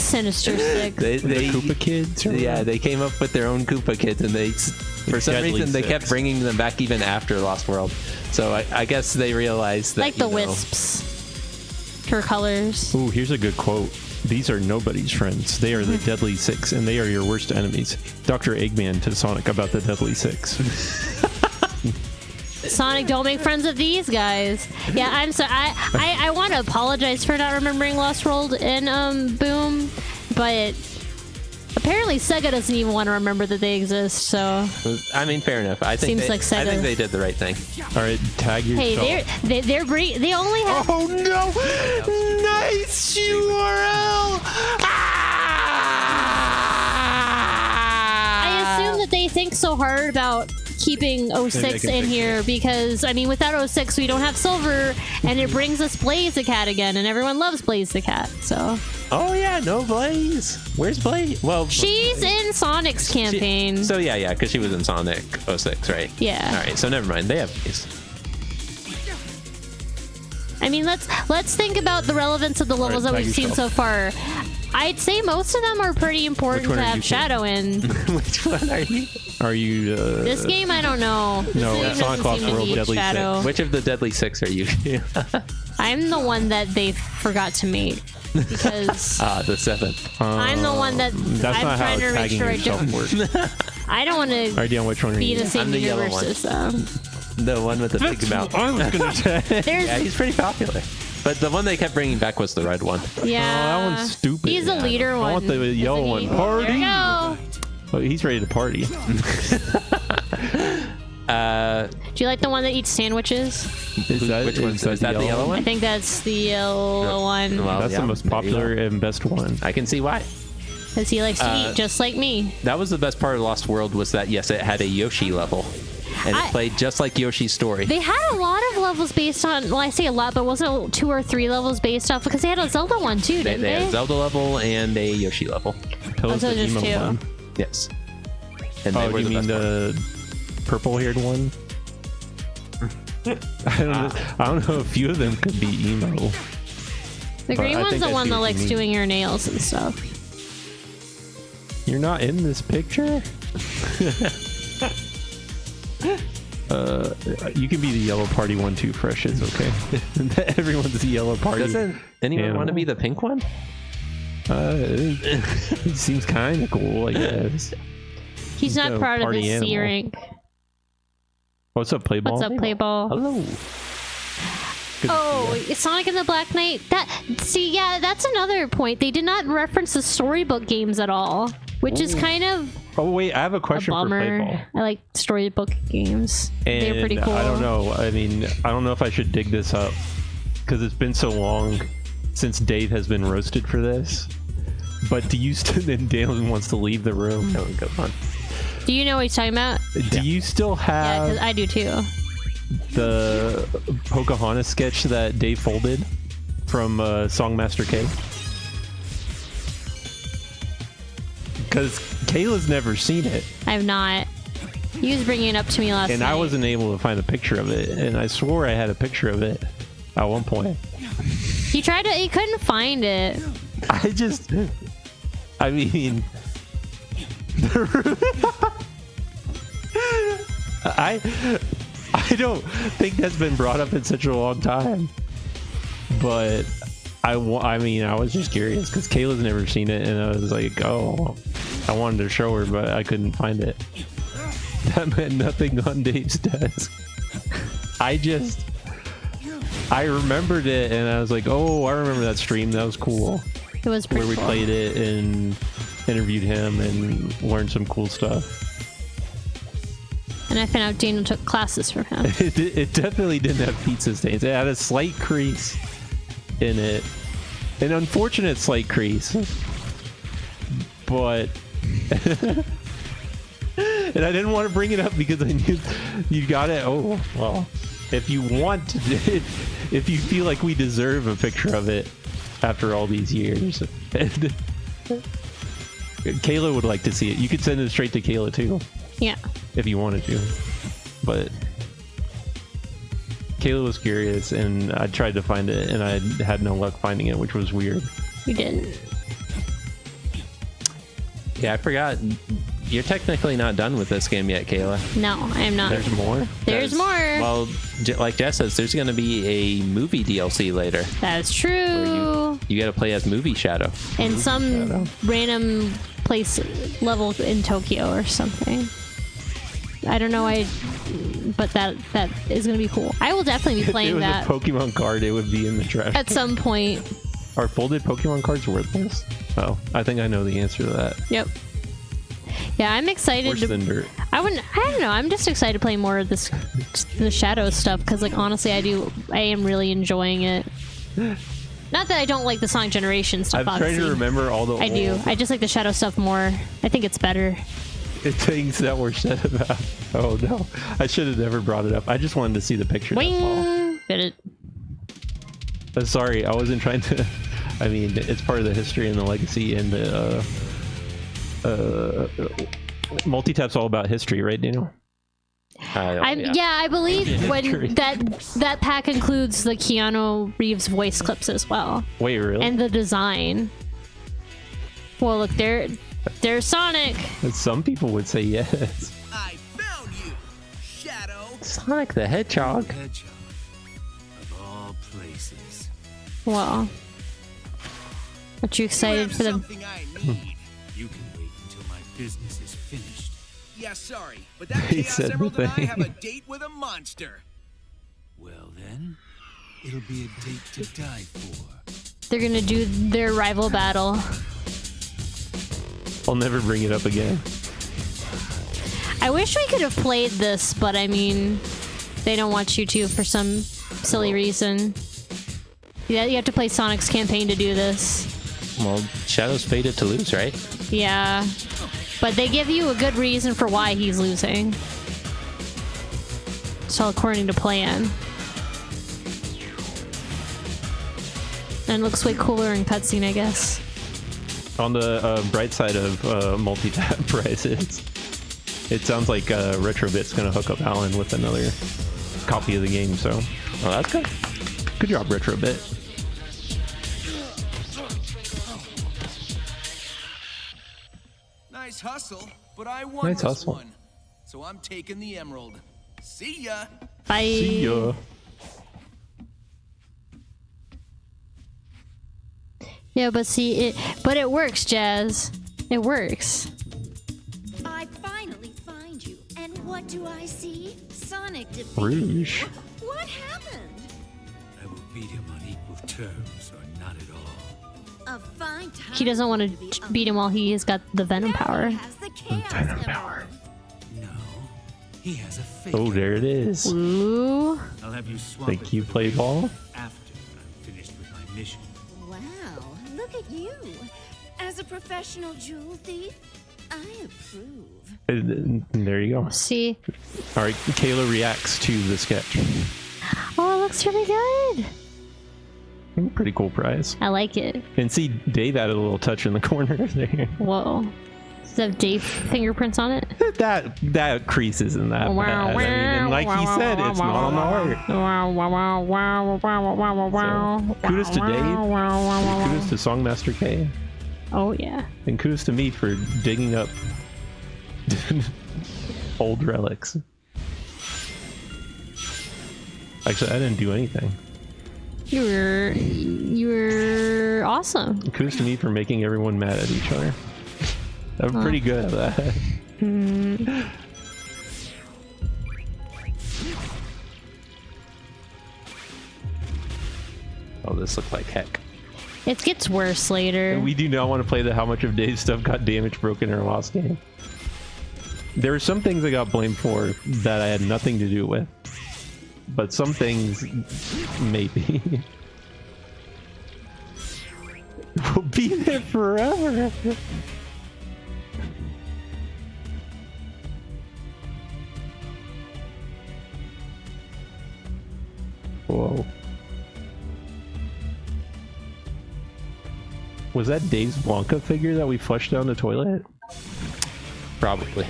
Sinister Six. The Koopa Kids? Yeah, they came up with their own Koopa Kids, and for some Deadly reason they Six. kept bringing them back even after Lost World. So I guess they realized that Like the Wisps. For colors. Ooh, here's a good quote. These are nobody's friends. They are the Deadly Six, and they are your worst enemies. Dr. Eggman to Sonic about the Deadly Six. Sonic, don't make friends with these guys. Yeah, I'm sorry. I want to apologize for not remembering Lost World and Boom, but apparently Sega doesn't even want to remember that they exist. So I mean, fair enough. I think Seems like Sega. I think they did the right thing. All right, tag yourself. hey, they only have. Oh no! Nice URL. I assume that they think so hard about keeping 06 in here because I mean without 06 we don't have Silver, and it brings us Blaze the Cat again, and everyone loves Blaze the Cat. So Oh yeah, no Blaze. Where's Blaze? Well, she's in Sonic's campaign. So yeah, because she was in Sonic 06, right? Yeah. All right, so never mind. They have Blaze. I mean, let's think about the relevance of the levels that tag we've seen so yourself. far. I'd say most of them are pretty important Which to one are have you Shadow in. Which one are you? Are you? This game, I don't know. This No, game Sonic doesn't Lost seem to World need Deadly Shadow. Which of the Deadly Six are you? I'm the one that they forgot to make because The seventh. I'm the one that That's I'm not how trying to make tagging sure I yourself don't. works. I don't want to Alright, Dion, which one are be in you? the same I'm the yellow universe one. as them. The one with the big mouth. I was gonna say. There's Yeah, he's pretty popular. But the one they kept bringing back was the red one. yeah. Oh, that one's stupid. He's the leader I one. want the yellow Isn't one. he? Party. There we go. Oh, he's ready to party. Do you like the one that eats sandwiches? Is that, Which one? Is that the yellow I one? think that's the yellow one. Well, That's yeah, the most there you popular go. and best one. I can see why. Because he likes to eat just like me. That was the best part of Lost World was that yes, it had a Yoshi level, and it played just like Yoshi's story. They had a lot of levels based on, well, I say a lot, but wasn't it 2 or 3 levels based off? Because they had a Zelda one too, didn't They they? had a Zelda level and a Yoshi level. Pillars so of just Emo 2. one. Yes. And they Oh, were you the mean best part. the purple-haired one? I don't know. A few of them could be emo. The green I one's think the I one see that what you likes mean. doing your nails and stuff. You're not in this picture. You can be the yellow party one too. Fresh is okay. Everyone's the yellow party. Doesn't anyone want to be the pink one? It seems kind of cool, I guess. He's not a proud of party his C animal. rank. What's up, Playball? What's up, Playball? Hello. Good to Oh, Sonic and the Black Knight. Yeah, that's another point. They did not reference the storybook games at all, which is kind of Oh wait, I have a a question for bummer. Playball. I like storybook games. They're And pretty cool. I don't know. I mean, I don't know if I should dig this up because it's been so long since Dave has been roasted for this. But do you still? And Dalen wants to leave the room. No, go on. Do you know what he's talking about? Do you still Yeah, have because I do too. the Pocahontas sketch that Dave folded from Songmaster K? Because Kayla's never seen it, I have not. He was bringing it up to me last and night. I wasn't able to find a picture of it, and I swore I had a picture of it at one point. He tried to. He couldn't find it. I mean, I don't think that's been brought up in such a long time, but I mean, I was just curious because Kayla's never seen it, and I was like, oh, I wanted to show her, but I couldn't find it. That meant nothing on Dave's desk. I remembered it, and I was like, oh, I remember that stream. That was cool. It was pretty Where we cool. played it and interviewed him and learned some cool stuff. And I found out Daniel took classes from him. It definitely didn't have pizza stains. It had a slight crease in it. An unfortunate slight crease. But... and I didn't want to bring it up because I knew you got it. Oh, well. If you want to... If you feel like we deserve a picture of it after all these years... Kayla would like to see it. You could send it straight to Kayla, too. Yeah. If you wanted to, but Kayla was curious, and I tried to find it, and I had no luck finding it, which was weird. You didn't. Yeah, I forgot. You're technically not done with this game yet, Kayla. No, I am not. There's more. There's more. Well, like Jess says, there's going to be a movie DLC later. That's true. You got to play as Movie Shadow. In some random place level in Tokyo or something. I don't know. But that is gonna be cool. I will definitely be playing that. If it was a Pokemon card, it would be in the trash at some point. Are folded Pokemon cards worthless? Oh, I think I know the answer to that. Yep. Yeah, I'm excited. Worse than dirt. I don't know. I'm just excited to play more of the Shadow stuff because, like, honestly, I am really enjoying it. Not that I don't like the Sonic Generation stuff. I'm trying to remember all the. I do. I just like the Shadow stuff more. I think it's better. Things that were said about. Oh no! I should have never brought it up. I just wanted to see the picture. Wing! Did it? Sorry, I wasn't trying to. I mean, it's part of the history and the legacy and the. Multitap's all about history, right, Daniel? Yeah, I believe when that pack includes the Keanu Reeves voice clips as well. Wait, really? And the design. Well, look, there's Sonic. Some people would say yes. I found you, Shadow. Sonic the Hedgehog. Hedgehog of all places. Well, aren't you excited for the? Something I need. You can wait until my business is finished. Yeah, sorry, but that He Chaos said Emerald the and I thing. have a date with a monster. Well then, it'll be a date to die for. They're gonna do their rival battle. I'll never bring it up again. I wish we could have played this, but I mean, they don't want you to for some silly reason. Yeah, you have to play Sonic's campaign to do this. Well, Shadow's fated to lose, right? Yeah, but they give you a good reason for why he's losing. So according to plan. And it looks way cooler in cutscene, I guess. On the bright side of multi-tap prices, it sounds like Retrobit's gonna hook up Alan with another copy of the game. So, Well, that's good. good job, Retrobit. Nice hustle, but I won Nice this hustle. one. So I'm taking the emerald. See ya. Bye. See ya. Yeah, but see it works, Jazz. It works. I finally find you, and what do I see? Sonic defeated. Rouge. What happened? I will beat him on equal terms, or not at all. A fine time. He doesn't want to beat him while he has got the Venom power. He has the Chaos Venom Emerald. power. No, he has a fake. Oh, there it is. Ooh. I'll have you swap Think it you for the played real ball? after I'm finished with my mission. Wow, look at you. As a professional jewel thief, I approve. And there you go. See. All right, Kayla reacts to the sketch. Oh, it looks really good. Pretty cool prize. I like it. And see, Dave added a little touch in the corner there. Whoa. Does it have Dave fingerprints on it? that crease isn't that Wow, bad. I mean, and like he said, it's not on the art. So, kudos to Dave. And kudos to Songmaster K. Oh, yeah. And kudos to me for digging up old relics. Actually, I didn't do anything. You were awesome. Kudos to me for making everyone mad at each other. I'm pretty good at that. Oh, this looked like heck. It gets worse later. We do not want to play the how much of Dave's stuff got damaged, broken, or lost game. There were some things I got blamed for that I had nothing to do with. But some things, maybe. We'll be there forever. Whoa. Was that Dave's Blanca figure that we flushed down the toilet? Probably.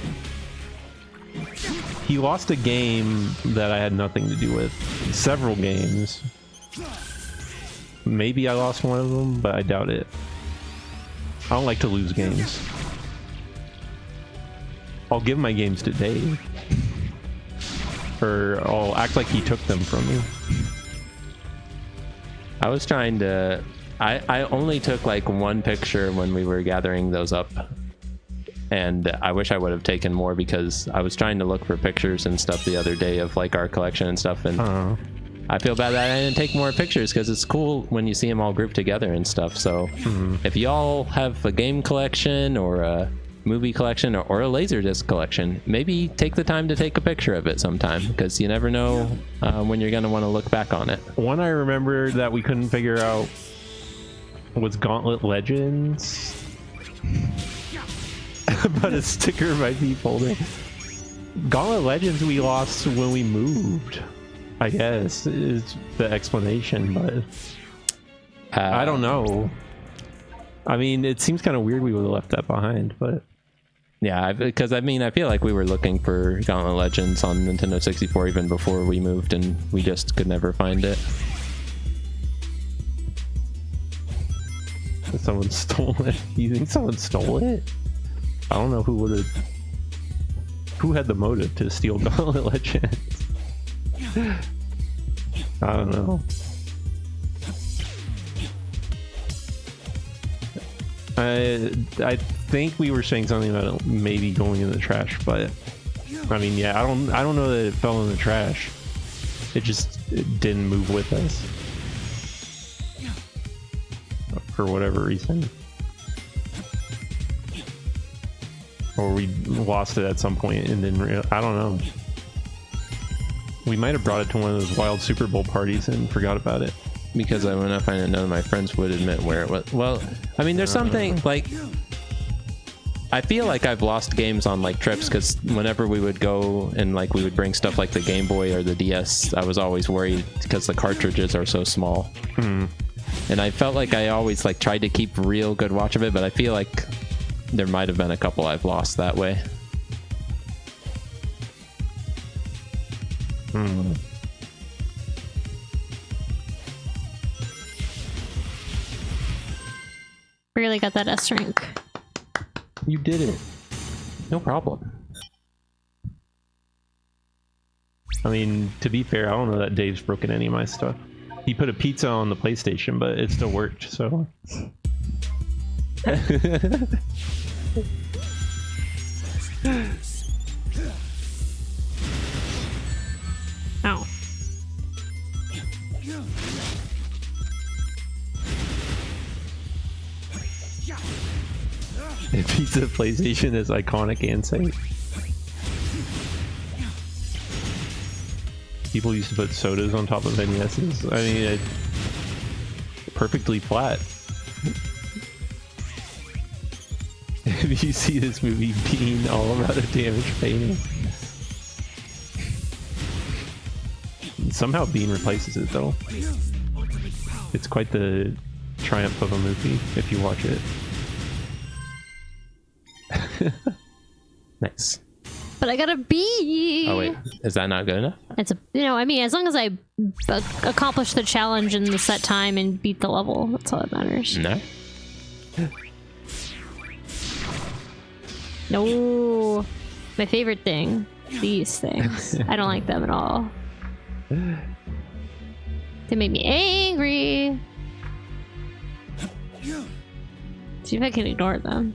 He lost a game that I had nothing to do with. Several games. Maybe I lost one of them, but I doubt it. I don't like to lose games. I'll give my games to Dave. Or I'll act like he took them from me. I was trying to... I only took like one picture when we were gathering those up. And I wish I would have taken more because I was trying to look for pictures and stuff the other day of like our collection and stuff. And I feel bad that I didn't take more pictures because it's cool when you see them all grouped together and stuff. So if y'all have a game collection or a movie collection or a Laserdisc collection, maybe take the time to take a picture of it sometime because you never know when you're going to want to look back on it. One I remember that we couldn't figure out was Gauntlet Legends. But a sticker might be folded. Gauntlet Legends we lost when we moved, I guess, is the explanation, but I don't know. I mean, it seems kind of weird we would have left that behind, but... Yeah, because I mean, I feel like we were looking for Gauntlet Legends on Nintendo 64 even before we moved, and we just could never find it. Someone stole it. You think someone stole it? I don't know who would have... Who had the motive to steal Gauntlet Legends? I don't know. I think we were saying something about it maybe going in the trash, but I mean, yeah, I don't know that it fell in the trash. It didn't move with us for whatever reason, or we lost it at some point and didn't. I don't know. We might have brought it to one of those wild Super Bowl parties and forgot about it. Because I went up and none of my friends would admit where it was. Well, I mean, there's something like... I feel like I've lost games on like trips because whenever we would go and like we would bring stuff like the Game Boy or the DS, I was always worried because the cartridges are so small. And I felt like I always like tried to keep real good watch of it, but I feel like there might have been a couple I've lost that way. Really got that S rank. You did it. No problem. I mean, to be fair, I don't know that Dave's broken any of my stuff. He put a pizza on the PlayStation, but it still worked, so... Ow. Pizza PlayStation is iconic and safe. People used to put sodas on top of NESs. I mean, it's perfectly flat. If you see this movie being all about a damaged painting. Somehow Bean replaces it though. It's quite the triumph of a movie if you watch it. Nice. But I got a B. Oh wait, is that not good enough? It's a, I mean, as long as I accomplish the challenge in the set time and beat the level, that's all that matters. No. No, my favorite thing, these things. I don't like them at all. They make me angry. See if I can ignore them.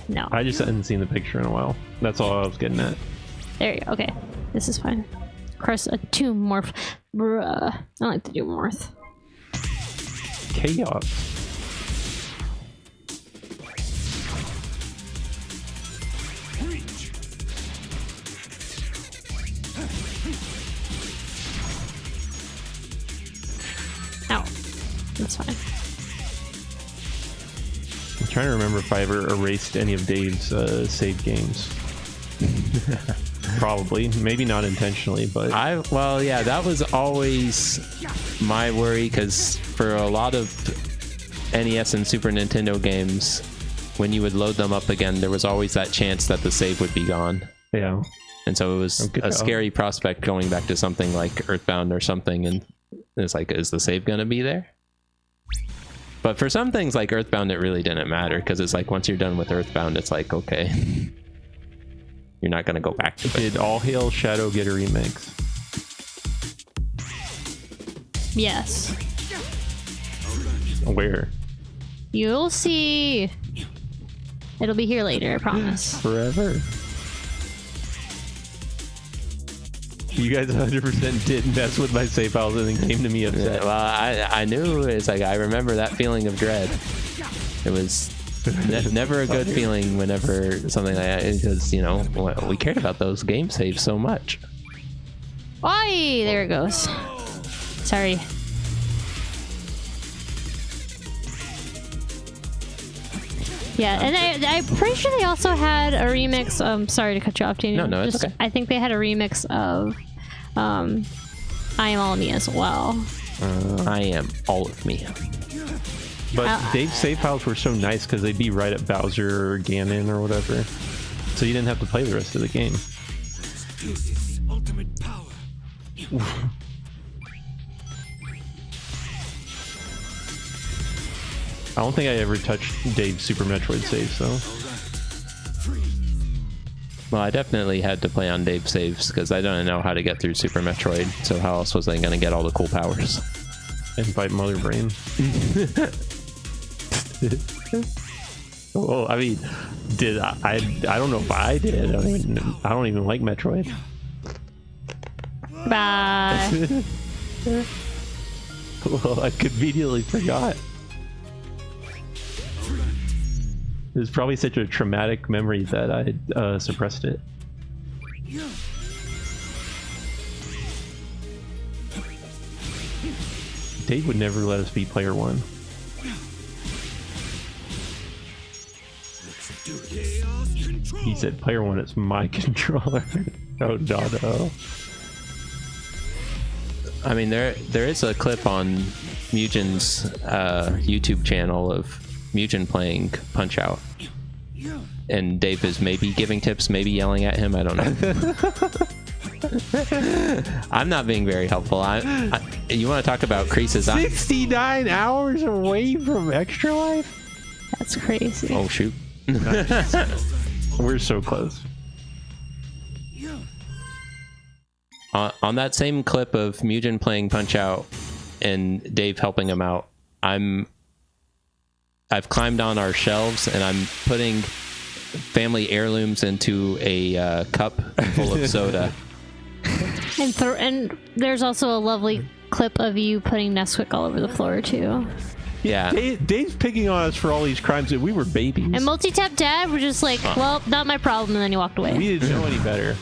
No. I just hadn't seen the picture in a while. That's all I was getting at. There you go. Okay. This is fine. Cross a tomb morph. Bruh. I don't like to do morph. Chaos. Ow. That's fine. I'm trying to remember if I ever erased any of Dave's save games. Probably. Maybe not intentionally, but... Well, yeah, that was always my worry, because for a lot of NES and Super Nintendo games, when you would load them up again, there was always that chance that the save would be gone. Yeah. And so it was a scary prospect going back to something like Earthbound or something, and it's like, is the save going to be there? But for some things like Earthbound, it really didn't matter because it's like once you're done with Earthbound, it's like okay, you're not gonna go back to it. Did All Hail Shadow get a remix? Yes. Where? You'll see. It'll be here later, I promise. Forever. You guys 100% did mess with my save files and then came to me upset. Well, I knew it's like I remember that feeling of dread. It was never a good feeling whenever something like that, because you know we cared about those game saves so much. Oi, there it goes. Sorry. Yeah, and I'm pretty sure they also had a remix. Sorry to cut you off, Daniel. No, it's okay. I think they had a remix of I Am All of Me as well. I am all of me. But Dave's save files were so nice because they'd be right at Bowser or Ganon or whatever. So you didn't have to play the rest of the game. Ultimate power. I don't think I ever touched Dave's Super Metroid saves though. Well, I definitely had to play on Dave's saves because I don't know how to get through Super Metroid. So how else was I going to get all the cool powers? And fight Mother Brain. Well, I mean, did I don't know if I did. I don't even like Metroid. Bye. Well, I conveniently forgot. It was probably such a traumatic memory that I suppressed it. Dave would never let us be player one. He said player one is my controller. Oh no. I mean, there is a clip on Mugen's YouTube channel of Mugen playing Punch Out, and Dave is maybe giving tips, maybe yelling at him. I don't know. I'm not being very helpful. You want to talk about creases? 69 hours away from Extra Life? That's crazy. Oh shoot! We're so close. On that same clip of Mugen playing Punch Out and Dave helping him out, I've climbed on our shelves and I'm putting family heirlooms into a cup full of soda. And there's also a lovely clip of you putting Nesquik all over the floor too. Yeah. Dave's picking on us for all these crimes that we were babies. And Multitap Dad was just like, well, not my problem, and then he walked away. We didn't know any better.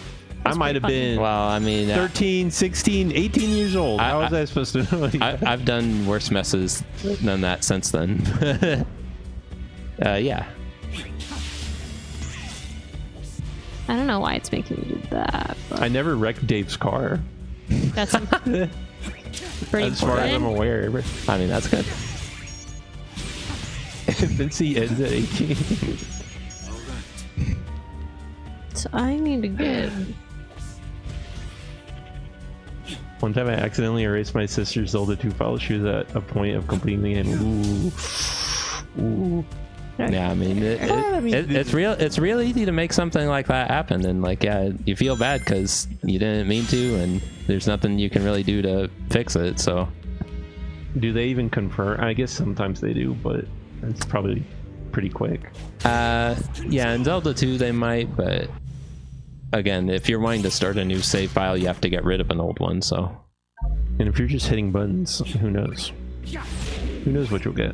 I might have been well, I mean, 13, 16, 18 years old. How was I supposed to know any better? I've done worse messes than that since then. Yeah. I don't know why it's making me do that. But I never wrecked Dave's car. that's pretty As far as I'm important. aware. I mean, that's good. Vinci ends at 18. So I need to get... One time I accidentally erased my sister's Zelda 2 file. She was at a point of completing the game. Ooh. Yeah, I mean, it's real easy to make something like that happen, and like, yeah, you feel bad because you didn't mean to, and there's nothing you can really do to fix it. So, Do they even confirm? I guess sometimes they do, but it's probably pretty quick. yeah, in Zelda 2 they might, but again, if you're wanting to start a new save file, you have to get rid of an old one. So, And if you're just hitting buttons, who knows? Who knows what you'll get?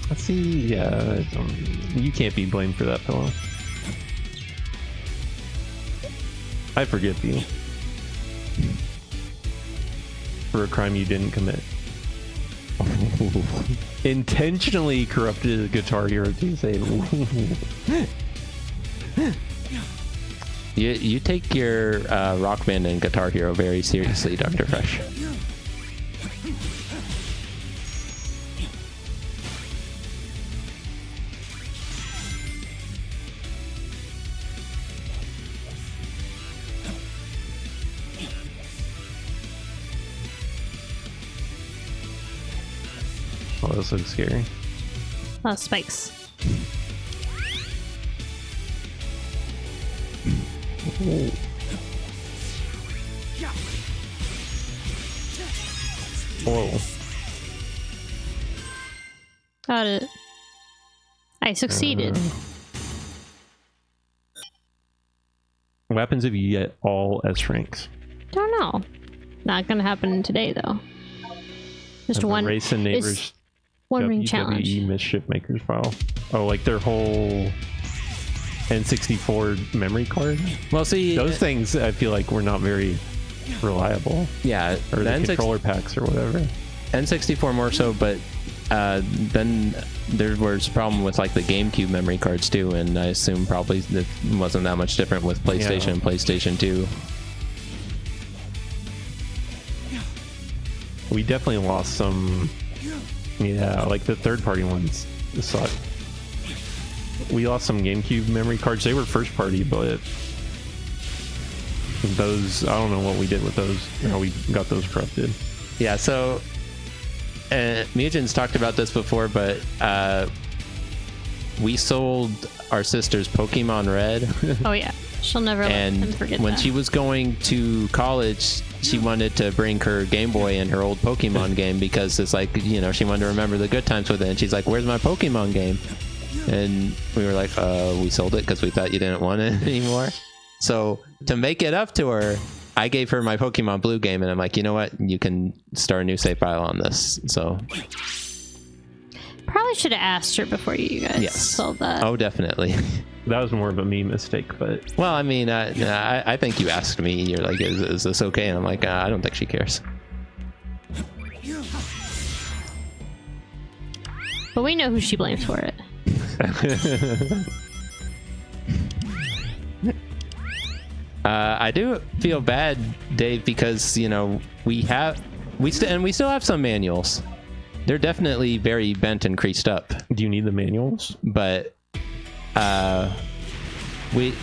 Let's see. Yeah, you can't be blamed for that, pillow. I forgive you for a crime you didn't commit. Intentionally corrupted a Guitar Hero 2 save. you take your Rock Band and Guitar Hero very seriously, Dr. Fresh. was so scary. Spikes. Ooh. Whoa. Got it. I succeeded. What happens if you get all S ranks? Don't know. Not gonna happen today though. Just And one race and neighbors. one ring WWE challenge. Mischief Makers file. Oh, like their whole N64 memory card. Well, see, Those things I feel like were not very reliable. yeah, Or the controller packs or whatever. N64 more so, but then there was a problem with like the GameCube memory cards too, and I assume probably it wasn't that much different with PlayStation and PlayStation 2. We definitely lost some. Yeah, like the third-party ones suck. We lost some GameCube memory cards. They were first-party, but those, I don't know what we did with those. How we got those corrupted. Yeah, so Mugen's talked about this before, but we sold our sister's Pokemon Red. Oh yeah, she'll never let him And forget when that. she was going to college, she wanted to bring her Game Boy and her old Pokemon game because it's like, you know, she wanted to remember the good times with it. And she's like, "Where's my Pokemon game?" And we were like, we sold it because we thought you didn't want it anymore. So to make it up to her, I gave her my Pokemon Blue game, and I'm like, you know what? You can start a new save file on this. So Probably should have asked her before you guys yes. sold that. Oh, definitely. That was more of a me mistake, but Well, I mean, I think you asked me, you're like, is this okay? And I'm like, I don't think she cares. But we know who she blames for it. I do feel bad, Dave, because, you know, we still have some manuals. They're definitely very bent and creased up. do you need the manuals? But we,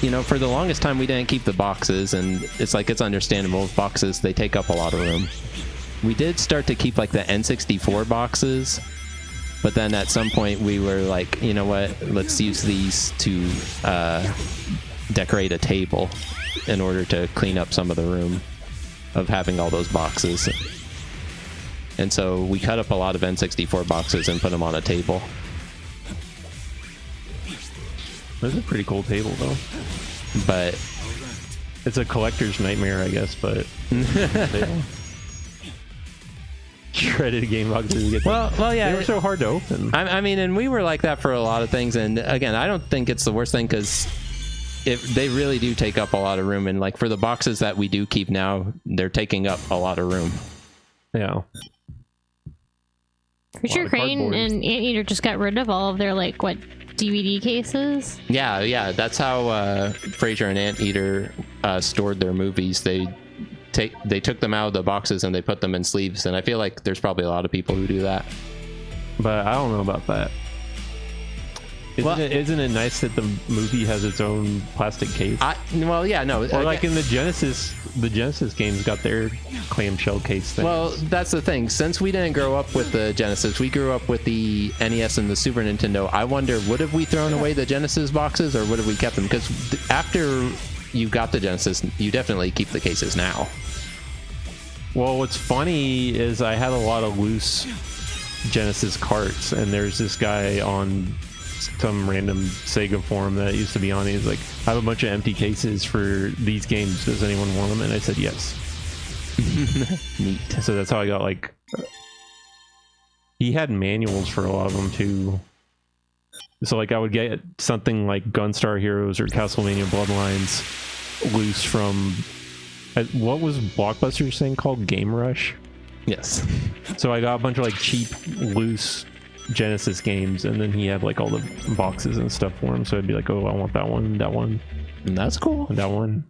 you know, for the longest time we didn't keep the boxes, and it's like, it's understandable. Boxes, they take up a lot of room. We did start to keep like the N64 boxes, but then at some point we were like, you know what, let's use these to decorate a table in order to clean up some of the room of having all those boxes. And so we cut up a lot of N64 boxes and put them on a table. That's a pretty cool table, though. But It's a collector's nightmare, I guess, but shredded game boxes. You get well, yeah. They were so hard to open. I mean, and we were like that for a lot of things. And again, I don't think it's the worst thing because they really do take up a lot of room. And like for the boxes that we do keep now, they're taking up a lot of room. Yeah. Richard of Crane cardboard. and Anteater just got rid of all of their, like, what, DVD cases? Yeah. That's how Frasier and Anteater stored their movies. They took them out of the boxes and they put them in sleeves. And I feel like there's probably a lot of people who do that. But I don't know about that. Isn't it nice that the movie has its own plastic case? Well, yeah, no. Or like in the Genesis games got their clamshell case thing. Well, that's the thing. Since we didn't grow up with the Genesis, we grew up with the NES and the Super Nintendo. I wonder, would have we thrown away the Genesis boxes or would have we kept them? Because after you got the Genesis, you definitely keep the cases now. Well, what's funny is I had a lot of loose Genesis carts, and there's this guy on some random Sega forum that used to be on. He's like, I have a bunch of empty cases for these games. Does anyone want them? And I said yes. Neat. So that's how I got, like, he had manuals for a lot of them too. So like I would get something like Gunstar Heroes or Castlevania Bloodlines loose from what was Blockbuster's thing called? Game Rush? Yes. So I got a bunch of like cheap loose Genesis games, and then he had like all the boxes and stuff for him. So I'd be like, oh, I want that one, And that's cool. and that one.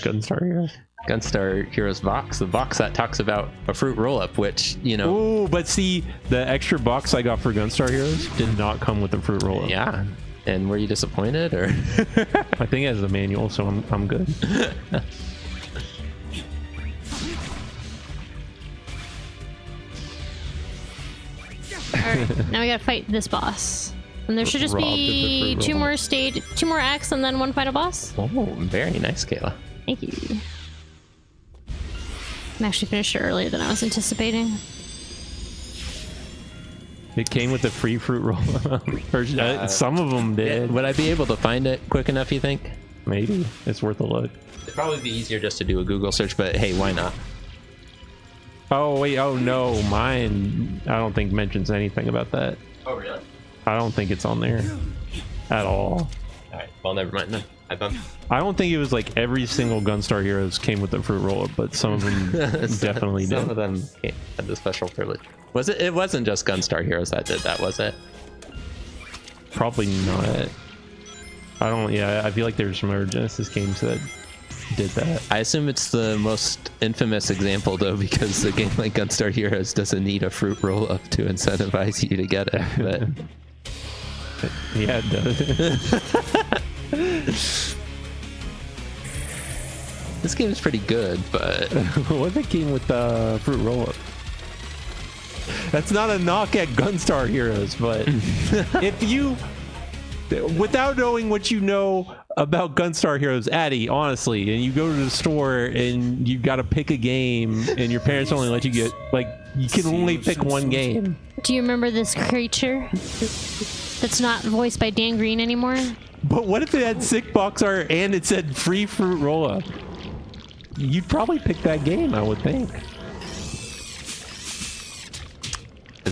Gunstar Heroes. Gunstar Heroes box, the box that talks about a fruit roll-up, which, you know. Oh, but see, the extra box I got for Gunstar Heroes did not come with the fruit roll-up. Yeah. And were you disappointed, or? I think it has the manual, so I'm good. Alright, now we gotta fight this boss. And there should just Robbed of the be fruit roll. two more acts and then one final boss. Oh, very nice, Kayla. Thank you. I actually finished it earlier than I was anticipating. It came with a free fruit roll. Or, some of them did. Would I be able to find it quick enough, you think? Maybe. It's worth a look. It'd probably be easier just to do a Google search, but hey, why not? Oh, wait. Oh, no. Mine, I don't think mentions anything about that. Oh, really? I don't think it's on there at all. Alright, well, never mind then. I bumped. I don't think it was like every single Gunstar Heroes came with the fruit roll-up, but some of them definitely did. Some of them had the special privilege. Was it? It wasn't just Gunstar Heroes that did that, was it? Probably not. I don't. Yeah, I feel like there's some other Genesis games that did that. I assume it's the most infamous example, though, because a game like Gunstar Heroes doesn't need a fruit roll-up to incentivize you to get it. But Yeah, it does. this game is pretty good, but What if it came with the fruit roll-up? That's not a knock at Gunstar Heroes, but if you, without knowing what you know about Gunstar Heroes, Addy, honestly, and you go to the store and you've got to pick a game and your parents only let you get, like, you can only pick one game. Do you remember this creature? That's not voiced by Dan Green anymore? But what if it had sick box art and it said free fruit roll-up? You'd probably pick that game, I would think.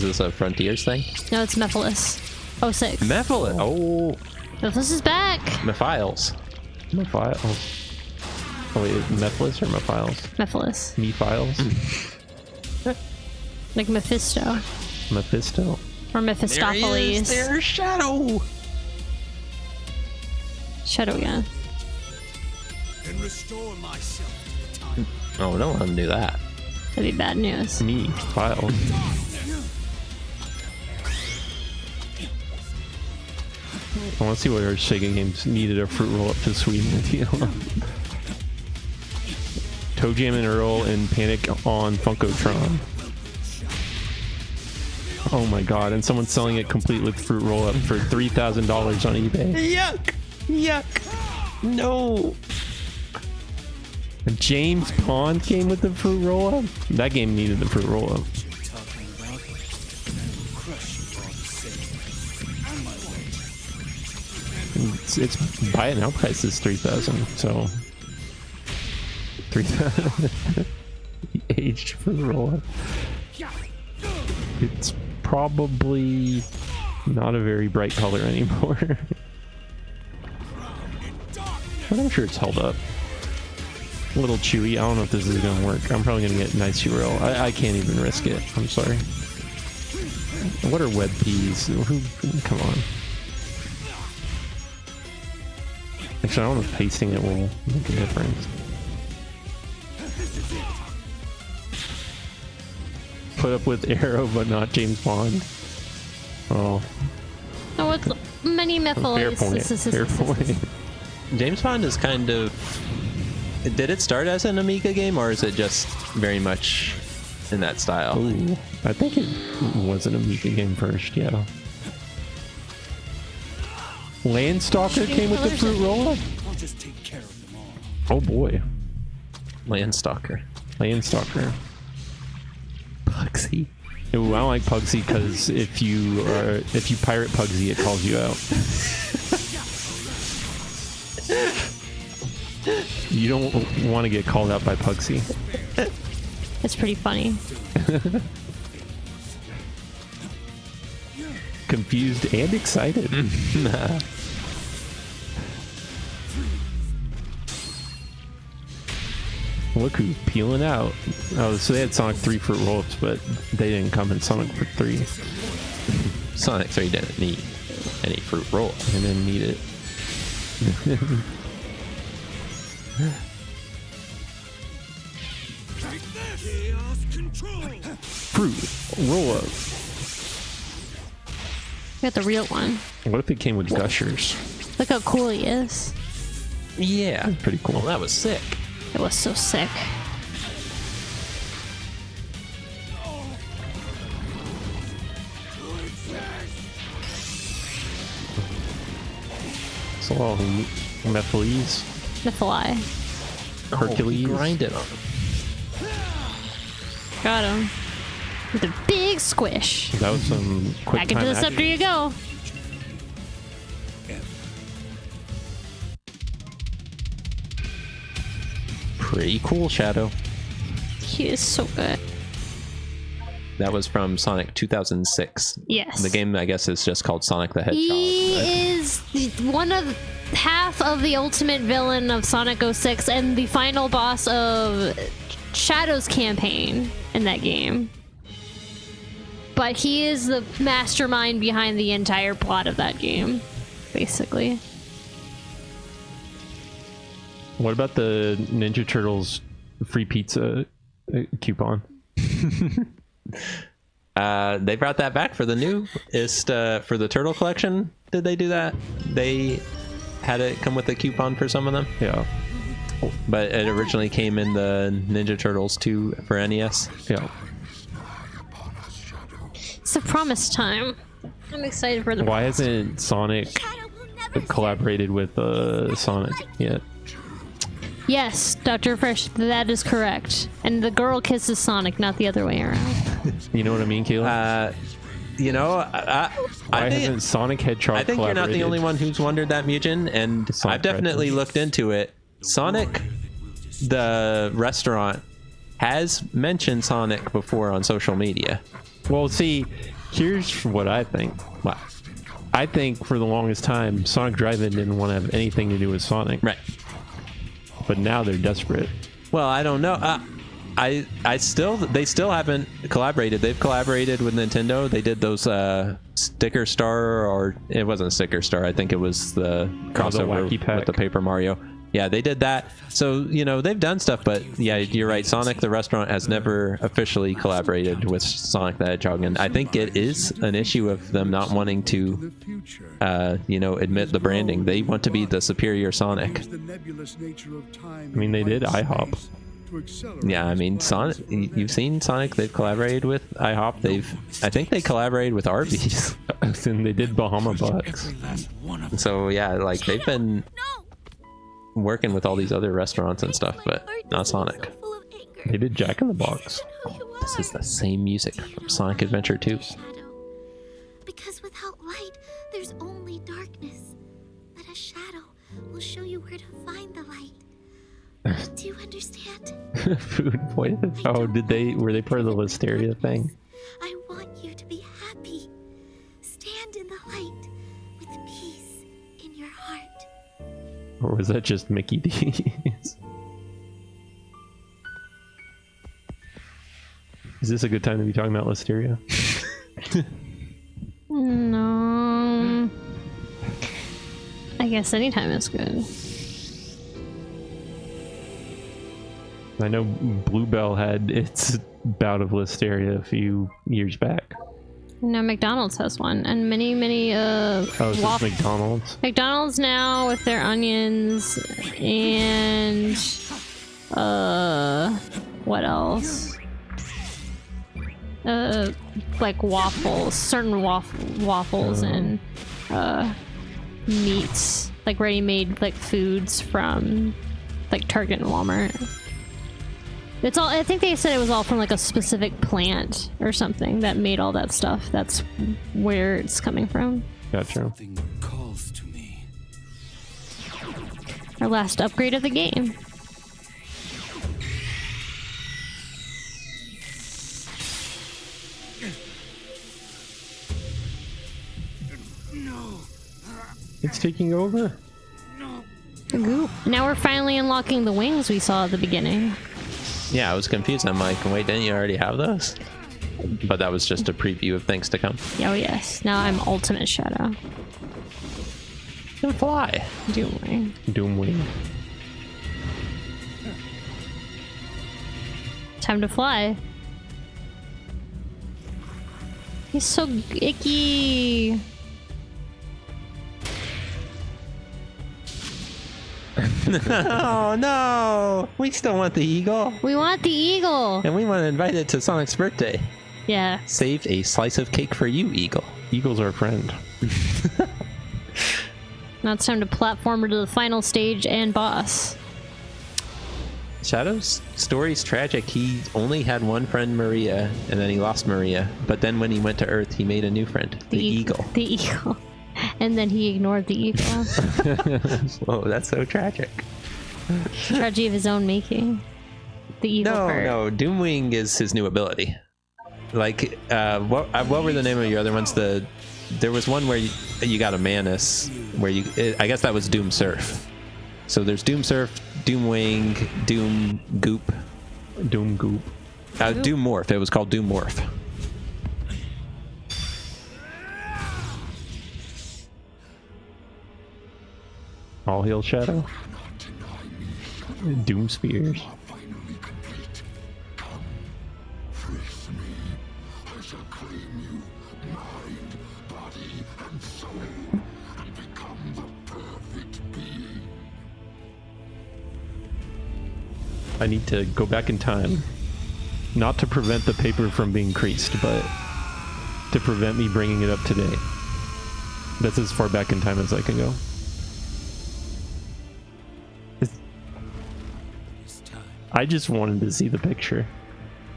is this a Frontiers thing? No, it's Mephiles. 06. Mephiles. Oh, Mephiles is back! Mephiles. Mephiles. Oh wait, Mephiles or Mephiles? Mephiles. Mephiles? Like Mephisto. Mephisto. Or Mephistopheles. There's Shadow. Shadow again. And restore myself to the time. Oh, no one knew that. That'd be bad news. Me. Files. I want to see what our Sega games needed a fruit roll-up to sweeten the deal. Toe Jam and Earl and Panic on Funkotron. Oh my god, and someone's selling it complete with fruit roll-up for $3,000 on eBay. Yuck! Yuck! No! James Pond came with the fruit roll-up? That game needed the fruit roll-up. Talking about crush you all the same. It's buy it now price is 3,000, so 3,000 aged fruit roll-up. It's probably not a very bright color anymore. But I'm sure it's held up. A little chewy. I don't know if this is gonna work. I'm probably gonna get nice URL. I can't even risk it. I'm sorry. What are web peas? Come on. Actually, I don't know if pasting it will make a difference. Put up with Arrow, but not James Bond. Oh. Oh, it's many Mephiles. Fair point. James Bond is kind of... Did it start as an Amiga game, or is it just very much in that style? Ooh, I think it was an Amiga game first, yeah. Landstalker came with the fruit roll-up? I'll just take care of them all. Oh boy. Landstalker. Landstalker. Pugsy. Ooh, I don't like Pugsy because if you pirate Pugsy, it calls you out. You don't want to get called out by Pugsy. It's pretty funny. Confused and excited. Look who's peeling out. Oh, so they had Sonic 3 fruit roll-ups, but they didn't come in Sonic 3. Sonic 3 didn't need any fruit roll. I didn't need it. Chaos control. Fruit roll-up. We got the real one. What if it came with gushers? Look how cool he is. Yeah. Pretty cool. Well, that was sick. It was so sick. Well, Nephiles, Nephili. Hercules. Grind it on. Got him. With a big squish. That was some quick Back into time the scepter action. you go. Pretty cool, Shadow. He is so good. That was from Sonic 2006. Yes. The game, I guess, is just called Sonic the Hedgehog. He is one of half of the ultimate villain of Sonic 06 and the final boss of Shadow's campaign in that game. But he is the mastermind behind the entire plot of that game, basically. What about the Ninja Turtles free pizza coupon? They brought that back for the newest, for the Turtle Collection. Did they do that? They had it come with a coupon for some of them? Yeah. But it originally came in the Ninja Turtles 2 for NES. Yeah. It's the promise time. I'm excited for the Why hasn't Sonic collaborated with Sonic yet? Yes, Dr. Fresh, that is correct. And the girl kisses Sonic, not the other way around. You know what I mean, Caleb? You know, Why I think hasn't Sonic Hedgehog I think you're not the collaborated? only one who's wondered that, Mugen, and Sonic I've definitely Red. looked into it. Sonic, the restaurant, has mentioned Sonic before on social media. Well, see, here's what I think. I think for the longest time, Sonic Drive-In didn't want to have anything to do with Sonic. Right. But now they're desperate. Well, I don't know. They still haven't collaborated. They've collaborated with Nintendo. They did those Sticker Star, or it wasn't Sticker Star. I think it was the crossover Wacky Pack. with the Paper Mario. Yeah, they did that. So, you know, they've done stuff, but yeah, you're right. Sonic the Restaurant has never officially collaborated with Sonic the Hedgehog, and I think it is an issue of them not wanting to, you know, admit the branding. They want to be the superior Sonic. I mean, they did IHOP. Yeah, I mean, Sonic. You've seen Sonic. They've collaborated with IHOP. I think they collaborated with Arby's. And they did Bahama Bucks. So yeah, like they've been working with all these other restaurants and stuff, but not Sonic. They did Jack in the Box. This is the same music from Sonic Adventure 2. Because without light, there's only darkness. But a shadow will show you where to find the light. Do you understand? Food poison. Oh, were they part of the Listeria thing? I want you to be happy. Stand in the light with peace in your heart. Or was that just Mickey D's? Is this a good time to be talking about Listeria? No. I guess anytime is good. I know Bluebell had its bout of Listeria a few years back. No, McDonald's has one, and many Oh, is this McDonald's? McDonald's now with their onions and what else? Like waffles, certain waffles and meats, like ready-made like foods from like Target and Walmart. It's all. I think they said it was all from like a specific plant or something that made all that stuff. That's where it's coming from. Gotcha. Something calls to me. Our last upgrade of the game. It's taking over? Ooh. Now we're finally unlocking the wings we saw at the beginning. Yeah, I was confused. I'm like, wait, didn't you already have those? But that was just a preview of things to come. Oh yes. Now I'm Ultimate Shadow. You can fly. Doomwing. Doomwing. Time to fly. He's so icky. Oh no! We still want the eagle. We want the eagle. And we want to invite it to Sonic's birthday. Yeah. Save a slice of cake for you, eagle. Eagle's our friend. Now it's time to platformer to the final stage and boss. Shadow's story's tragic. He only had one friend, Maria, and then he lost Maria. But then when he went to Earth, he made a new friend, the eagle. The eagle. And then he ignored the eagle. Whoa, that's so tragic. Tragedy of his own making. The evil part. No, Doomwing is his new ability. Like, what were the name of your other ones? There was one where you got a Manus, where I guess that was Doom Surf. So there's Doom Surf, Doomwing, Doom Goop. Doom Goop. Doom Morph. It was called Doom Morph. All hail Shadow. Doom Spears. I need to go back in time. Not to prevent the paper from being creased, but to prevent me bringing it up today. That's as far back in time as I can go. I just wanted to see the picture.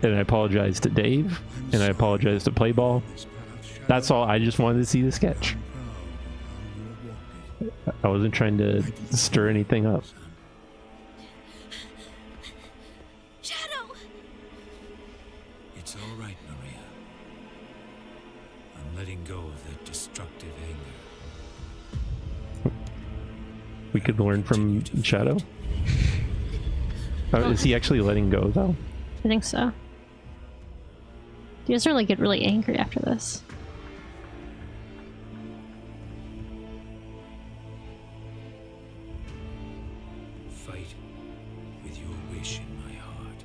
And I apologize to Dave, and I apologize to Playball. That's all. I just wanted to see the sketch. I wasn't trying to stir anything up. Shadow! It's all right, Maria. I'm letting go of that destructive anger. We could learn from Shadow. Is he actually letting go, though? I think so. He doesn't really get really angry after this. Fight with your wish in my heart.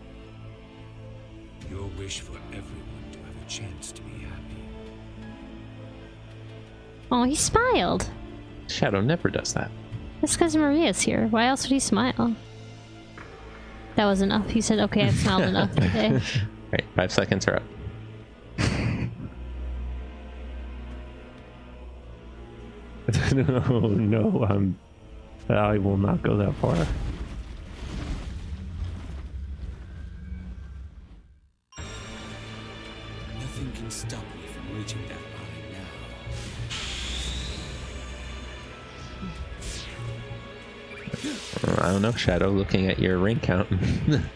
Your wish for everyone to have a chance to be happy. Oh, he smiled. Shadow never does that. That's because Maria's here. Why else would he smile? That was enough. He said, okay, I've smiled enough today. Right, 5 seconds are up. No, I will not go that far. Nothing can stop me from reaching that line now. I don't know, Shadow, looking at your ring count.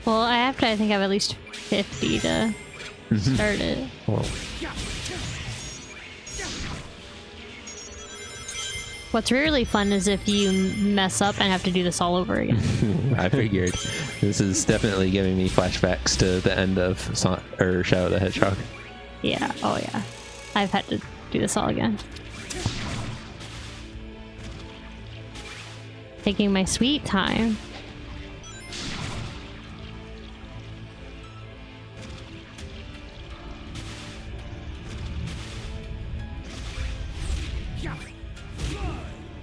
Well, I think I have at least 50 to start it. Well, What's really fun is if you mess up and have to do this all over again. I figured. This is definitely giving me flashbacks to the end of Shadow the Hedgehog. Yeah, oh yeah. I've had to do this all again. Taking my sweet time.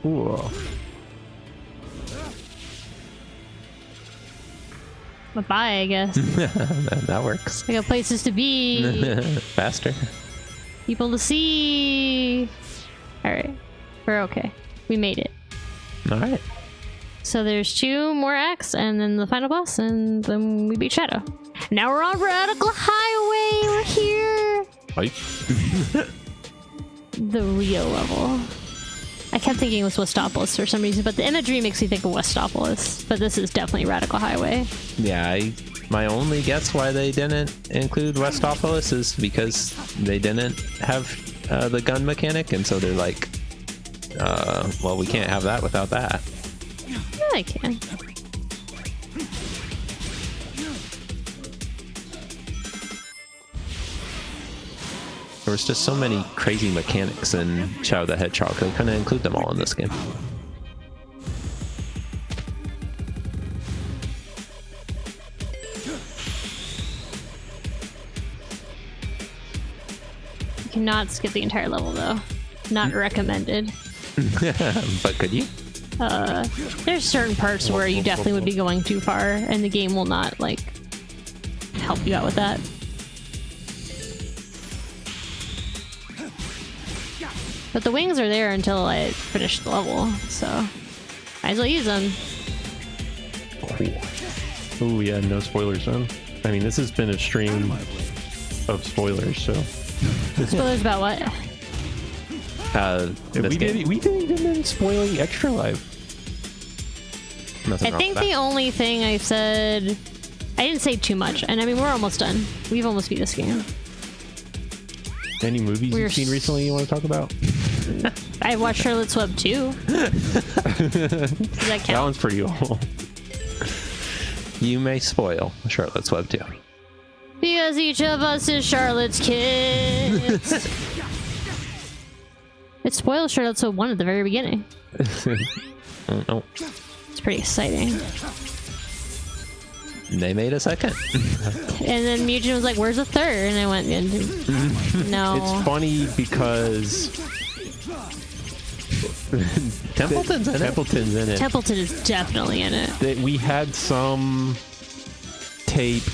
ooh. Bye, I guess. That works. I got places to be. Faster. People to see. Alright. We're okay. We made it. Alright. So there's 2 more acts and then the final boss and then we beat Shadow. Now we're on Radical Highway. We're here. The Rio level. I kept thinking it was Westopolis for some reason, but the imagery makes me think of Westopolis. But this is definitely Radical Highway. Yeah, my only guess why they didn't include Westopolis is because they didn't have the gun mechanic, and so they're like, well, we can't have that without that. Yeah, I can. There was just so many crazy mechanics in Shadow the Hedgehog, they couldn't include them all in this game. You cannot skip the entire level though. Not recommended. But could you? There's certain parts where you definitely would be going too far and the game will not like help you out with that. But the wings are there until I finish the level, so might as well use them. Oh yeah, no spoilers zone. I mean, this has been a stream of spoilers, so. Spoilers about what? We didn't even been spoiling Extra Life. Nothing I wrong think with the that. only thing I've said, I didn't say too much, and I mean we're almost done. We've almost beat this game. Any movies you've seen recently you want to talk about? I watched Charlotte's Web 2. Does that count? That one's pretty old. You may spoil Charlotte's Web 2. Because each of us is Charlotte's kids. It spoils Charlotte's Web 1 at the very beginning. Oh, It's pretty exciting. they made a second. And then Mugen was like, where's the third? And I went, no. It's funny because Templeton's in it. Templeton's in it. Templeton is definitely in it. That we had some tape,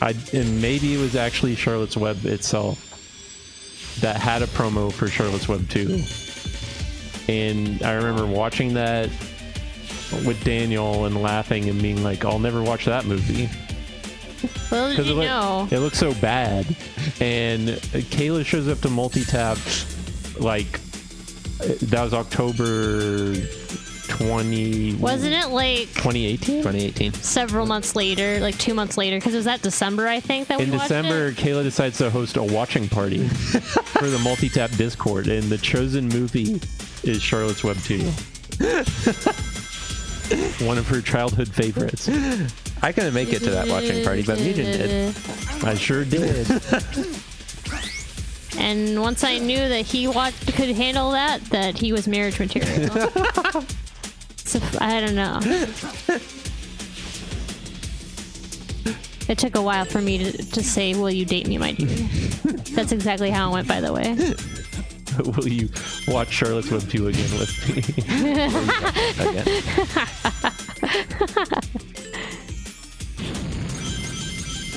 and maybe it was actually Charlotte's Web itself, that had a promo for Charlotte's Web 2. And I remember watching that with Daniel and laughing and being like, I'll never watch that movie. Well, did you know? It looks so bad. And Kayla shows up to Multitap, like, that was October 20... Wasn't it like 2018? 2018. several months later, like 2 months later? Because it was that December, I think, that we In watched December, it? Kayla decides to host a watching party for the Multitap Discord, and the chosen movie is Charlotte's Web 2. One of her childhood favorites. I couldn't make it to that watching party, but Mugen did. I sure did. And once I knew that he could handle that he was marriage material. So I don't know. It took a while for me to say, will you date me, my dear? That's exactly how it went, by the way. Will you watch Charlotte's Web 2 again with me?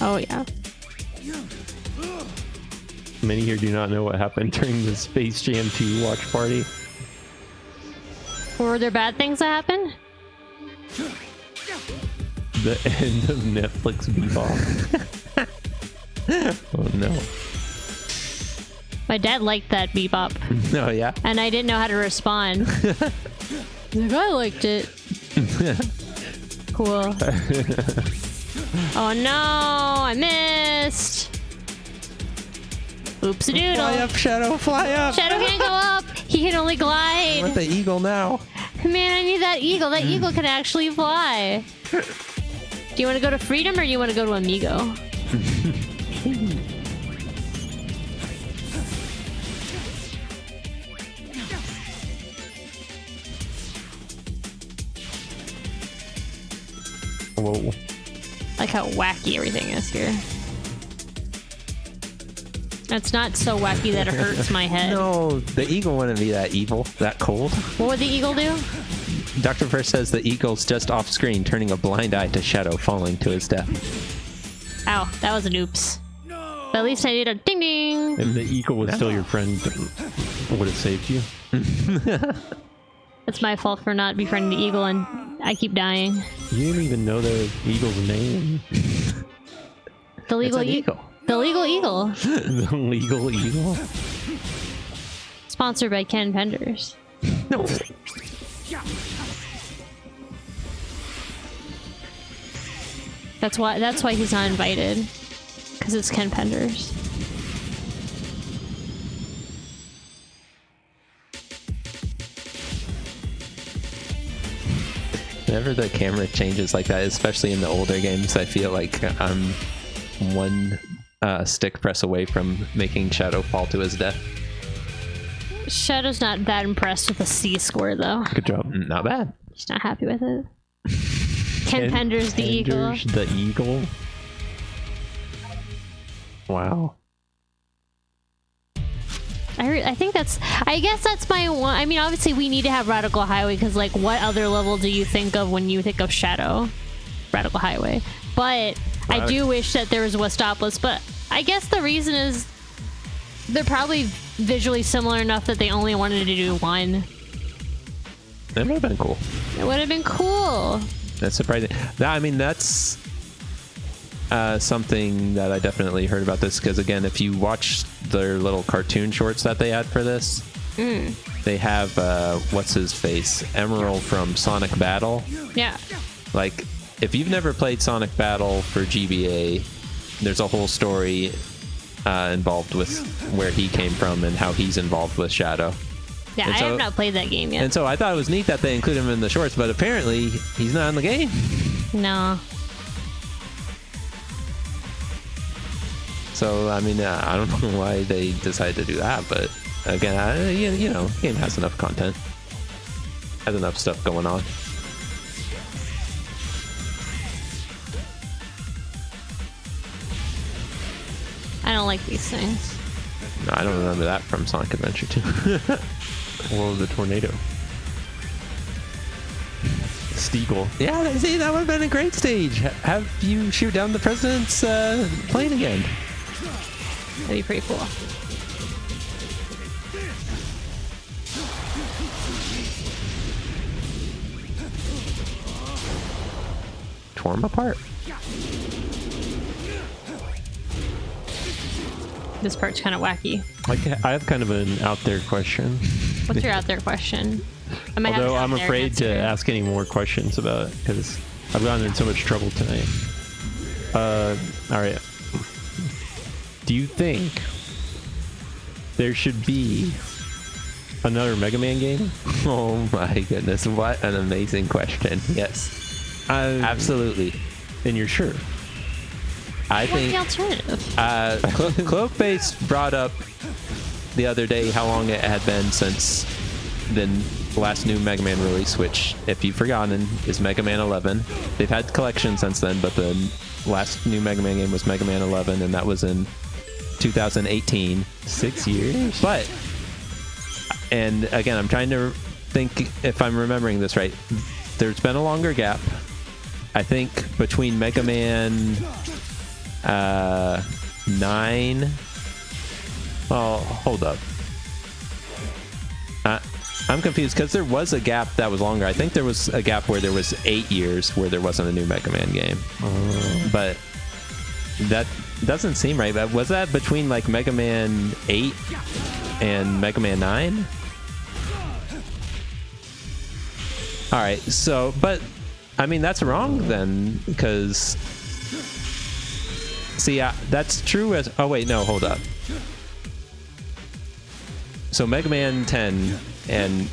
Oh, yeah. Many here do not know what happened during the Space Jam 2 watch party. Were there bad things that happened? The end of Netflix Bebop. Oh no. My dad liked that Bebop. Oh, yeah? And I didn't know how to respond. He's like, I liked it. Cool. Oh no, I missed. Oops-a-doodle. Fly up, Shadow, fly up! Shadow can't go up. He can only glide. I want the eagle now. Man, I need that eagle. That eagle can actually fly. Do you want to go to Freedom or do you want to go to Amigo? Whoa. Like how wacky everything is here. It's not so wacky that it hurts my head. No, the eagle wouldn't be that evil, that cold. What would the eagle do? Dr. First says the eagle's just off screen, turning a blind eye to Shadow falling to his death. Ow, that was an oops. But at least I did a ding ding. If the eagle was still your friend, would have saved you. It's my fault for not befriending the eagle and I keep dying. You didn't even know the eagle's name. The legal It's an eagle. The legal eagle. The legal eagle? Sponsored by Ken Penders. No. That's why he's not invited. Because it's Ken Penders. Whenever the camera changes like that, especially in the older games, I feel like I'm one stick press away from making Shadow fall to his death. Shadow's not that impressed with the C score though. Good job. Not bad. He's not happy with it. Ken Penders the eagle. Penders the eagle? Wow. I think I guess that's my one. I mean, obviously we need to have Radical Highway because, like, what other level do you think of when you think of Shadow? Radical Highway. But I do wish that there was Westopolis. But I guess the reason is they're probably visually similar enough that they only wanted to do one. That would have been cool. It would have been cool. That's surprising. I mean, that's something that I definitely heard about this, because again, if you watch their little cartoon shorts that they had for this, they have what's his face, Emerald from Sonic Battle. Yeah. Like, if you've never played Sonic Battle for GBA, there's a whole story involved with where he came from and how he's involved with Shadow. Yeah, I have not played that game yet. And so I thought it was neat that they include him in the shorts, but apparently he's not in the game. No. So, I mean, I don't know why they decided to do that, but again, you know, the game has enough content. Has enough stuff going on. I don't like these things. No, I don't remember that from Sonic Adventure 2. What was the tornado? Steagle. Yeah, see, that would have been a great stage. Have you shoot down the president's plane again. That'd be pretty cool. Tore him apart. This part's kind of wacky. I have kind of an out there question. What's your out there question? I might have Although an I'm out there afraid to answer. ask any more questions about it because I've gotten in so much trouble tonight. All right. Do you think there should be another Mega Man game? Oh my goodness, what an amazing question. Yes, absolutely. And you're sure? I What's think the alternative? Cloakbase brought up the other day how long it had been since the last new Mega Man release, which, if you've forgotten, is Mega Man 11. They've had collections since then, but the last new Mega Man game was Mega Man 11, and that was in 2018. 6 years? But, and again, I'm trying to think if I'm remembering this right. There's been a longer gap, I think, between Mega Man 9. Well, hold up. I'm confused because there was a gap that was longer. I think there was a gap where there was 8 years where there wasn't a new Mega Man game. But that doesn't seem right. But was that between like Mega Man 8 and Mega Man 9? All right. So, but I mean, that's wrong then, because see, that's true as. Oh wait, no, hold up. So Mega Man 10 and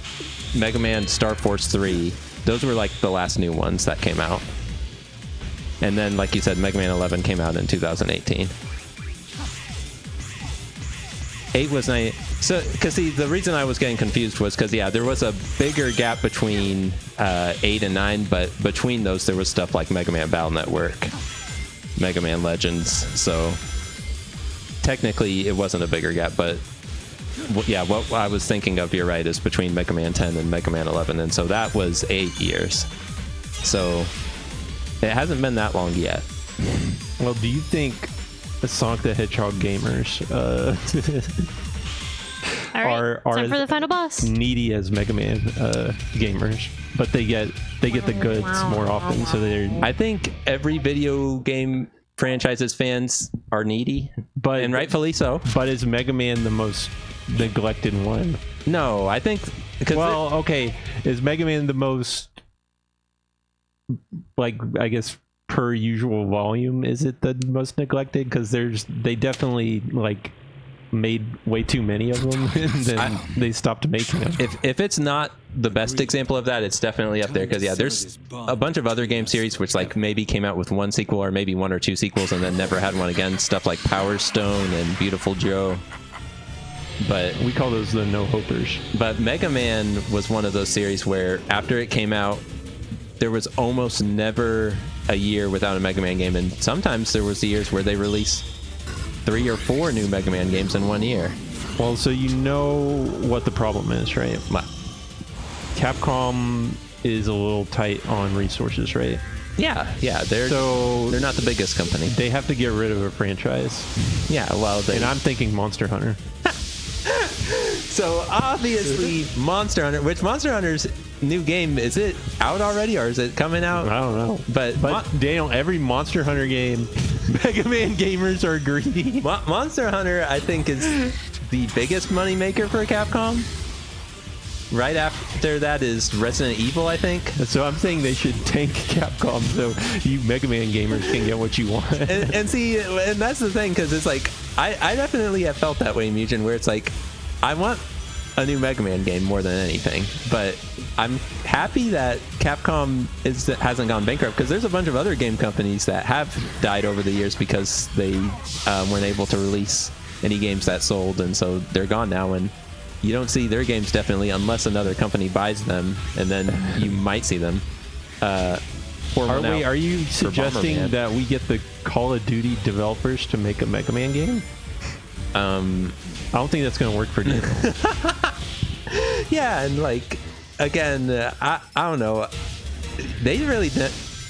Mega Man Star Force 3, those were like the last new ones that came out. And then, like you said, Mega Man 11 came out in 2018. 8 was 9. So, because see, the reason I was getting confused was because, yeah, there was a bigger gap between 8 and 9, but between those, there was stuff like Mega Man Battle Network, Mega Man Legends. So, technically, it wasn't a bigger gap, but yeah, what I was thinking of, you're right, is between Mega Man 10 and Mega Man 11, and so that was 8 years. So it hasn't been that long yet. Well, do you think the Sonic the Hedgehog gamers All right, are time for the final boss. needy as Mega Man gamers, but they get the goods more often, so they're. I think every video game franchise's fans are needy, and rightfully so. But is Mega Man the most neglected one? No, I think. Well, okay, is Mega Man the most, like, I guess per usual volume? Is it the most neglected? Because they definitely like made way too many of them, and then they stopped making them. If it's not the best example of that, it's definitely up there, because yeah, there's a bunch of other game series which like maybe came out with one sequel or maybe 1 or 2 sequels and then never had one again. Stuff like Power Stone and Beautiful Joe. But we call those the no-hopers. But Mega Man was one of those series where after it came out, there was almost never a year without a Mega Man game, and sometimes there was the years where they released 3 or 4 new Mega Man games in 1 year. Well, so you know what the problem is, right? Capcom is a little tight on resources, right? Yeah, they're not the biggest company. They have to get rid of a franchise. Yeah, well, and I'm thinking Monster Hunter. So obviously Monster Hunter, which Monster Hunter's new game, is it out already or is it coming out? I don't know. But Daniel, every Monster Hunter game, Mega Man gamers are greedy. Monster Hunter, I think, is the biggest moneymaker for Capcom. Right after that is Resident Evil, I think. So I'm saying they should tank Capcom so you Mega Man gamers can get what you want. and see, and that's the thing, because it's like, I definitely have felt that way, Mugen, where it's like, I want a new Mega Man game more than anything, but I'm happy that Capcom hasn't gone bankrupt, because there's a bunch of other game companies that have died over the years because they weren't able to release any games that sold, and so they're gone now, and you don't see their games definitely unless another company buys them, and then you might see them. Are you suggesting that we get the Call of Duty developers to make a Mega Man game? I don't think that's going to work for you. Yeah, and like, again, I don't know. They really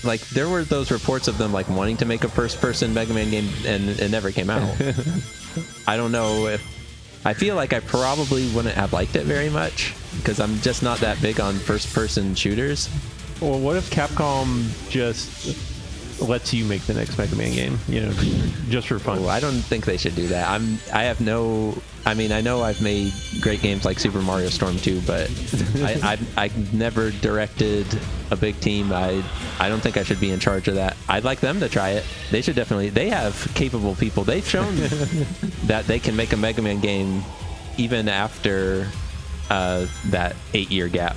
like, there were those reports of them like wanting to make a first-person Mega Man game, and it never came out. I don't know if. I feel like I probably wouldn't have liked it very much, because I'm just not that big on first-person shooters. Well, what if Capcom just lets you make the next Mega Man game, you know, just for fun? Oh, I don't think they should do that. I mean, I know I've made great games like Super Mario Storm 2, but I've never directed a big team. I don't think I should be in charge of that. I'd like them to try it. They should definitely. They have capable people. They've shown that they can make a Mega Man game even after that 8-year gap.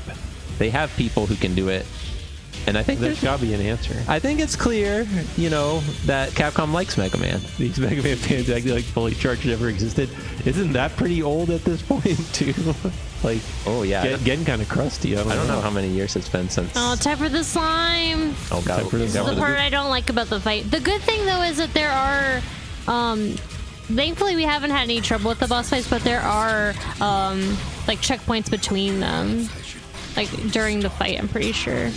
They have people who can do it. And I think there's got to be an answer. I think it's clear, you know, that Capcom likes Mega Man. These Mega Man fans acting like Fully Charged never existed. Isn't that pretty old at this point, too? Like, oh yeah, getting kind of crusty. I don't know how many years it's been since. Oh, time for the slime. Oh god, This is the part I don't like about the fight. The good thing though is that there are, thankfully we haven't had any trouble with the boss fights, but there are like checkpoints between them, like during the fight. I'm pretty sure.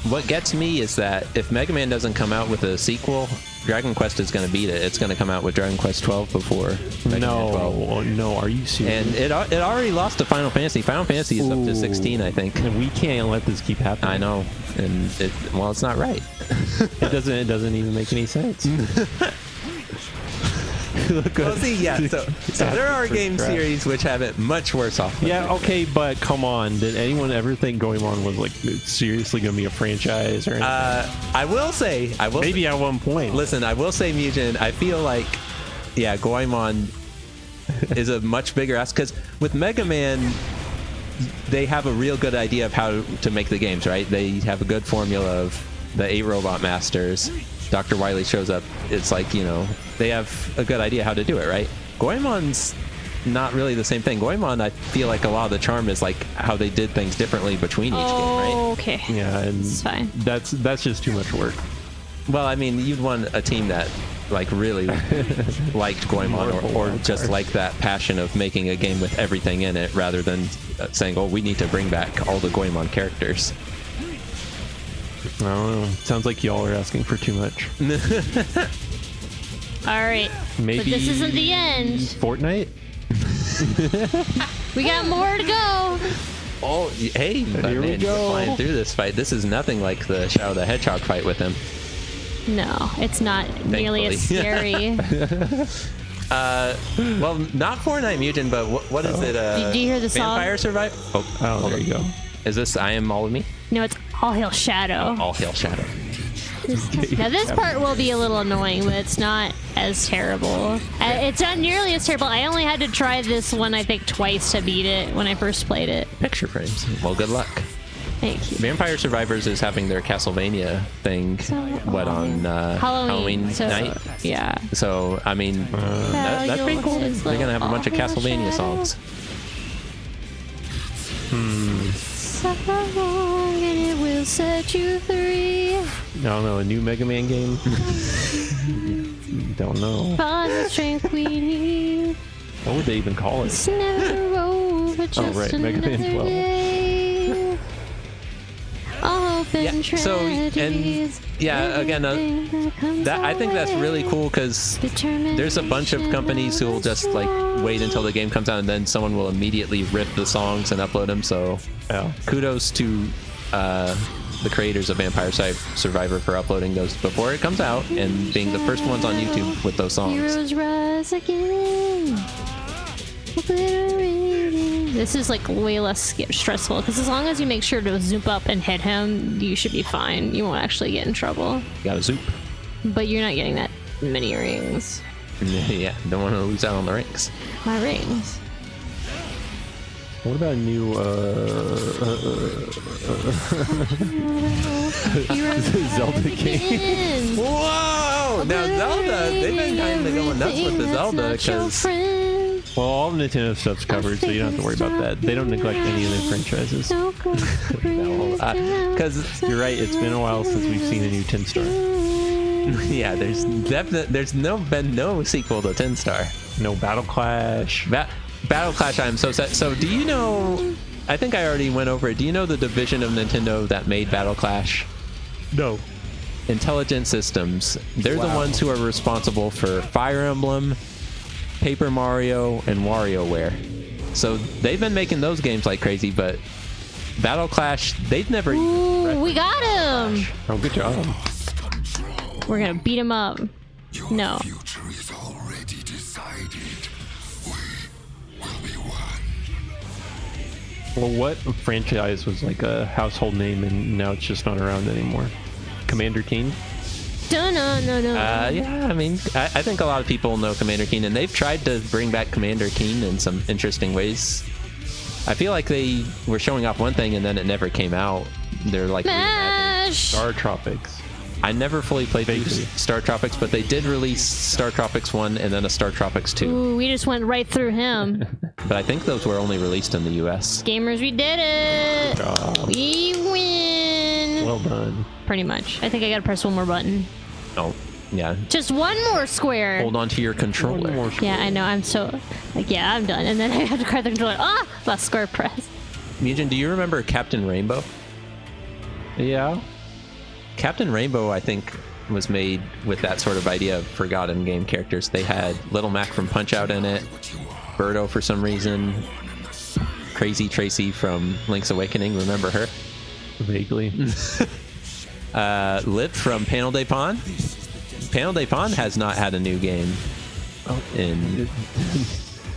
What gets me is that if Mega Man doesn't come out with a sequel, Dragon Quest is going to beat it. It's going to come out with Dragon Quest 12 before Mega Man 12. No, are you serious? And it already lost to Final Fantasy. Final Fantasy is up to 16, I think. And we can't let this keep happening. I know, and it's not right. It doesn't even make any sense. Well, see, yeah. So there are game series which have it much worse off. Yeah, okay, but come on. Did anyone ever think Goemon was like seriously going to be a franchise or anything? I will say, maybe at one point. Listen, I will say, Mugen, I feel like, yeah, Goemon is a much bigger ask, because with Mega Man, they have a real good idea of how to make the games, right? They have a good formula of the 8 Robot Masters. Dr. Wily shows up. It's like, you know, they have a good idea how to do it, right? Goemon's not really the same thing. Goemon, I feel like a lot of the charm is like how they did things differently between each game, right? Okay. Yeah, and it's fine. That's just too much work. Well, I mean, you'd want a team that like really liked Goemon, or just like that passion of making a game with everything in it, rather than saying, oh, we need to bring back all the Goemon characters. I don't know. Sounds like y'all are asking for too much. All right. Maybe but this isn't the end. Fortnite? We got more to go. Oh, hey, here we go. You're flying through this fight. This is nothing like the Shadow the Hedgehog fight with him. No, it's not nearly as scary. Well, not Fortnite, Mugen, but what is it? Do you hear the song? Vampire Survive? Oh, there you go. Is this I Am All of Me? No, it's All Hail Shadow. All Hail Shadow. Now this part will be a little annoying, but it's not as terrible. It's not nearly as terrible. I only had to try this one, I think, twice to beat it when I first played it. Picture frames. Well, good luck. Thank you. Vampire Survivors is having their Castlevania thing, on Halloween night? Yeah. So, I mean, that's pretty cool. They're going to have a bunch of Castlevania songs. Song and it will set you free. I don't know, a new Mega Man game? Don't know. Find the strength we need. What would they even call it? It's never over, just right, Mega Man 12. day. All and so and tragedies, yeah, again, everything that comes that I think that's our really way. cool because there's a bunch of companies who will just like wait until the game comes out and then someone will immediately rip the songs and upload them. So kudos to the creators of Vampire Survivor for uploading those before it comes out and being the first ones on YouTube with those songs. Heroes rise again. This is like way less stressful because as long as you make sure to zoom up and hit him, you should be fine. You won't actually get in trouble. You gotta zoop. But you're not getting that many rings. Yeah, don't want to lose out on the rings. My rings. What about a new Zelda game? Whoa! Now Zelda, they've been kind of going nuts with the Zelda because Well, all the Nintendo stuff's covered, so you don't have to worry about that. They don't neglect any of their franchises. Because you're right, it's been a while since we've seen a new 10 Star. yeah, there's been no sequel to 10 Star. No Battle Clash. Battle Clash, I'm so sad. So do you know, I think I already went over it. Do you know the division of Nintendo that made Battle Clash? No. Intelligent Systems. They're the ones who are responsible for Fire Emblem, Paper Mario, and WarioWare. So they've been making those games like crazy, but Battle Clash, they've never Ooh, we got him! Oh, good job. We're gonna beat him up. No. Future is already decided. We will be one. Well, what franchise was like a household name and now it's just not around anymore? Commander Keen? Yeah, I mean, I think a lot of people know Commander Keen, and they've tried to bring back Commander Keen in some interesting ways. I feel like they were showing off one thing and then it never came out. They're like Star Tropics. I never fully played Star Tropics, but they did release Star Tropics 1 and then a Star Tropics 2. Ooh, we just went right through him. But I think those were only released in the US. Gamers, we did it! Good job. We win! Well done. Pretty much. I think I gotta press one more button. Oh, yeah. Just one more square! Hold on to your controller. Yeah, I know. I'm so... Like, yeah, I'm done. And then I have to grab the controller. Ah! Last square press. Mugen, do you remember Captain Rainbow? Yeah. Captain Rainbow, I think, was made with that sort of idea of forgotten game characters. They had Little Mac from Punch-Out in it, Birdo for some reason, Crazy Tracy from Link's Awakening, remember her? Vaguely. Lip from Panel de Pon. Panel de Pon has not had a new game. In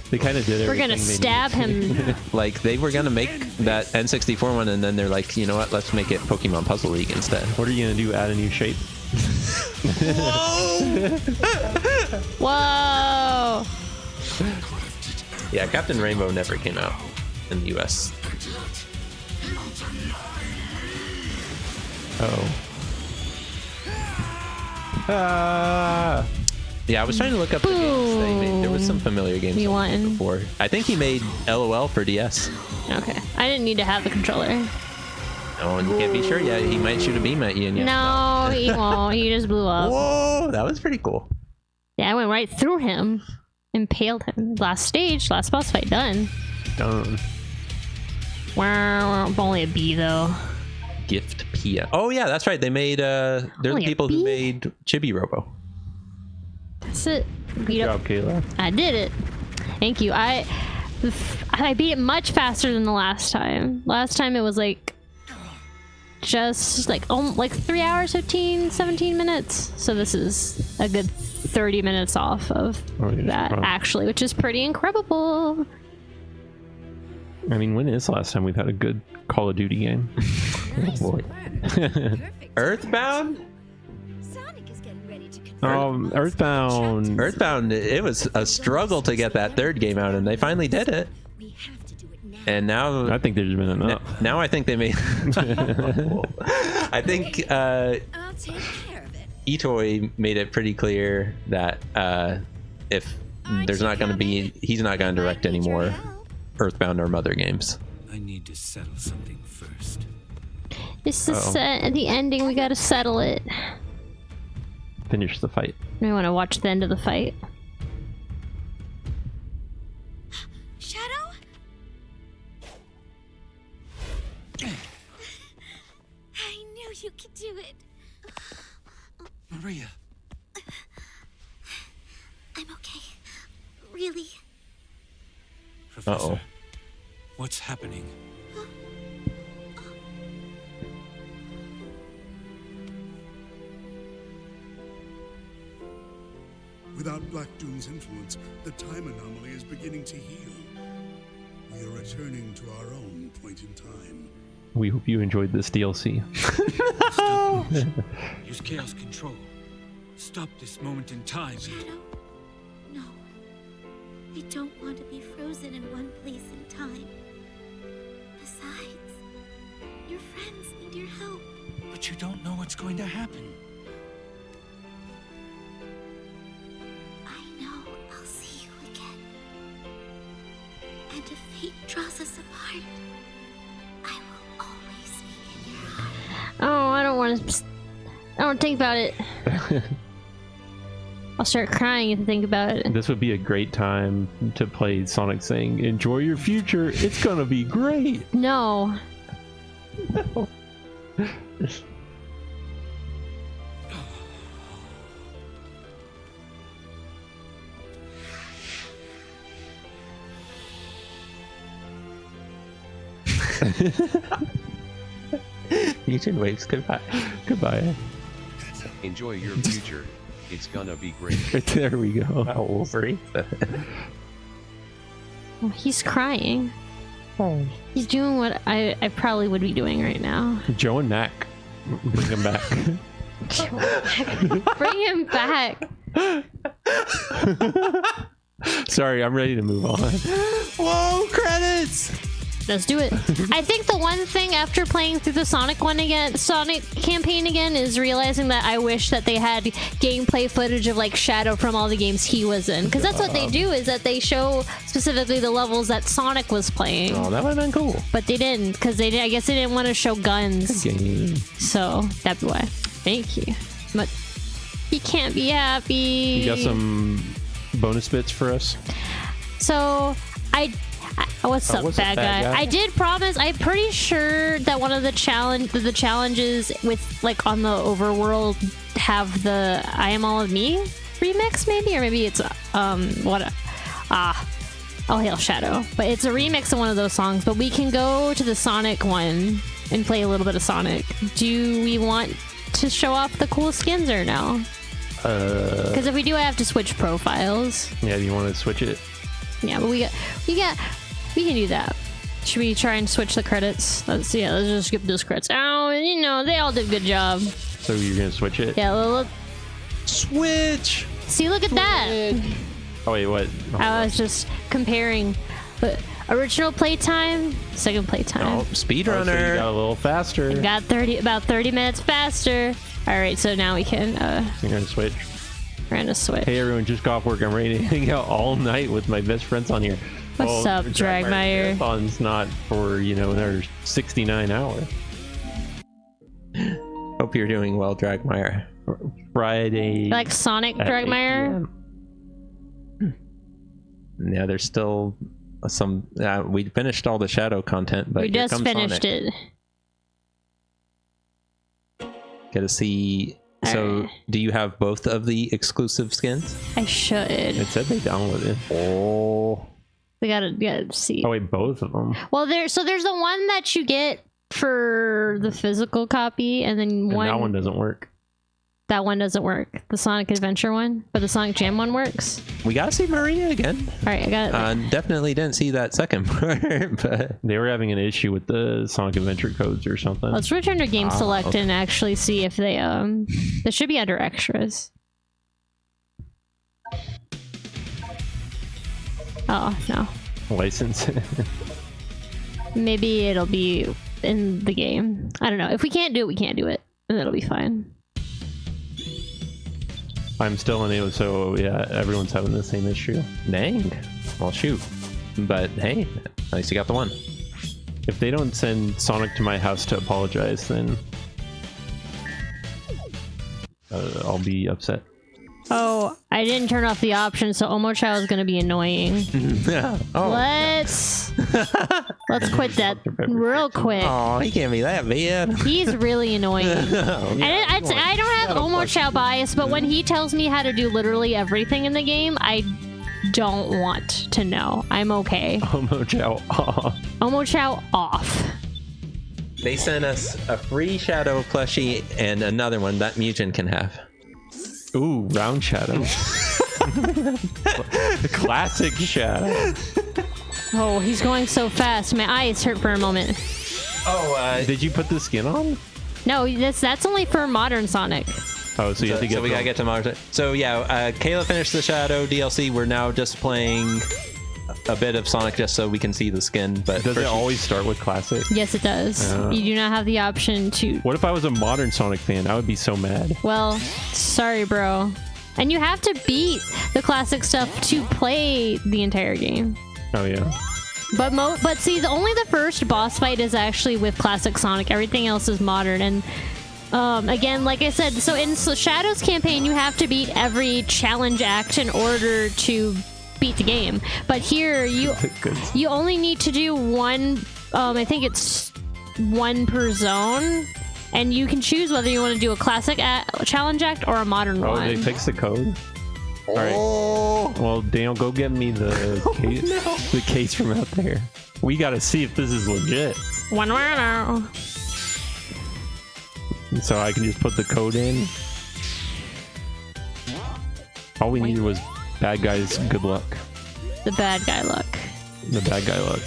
They kind of did it. We're gonna stab him. like they were gonna make that N64 one, and then they're like, you know what? Let's make it Pokemon Puzzle League instead. What are you gonna do? Add a new shape? Whoa! Yeah, Captain Rainbow never came out in the US. Oh. Ah. Yeah, I was trying to look up the games they made. There was some familiar games You won. before. I think he made LOL for DS. Okay. I didn't need to have the controller. Oh, and you can't be sure yet. He might shoot a beam at you. And you No, he won't. He just blew up. Whoa, that was pretty cool. Yeah, I went right through him. Impaled him. Last stage, last boss fight done. Done. Wow, only a B though. Gift Pia. Oh yeah, that's right. They made they're the Only a people who bee? made Chibi Robo. That's it. Good Beat up. job, Kayla. I did it. Thank you. I beat it much faster than the last time. Last time it was like just like 3 hours, 17 minutes. So this is a good 30 minutes off of that actually, which is pretty incredible. I mean, when is the last time we've had a good Call of Duty game? Oh boy. Earthbound? Earthbound. Earthbound, it was a struggle to get that third game out, and they finally did it. And now I think there's been enough. Now I think they made. I think Itoi made it pretty clear that if there's not going to be, he's not going to direct any more Earthbound or Mother games. I need to settle something first. This is the ending. We gotta settle it. Finish the fight. We want to watch the end of the fight. Shadow? I knew You can do it. Maria. I'm okay. Really. Professor, what's happening? Without Black Doom's influence, the time anomaly is beginning to heal. We are returning to our own point in time. We hope you enjoyed this DLC. Use chaos control. Stop this moment in time. Shadow? No. I don't want to be frozen in one place in time. Besides, your friends need your help. But you don't know what's going to happen. I know I'll see you again. And if fate draws us apart, I will always be in your heart. Oh, I don't want to. I don't think about it. I'll start crying if I think about it. This would be a great time to play Sonic saying, "Enjoy your future. It's gonna be great." No. No. Mugen waves goodbye. Goodbye. Enjoy your future. It's gonna be great. There we go. Wow, Wolverine. Oh, he's crying. He's doing what I probably would be doing right now. Joe and Mac, bring him back. Bring him back. Sorry, I'm ready to move on. Whoa, credits! Let's do it. I think the one thing after playing through the Sonic campaign again is realizing that I wish that they had gameplay footage of like Shadow from all the games he was in, because that's what they do, is that they show specifically the levels that Sonic was playing. Oh, that would have been cool. But they didn't, because I guess they didn't want to show guns. Game. So that'd be why. Thank you. But he can't be happy. You got some bonus bits for us? So what's up, bad guy? I did promise. I'm pretty sure that one of the challenges with like on the overworld have the "I Am All of Me" remix, maybe, or maybe it's All Hail Shadow. But it's a remix of one of those songs. But we can go to the Sonic one and play a little bit of Sonic. Do we want to show off the cool skins or no? Because if we do, I have to switch profiles. Yeah, do you want to switch it? Yeah, but we can do that. Should we try and switch the credits? Let's just skip those credits. Oh, you know, they all did a good job. So you're gonna switch it? Yeah, look. Switch! See, look at that. Oh wait, what? I was just comparing, but original playtime, second playtime. Oh, speedrunner. So you got a little faster. Got about 30 minutes faster. All right, so now we can. You're gonna switch. We're gonna switch. Hey everyone, just got off work. I'm ready to hang out all night with my best friends on here. What's up, Dragmire? Marathon's not for, you know, another 69 hours. Hope you're doing well, Dragmire. Friday. Like Sonic at Dragmire? 8 p.m. Yeah, there's still some. We finished all the Shadow content, but we here just comes finished Sonic. it. Gotta see. So, do you have both of the exclusive skins? I should. It said they downloaded. Oh. We gotta see. Oh wait, both of them. Well, there's the one that you get for the physical copy, and then And that one doesn't work. That one doesn't work. The Sonic Adventure one, but the Sonic Jam one works. We gotta see Maria again. All right, I got it. Definitely didn't see that second part, but They were having an issue with the Sonic Adventure codes or something. Let's return to Game Select okay. and actually see if they This should be under extras. Oh no. License. Maybe it'll be in the game. I don't know. If we can't do it, we can't do it, and it'll be fine. I'm still unable, so yeah, everyone's having the same issue. dang. Well, shoot. But hey, at least you got the one. If they don't send Sonic to my house to apologize, then I'll be upset. Oh, I didn't turn off the option, so Omochao is gonna be annoying. Yeah. Oh. Let's Let's quit that real quick. Oh, he can't be that bad. He's really annoying. I don't have Omo Chow bias, but when he tells me how to do literally everything in the game, I don't want to know. I'm okay. Omo Chow off. Omo Chow off. They sent us a free Shadow plushie and another one that Mujin can have. Ooh, round Shadow. Classic Shadow. Oh, he's going so fast. My eyes hurt for a moment. Oh, did you put the skin on? No, that's only for modern Sonic. Oh, so you have to get. So we gotta get to Mars. So yeah, Kayla finished the Shadow DLC. We're now just playing a bit of Sonic just so we can see the skin. But does it always start with classic? Yes, it does. You do not have the option to. What if I was a modern Sonic fan? I would be so mad. Well, sorry, bro. And you have to beat the classic stuff to play the entire game. Oh yeah. But see, only the first boss fight is actually with classic Sonic. Everything else is modern. And again, like I said, so in Shadow's campaign, you have to beat every challenge act in order to beat the game. But here, you only need to do one. I think it's one per zone, and you can choose whether you want to do a classic challenge act or a modern one. Oh, they fixed the code. All right. Well, Daniel, go get me the case, the case from out there. We gotta see if this is legit. So I can just put the code in. All we needed was bad guys. Good luck. The bad guy luck. The bad guy luck.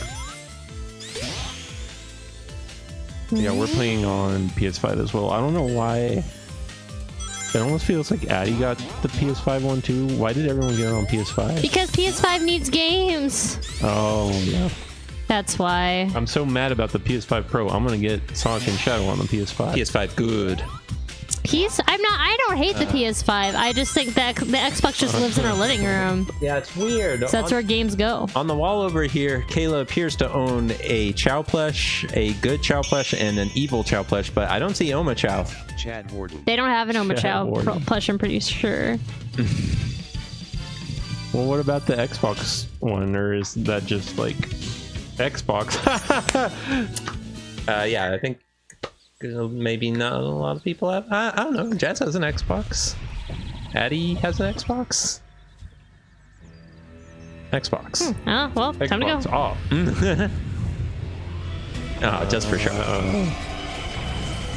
Yeah, we're playing on PS5 as well. I don't know why. It almost feels like Addy got the PS5 one too. Why did everyone get it on PS5? Because PS5 needs games. Oh, yeah. That's why. I'm so mad about the PS5 Pro. I'm gonna get Sonic and Shadow on the PS5. PS5 good. I don't hate the PS5. I just think that the Xbox just lives in our living room. Yeah, it's weird. So that's where games go. On the wall over here, Kayla appears to own a Chow plush, a good Chow plush, and an evil Chow plush, but I don't see Oma Chow. Chad Warden. They don't have an Oma Chow plush, I'm pretty sure. Well, what about the Xbox one, or is that just like Xbox? Yeah, I think maybe not a lot of people have. I don't know. Jazz has an Xbox. Addy has an Xbox. Xbox. Oh, well, time to go. Off. Oh, just for sure.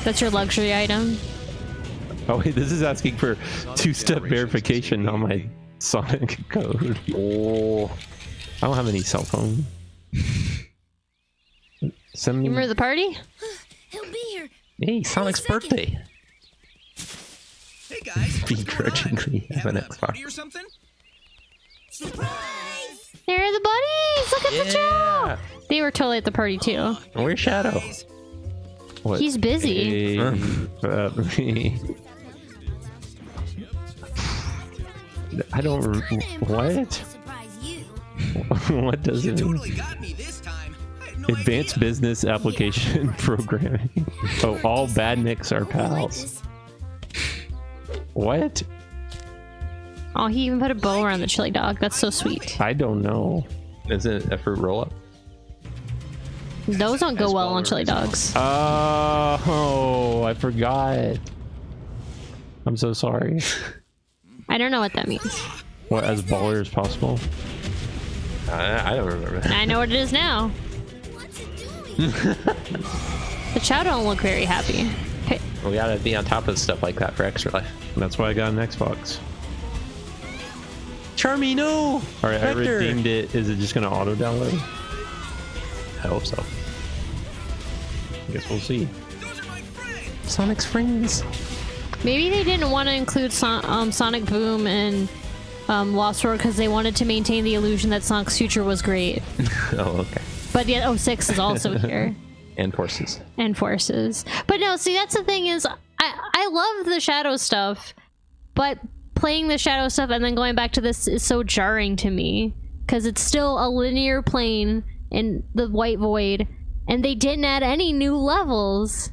That's your luxury item. Oh wait, this is asking for two-step verification on my Sonic code. Oh, I don't have any cell phone. Send me. You remember the party? He'll be here. Hey, Sonic's birthday. Hey guys, Begrudgingly have an Xbox. or something? Surprise! There are the buddies! Look at the Chow! They were totally at the party too. Where's Shadow? What? He's busy. I don't. What? What does it mean? Totally got me this time. Advanced Business Application Programming. Oh, all badniks are pals. What? Oh, he even put a bow around the chili dog. That's so sweet. I don't know. Is it a fruit roll-up? Those don't go well on chili dogs. Oh, I forgot. I'm so sorry. I don't know what that means. What, as baller as possible? I don't remember. I know what it is now. The Chow don't look very happy. Hey. We gotta be on top of stuff like that for extra life. That's why I got an Xbox. Charmy, no! Alright, I redeemed it. Is it just gonna auto download? I hope so. I guess we'll see. Sonic's friends. Maybe they didn't want to include Sonic Boom and Lost World because they wanted to maintain the illusion that Sonic's future was great. Oh, okay. But yeah, 06 is also here. And Forces. And Forces. But no, see, that's the thing is, I love the Shadow stuff, but playing the Shadow stuff and then going back to this is so jarring to me because it's still a linear plane in the White Void, and they didn't add any new levels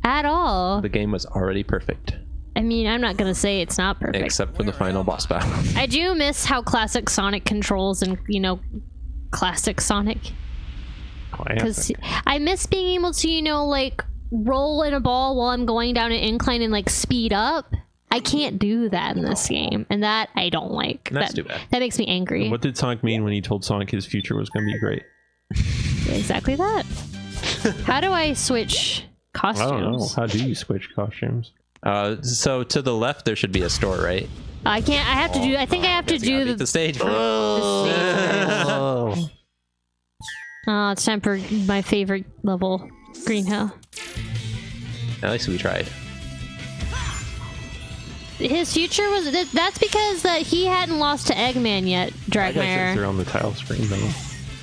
at all. The game was already perfect. I mean, I'm not gonna say it's not perfect. Except for the final boss battle. I do miss how classic Sonic controls and, you know, classic Sonic. Because I miss being able to, you know, like roll in a ball while I'm going down an incline and like speed up. I can't do that in this game, and that I don't like. That's too bad. That makes me angry. What did Sonic mean when he told Sonic his future was going to be great? Exactly that. How do I switch costumes? I don't know. How do you switch costumes? So to the left there should be a store, right? I can't. I have to do. I think I have to do the stage. Oh, it's time for my favorite level, Green Hill. At least we tried. His future was that's because that he hadn't lost to Eggman yet, Dragmire. They're on the tile screen though.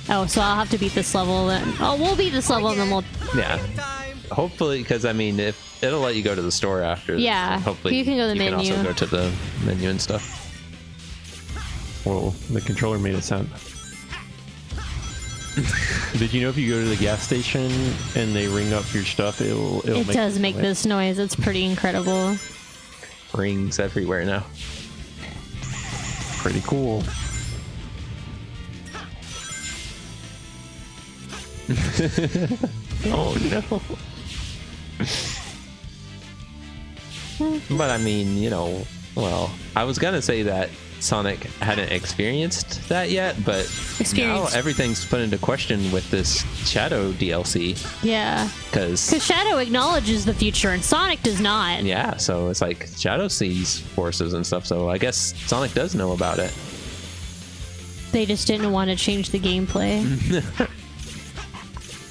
Oh, so I'll have to beat this level then. Oh, we'll beat this level and then we'll. Yeah. Hopefully, because I mean, if it'll let you go to the store after. Yeah. Hopefully, you can go to the menu. You can also go to the menu and stuff. Whoa, the controller made a sound. Did you know if you go to the gas station and they ring up your stuff, it'll it does make this noise. It's pretty incredible. Rings everywhere now. Pretty cool. Oh no. But I mean, you know, well, I was gonna say that Sonic hadn't experienced that yet, but now everything's put into question with this Shadow DLC. Yeah. Because Shadow acknowledges the future and Sonic does not. Yeah, so it's like Shadow sees forces and stuff, so I guess Sonic does know about it. They just didn't want to change the gameplay.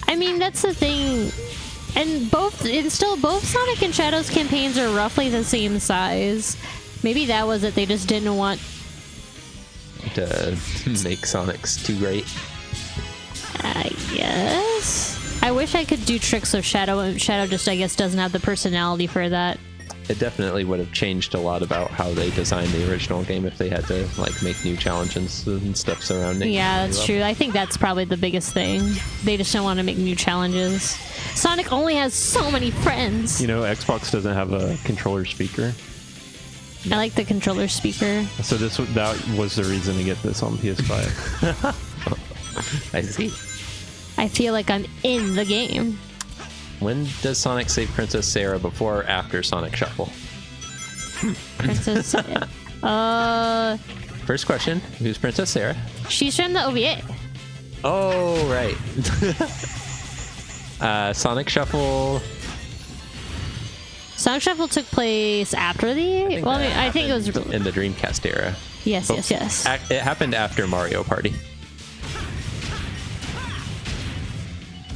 I mean, that's the thing. And both Sonic and Shadow's campaigns are roughly the same size. Maybe that was it. They just didn't want to make Sonic's too great. I guess. I wish I could do tricks with Shadow. Shadow just, I guess, doesn't have the personality for that. It definitely would have changed a lot about how they designed the original game if they had to like make new challenges and stuff surrounding. Yeah, that's true. I think that's probably the biggest thing. They just don't want to make new challenges. Sonic only has so many friends. You know, Xbox doesn't have a controller speaker. I like the controller speaker. So that was the reason to get this on PS5. I see. I feel like I'm in the game. When does Sonic save Princess Sarah, before or after Sonic Shuffle? Princess First question, who's Princess Sarah? She's from the OVA. Oh, right. Sonic Shuffle took place after the... I think it was... in the Dreamcast era. Yes, yes. It happened after Mario Party.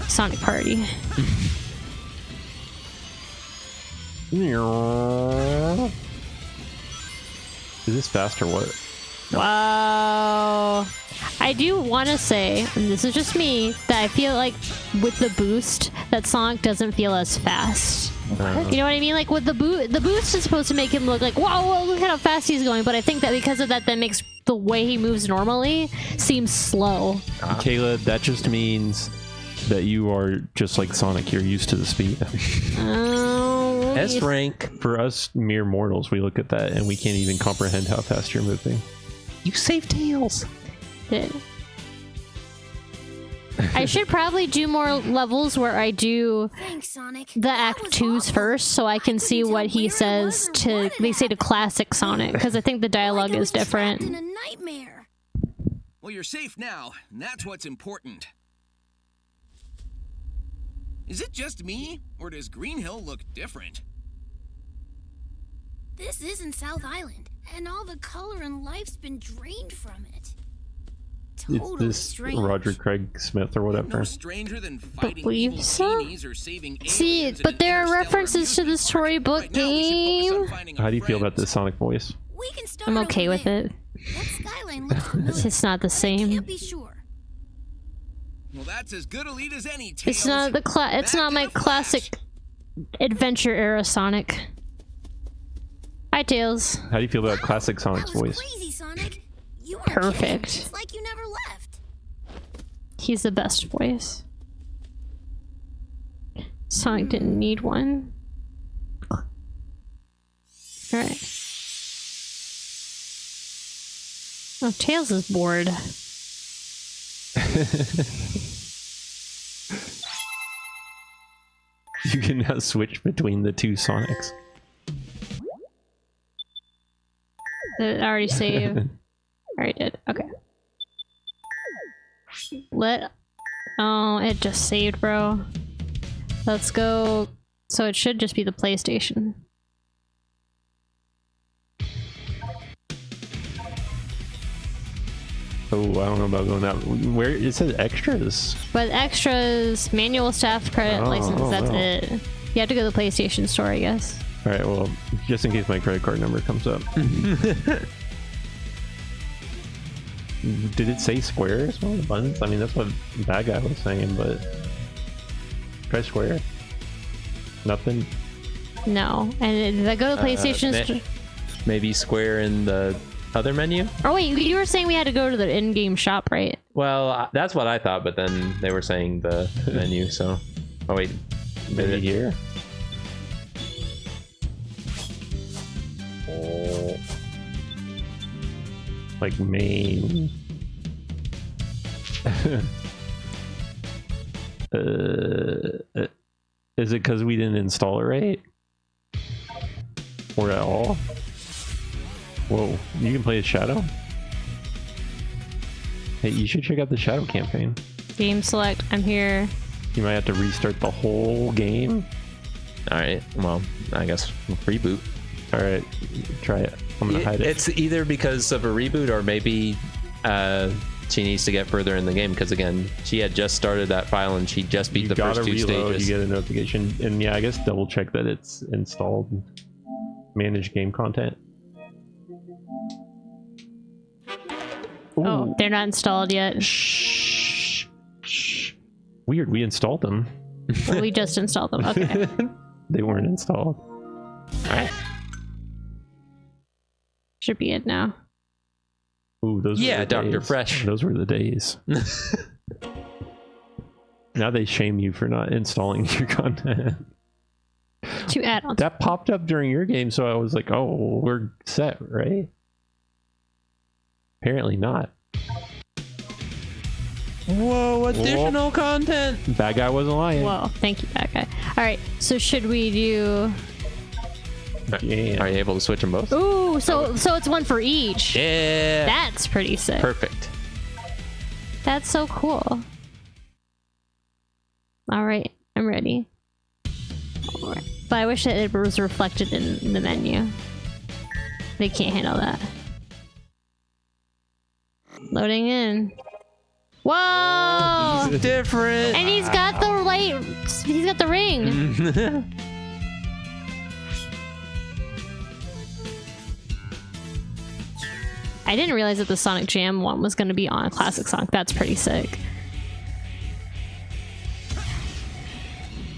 Sonic Party. Is this fast or what? Wow. I do want to say, and this is just me, that I feel like with the boost, that Sonic doesn't feel as fast. You know what I mean? Like with the boost is supposed to make him look like, whoa, look how fast he's going. But I think that because of that, that makes the way he moves normally seem slow. Kayla, that just means that you are just like Sonic. You're used to the speed. S rank. For us mere mortals, we look at that and we can't even comprehend how fast you're moving. You save Tails. Did. I should probably do more levels where I do the Act 2s first, so I can see what he says to, they say to classic Sonic, because I think the dialogue is different. Well, you're safe now, and that's what's important. Is it just me, or does Green Hill look different? This isn't South Island, and all the color and life's been drained from it. Totally this strange. Roger Craig Smith or whatever. No stranger than fighting Believe evil so? genies or saving See, aliens in but an there are interstellar references to the amusement park. storybook Right now, we should focus on game. finding How our do you feel about friends. the Sonic voice? We can start I'm okay over with there. it. That skyline looks familiar. It's not the but I same. can't be sure. Well, that's as good a lead as any. It's Tails. not the it's Back not to my the Flash. classic adventure era Sonic. Hi, Tails. How do you feel about classic Sonic's That was voice? crazy, Sonic. You weren't Perfect. kidding. It's like you never left. He's the best voice. Sonic didn't need one. Alright. Oh, Tails is bored. You can now switch between the two Sonics. Did it already save? Already did. Okay. Oh, it just saved, bro. Let's go. So it should just be the PlayStation. Oh, I don't know about going out. Where it says extras. But extras, manual staff credit license, that's it. You have to go to the PlayStation store, I guess. Alright, well, just in case my credit card number comes up. Did it say square as well? The buttons? I mean, that's what that guy was saying, but... Try square? Nothing? No. And did I go to the PlayStation store? Maybe square in the other menu? Oh wait, you were saying we had to go to the in-game shop, right? Well, that's what I thought, but then they were saying the menu, so... Oh wait, Maybe here? Like main. Is it because we didn't install it right? Or at all? Whoa, you can play as Shadow? Hey, you should check out the Shadow campaign. Game select, I'm here. You might have to restart the whole game. Alright, well, I guess reboot. Alright, try it. I'm gonna hide it. It's either because of a reboot or maybe she needs to get further in the game, because again, she had just started that file and she just beat the first two stages. You get a notification, and yeah, I guess double check that it's installed. Manage game content. Ooh. Oh, they're not installed yet. Shh. Shh. Weird, we installed them. Well, we just installed them. Okay. They weren't installed. Alright. Should be it now. Ooh, those were the Dr. days. Fresh. Those were the days. Now they shame you for not installing your content. Two add-ons. That popped up during your game, so I was like, oh, we're set, right? Apparently not. Whoa, additional content! Bad guy wasn't lying. Whoa, thank you, bad guy. Alright, so should we do... Yeah. Are you able to switch them both? Ooh, so it's one for each. Yeah! That's pretty sick. Perfect. That's so cool. Alright, I'm ready. Alright. But I wish that it was reflected in the menu. They can't handle that. Loading in. Whoa! He's different! And he's got the light. He's got the ring. I didn't realize that the Sonic Jam one was going to be on a classic Sonic. That's pretty sick.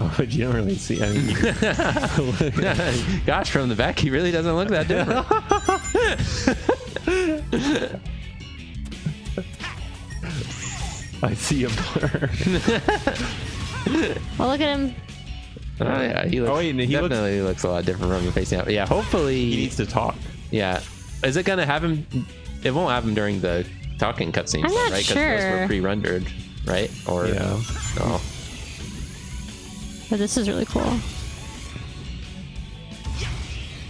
Oh, but you don't really see. I mean, gosh, from the back, he really doesn't look that different. I see a blur. Well, look at him. Oh yeah, he looks, definitely looks a lot different from the facing out. Yeah, hopefully he needs to talk. Yeah, is it gonna have him? It won't have him during the talking cutscenes, I'm not right? sure. Because those were pre-rendered, right? Or yeah. Oh. But this is really cool.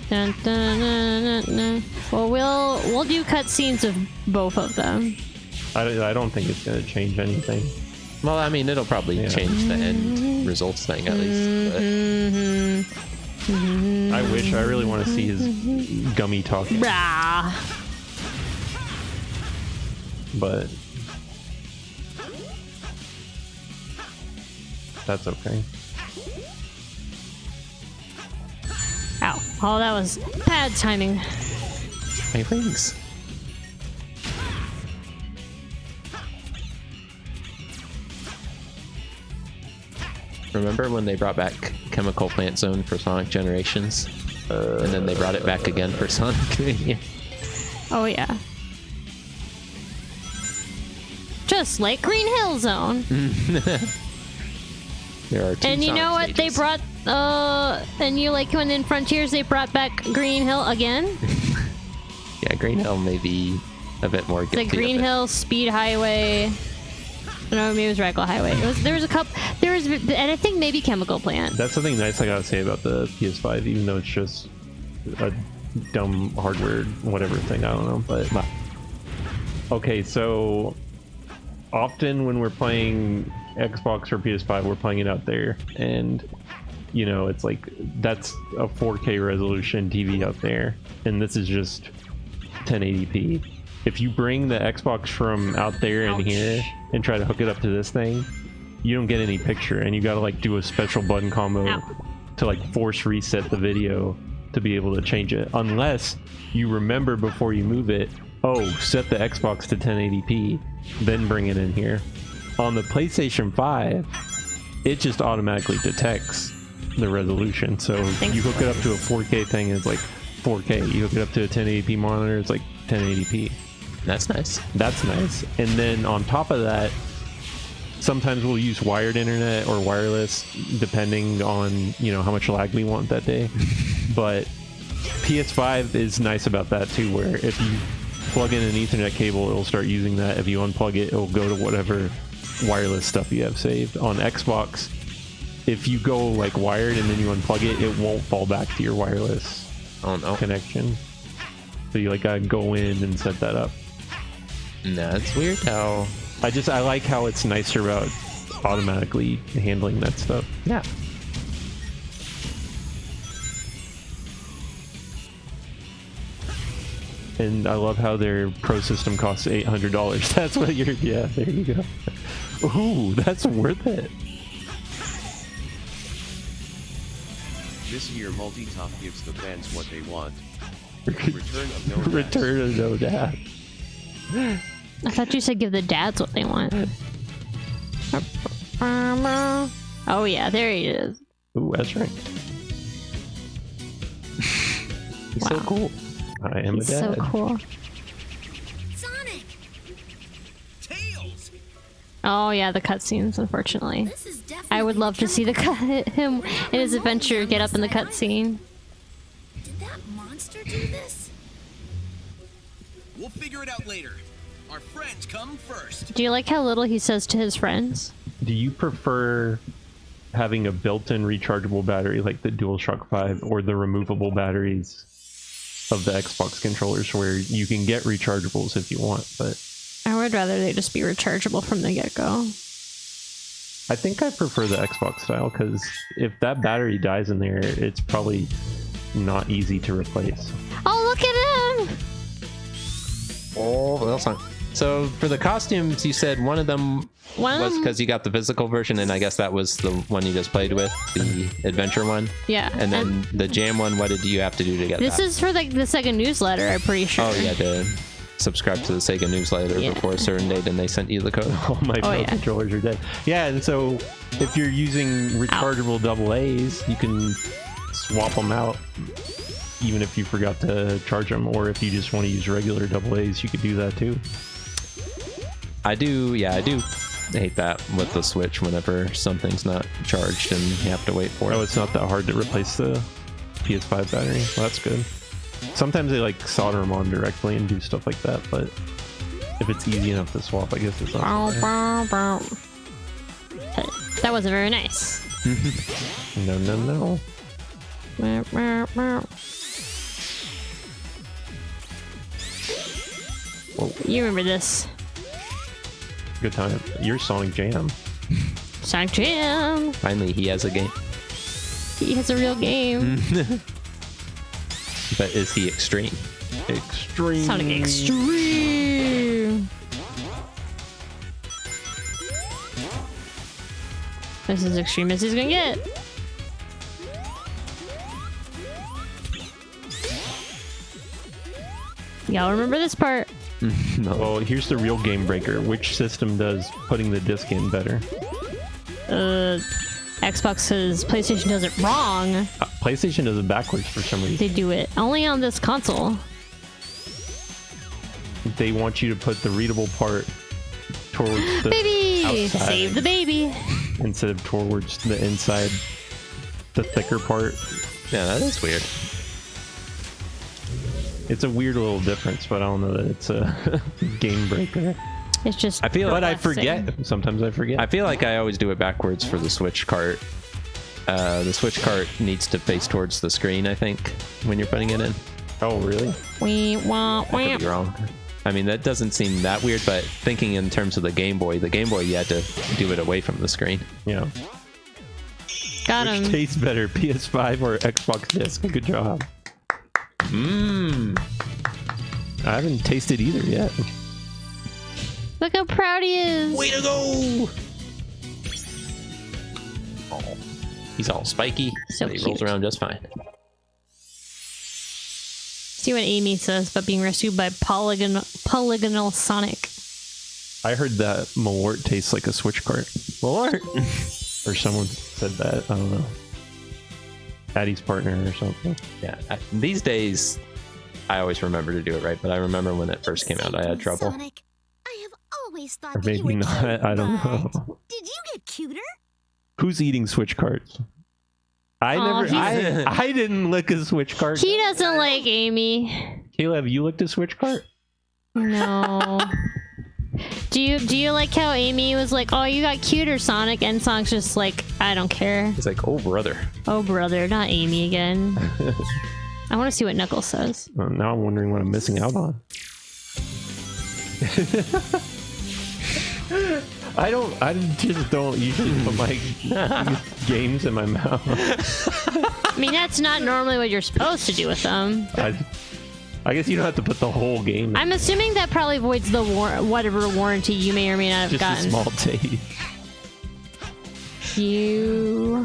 Dun, dun, dun, dun, dun. Well, we'll do cutscenes of both of them. I don't think it's gonna change anything. Well, I mean, it'll probably change the end results thing at least. I wish. I really want to see his gummy talking. Rah. But that's okay. Ow. Oh, that was bad timing. Hey, thanks. Remember when they brought back Chemical Plant Zone for Sonic Generations? And then they brought it back again for Sonic Mania. Oh, yeah. Just like Green Hill Zone. There are two And you Sonic know what? stages. They brought, and you like when in Frontiers they brought back Green Hill again? Yeah, Green Hill may be a bit more The guilty Green of it. Hill Speed Highway. No, maybe it was Radical Highway. There was a couple. And I think maybe Chemical Plant. That's something nice I gotta say about the PS5, even though it's just a dumb hardware whatever thing. I don't know, but okay. So often when we're playing Xbox or PS5, we're playing it out there, and you know it's like that's a 4K resolution TV out there, and this is just 1080p. If you bring the Xbox from out there in here and try to hook it up to this thing, you don't get any picture, and you gotta like do a special button combo to like force reset the video to be able to change it, unless you remember before you move it, oh, set the Xbox to 1080p, then bring it in here. On the PlayStation 5, it just automatically detects the resolution, so you hook it up to a 4K thing, it's like 4K. You hook it up to a 1080p monitor, it's like 1080p. That's nice. That's nice. And then on top of that, sometimes we'll use wired internet or wireless, depending on, you know, how much lag we want that day. But PS5 is nice about that too, where if you plug in an Ethernet cable, it'll start using that. If you unplug it, it'll go to whatever wireless stuff you have saved. On Xbox, if you go like wired and then you unplug it, it won't fall back to your wireless connection. So you like gotta go in and set that up. Nah, it's weird how I like how it's nicer about automatically handling that stuff. Yeah. And I love how their Pro system costs $800. That's what you're. Yeah, there you go. Ooh, that's worth it. This year Multitap gives the fans what they want. Return of no dads. Return of no dad. I thought you said give the dads what they want. Oh yeah, there he is. Ooh, that's right. He's so cool. I am He's a dad. so cool. Sonic! Tails! Oh yeah, the cutscenes. Unfortunately, This is definitely I would love to see him in his adventure get up in the cutscene. Did that monster do this? We'll figure it out later. Our friends come first. Do you like how little he says to his friends? Do you prefer having a built-in rechargeable battery like the DualShock 5 or the removable batteries of the Xbox controllers where you can get rechargeables if you want, but I would rather they just be rechargeable from the get-go. I think I prefer the Xbox style because if that battery dies in there, it's probably not easy to replace. Oh, look at him! Oh, that's not. So for the costumes, you said one of them was because you got the physical version, and I guess that was the one you just played with, the adventure one. Yeah. And then the jam one, what did you have to do to get This that? is for like the Sega newsletter, I'm pretty sure. Oh yeah, to subscribe to the Sega newsletter before a certain date, and they sent you the code. All my Pro controllers are dead. Yeah, and so if you're using rechargeable AA's, you can swap them out even if you forgot to charge them, or if you just want to use regular AA's, you could do that too. I do hate that with the Switch whenever something's not charged and you have to wait for it. Oh, it's not that hard to replace the PS5 battery. Well, that's good. Sometimes they like solder them on directly and do stuff like that, but if it's easy enough to swap, I guess it's not so bad. That wasn't very nice. No. Whoa. You remember this. Good time. Your Sonic Jam. Sonic Jam! Finally, he has a game. He has a real game. But is he extreme? Extreme. Sonic Extreme! This is as extreme as he's gonna get. Y'all remember this part? No. Well, here's the real game breaker. Which system does putting the disc in better? Xbox says PlayStation does it wrong. PlayStation does it backwards for some reason. They do it only on this console. They want you to put the readable part towards the baby! outside Save the baby! instead of towards the inside, the thicker part. Yeah, that is weird. It's a weird little difference, but I don't know that it's a game breaker. It's just. I feel But I that's the forget. same. Sometimes I forget. I feel like I always do it backwards for the Switch cart. The Switch cart needs to face towards the screen, I think, when you're putting it in. Oh, really? We want. I could be wrong. I mean, that doesn't seem that weird, but thinking in terms of the Game Boy, you had to do it away from the screen. Yeah. Got Which him. tastes better, PS5 or Xbox disc? Good job. Mmm. I haven't tasted either yet. Look how proud he is. Way to go! Oh, he's all spiky, So but he rolls cute. around just fine. See what Amy says about being rescued by polygonal Sonic. I heard that Malort tastes like a Switch cart. Malort? Or someone said that. I don't know. Patty's partner or something. Yeah, these days, I always remember to do it right, but I remember when it first came out, I had trouble. Sonic, I have always thought Or that you were maybe not. cute, I don't but know. Did you get cuter? Who's eating Switch carts? I Aw, never. I didn't lick a Switch cart. He doesn't like Amy. Caleb, you licked a Switch cart? No. Do you like how Amy was like, "Oh, you got cuter, Sonic," and Sonic's just like, "I don't care." He's like, oh, brother. Oh, brother, not Amy again. I want to see what Knuckles says. Well, now I'm wondering what I'm missing out on. I just don't usually put my games in my mouth. I mean, that's not normally what you're supposed to do with them. I guess you don't have to put the whole game in. I'm assuming that probably voids the whatever warranty you may or may not have Just gotten. a small taste. You.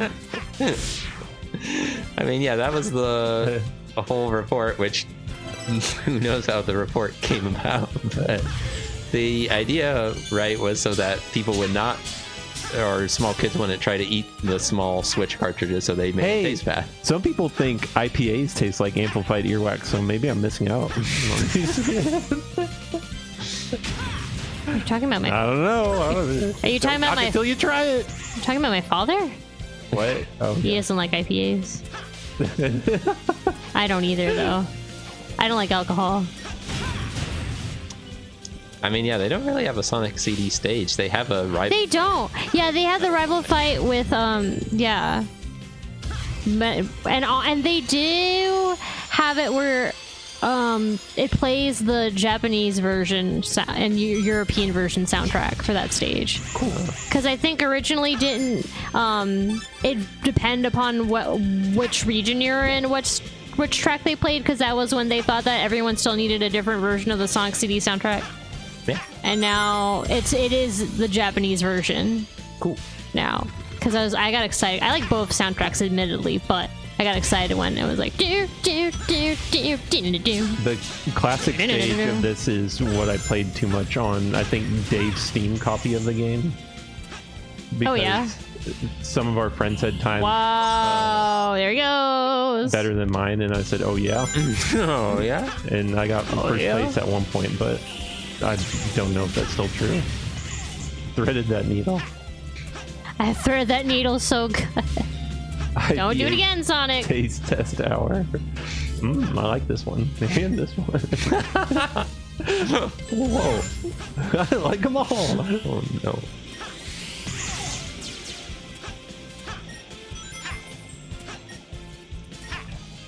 I mean, yeah, that was the whole report, which who knows how the report came about, but the idea, right, was so that people would not, or small kids wouldn't try to eat the small Switch cartridges, so they made it taste bad. Some people think IPAs taste like amplified earwax, so maybe I'm missing out. Are you talking about my? I don't know. Are you talking about my? Until you try it. You're talking about my father? What? Oh, He doesn't like IPAs. I don't either, though. I don't like alcohol. I mean, yeah, they don't really have a Sonic CD stage. They have a rival. They don't. Yeah, they have the rival fight with yeah. But, and they do have it where it plays the Japanese version and European version soundtrack for that stage. Cool. Because I think originally didn't it depend upon which region you're in, which track they played, because that was when they thought that everyone still needed a different version of the Sonic CD soundtrack. Yeah. And now it is the Japanese version. Cool. Now, because I got excited. I like both soundtracks, admittedly, but I got excited when it was like do do do do do do. The classic stage of this is what I played too much on. I think Dave's Steam copy of the game. Oh yeah. Some of our friends had time. Wow, there he goes. Better than mine, and I said, "Oh yeah." Oh yeah. And I got first place at one point, but I don't know if that's still true. Threaded that needle. I threaded that needle so good. Don't do it again, Sonic. Taste test hour. I like this one. And this one. Whoa. I like them all. Oh no.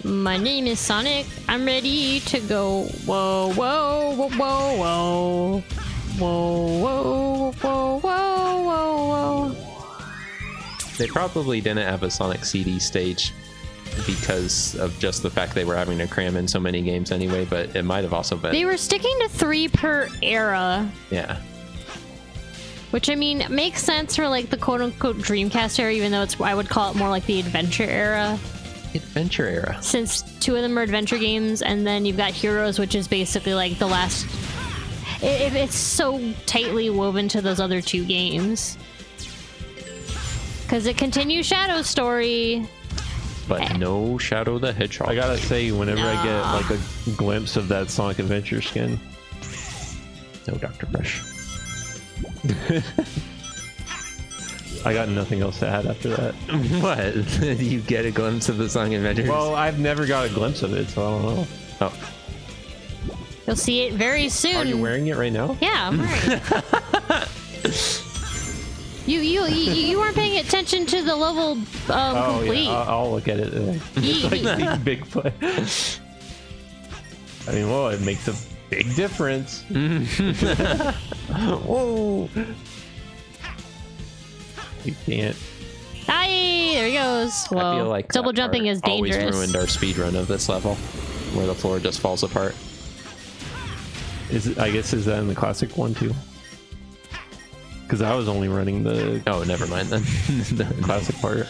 My name is Sonic. I'm ready to go. Whoa, whoa, whoa, whoa, whoa. Whoa, whoa, whoa, whoa, whoa, whoa. They probably didn't have a Sonic CD stage because of just the fact they were having to cram in so many games anyway, but it might have also been. They were sticking to 3 per era. Yeah. Which, I mean, makes sense for, like, the quote-unquote Dreamcast era, even though I would call it more like the Adventure era. Adventure era. Since 2 of them are adventure games, and then you've got Heroes, which is basically, like, the last... It's so tightly woven to those other 2 games. Because it continues Shadow's story. But no Shadow the Hedgehog. I gotta say, whenever I get like a glimpse of that Sonic Adventure skin, no Dr. Fresh. I got nothing else to add after that. What? You get a glimpse of the Sonic Adventure? Well, I've never got a glimpse of it, so I don't know. Oh. You'll see it very soon. Are you wearing it right now? Yeah, I'm wearing it. You weren't paying attention to the level complete. Yeah, I'll look at it. It's like Bigfoot. I mean, well, it makes a big difference. Whoa! You can't. Aye, there he goes. Whoa. I feel like double jumping is dangerous. Always ruined our speed run of this level, where the floor just falls apart. I guess is that in the classic one too? Because I was only running the never mind then. the classic part.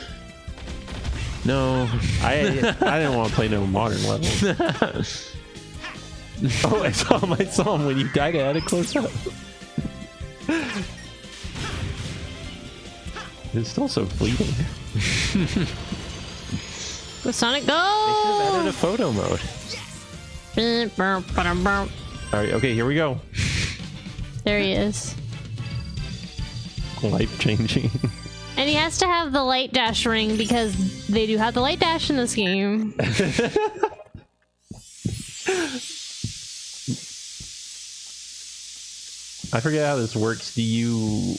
No, I didn't want to play no modern level. Oh, I saw him when you died. I had it close up. It's still so fleeting. Go Sonic, go! They should have added a photo mode. All right, okay, here we go. There he is. Life changing. And he has to have the light dash ring because they do have the light dash in this game. I forget how this works. Do you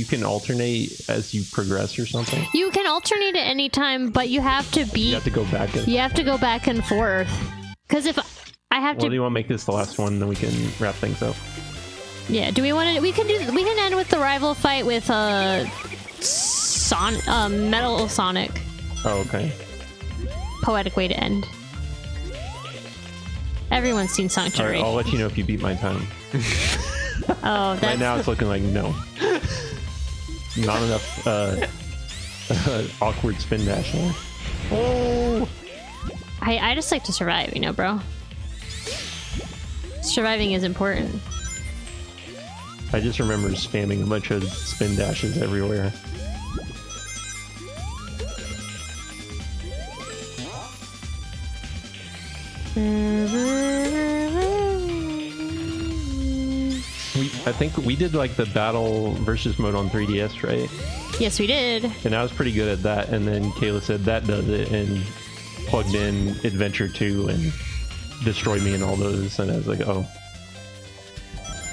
can alternate as you progress or something? You can alternate at any time, but you have to beat. You have to go back. You have to go back and forth. Because if I have to. Well, do you want to make this the last one, then we can wrap things up? Yeah. Do we want to? We can end with the rival fight with Metal Sonic. Oh, okay. Poetic way to end. Everyone's seen Sonic Generation. I'll let you know if you beat my time. Oh, that's... Right now it's looking like no. Not enough awkward spin dash. Oh! I just like to survive, you know, bro. Surviving is important. I just remember spamming a bunch of spin dashes everywhere. I think we did like the battle versus mode on 3DS, right? Yes, we did. And I was pretty good at that, and then Kayla said that does it, and plugged in Adventure 2 and destroyed me in all those, and I was like, oh.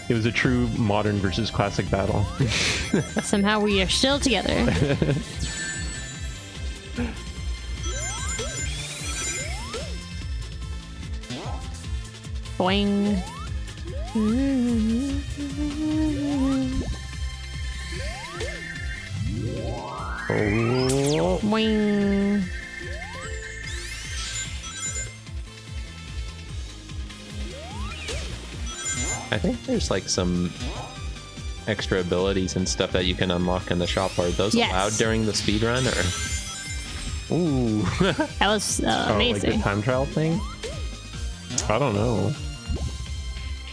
It was a true modern versus classic battle. Somehow we are still together. Boing. Oh. Boing. I think there's like some extra abilities and stuff that you can unlock in the shop. Are those allowed during the speedrun, or? Ooh. That was amazing. Like the time trial thing? I don't know.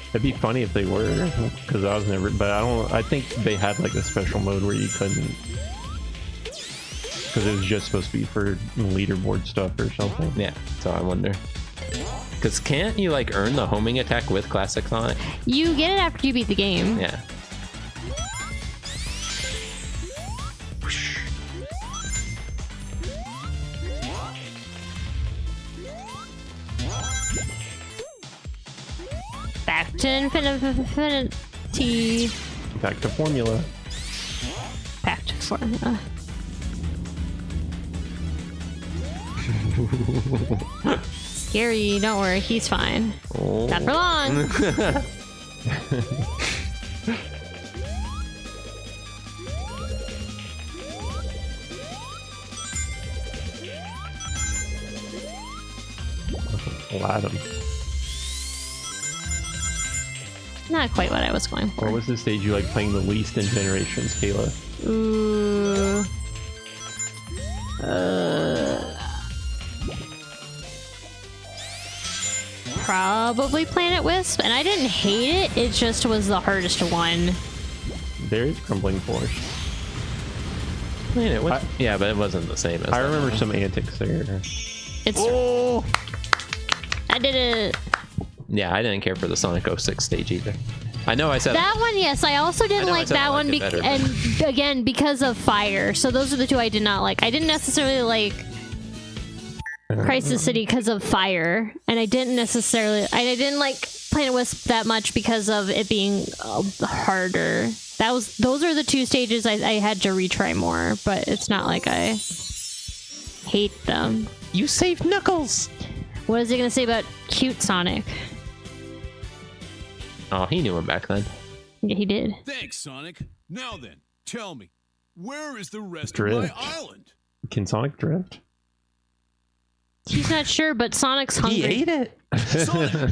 It'd be funny if they were, because I was never, but I think they had like a special mode where you couldn't, because it was just supposed to be for leaderboard stuff or something. Yeah, so I wonder. Because can't you like earn the homing attack with Classic Sonic? You get it after you beat the game. Yeah. Back to infinity. Back to formula. Back to formula. Scary, don't worry, he's fine. Oh. Not for long. Aladdin. Not quite what I was going for. What was the stage you like playing the least in Generations, Kayla? Ooh. Probably Planet Wisp, and I didn't hate it, it just was the hardest one. There is Crumbling Force. Man, yeah, but it wasn't the same as I remember some antics there. It's I did it. Yeah, I didn't care for the Sonic 06 stage either. I know I said that one, yes. I also didn't like that one, and again, because of fire. So those are the two I did not like. I didn't necessarily like Crisis City because of fire, and I didn't like Planet Wisp that much because of it being harder. Those are the two stages I had to retry more, but it's not like I hate them. You saved Knuckles! What is he gonna say about cute Sonic? Oh, he knew him back then. Yeah, he did. Thanks, Sonic. Now then, tell me, where is the rest Drift. of my island? Can Sonic drift? He's not sure, but Sonic's hungry. He ate it. Sonic!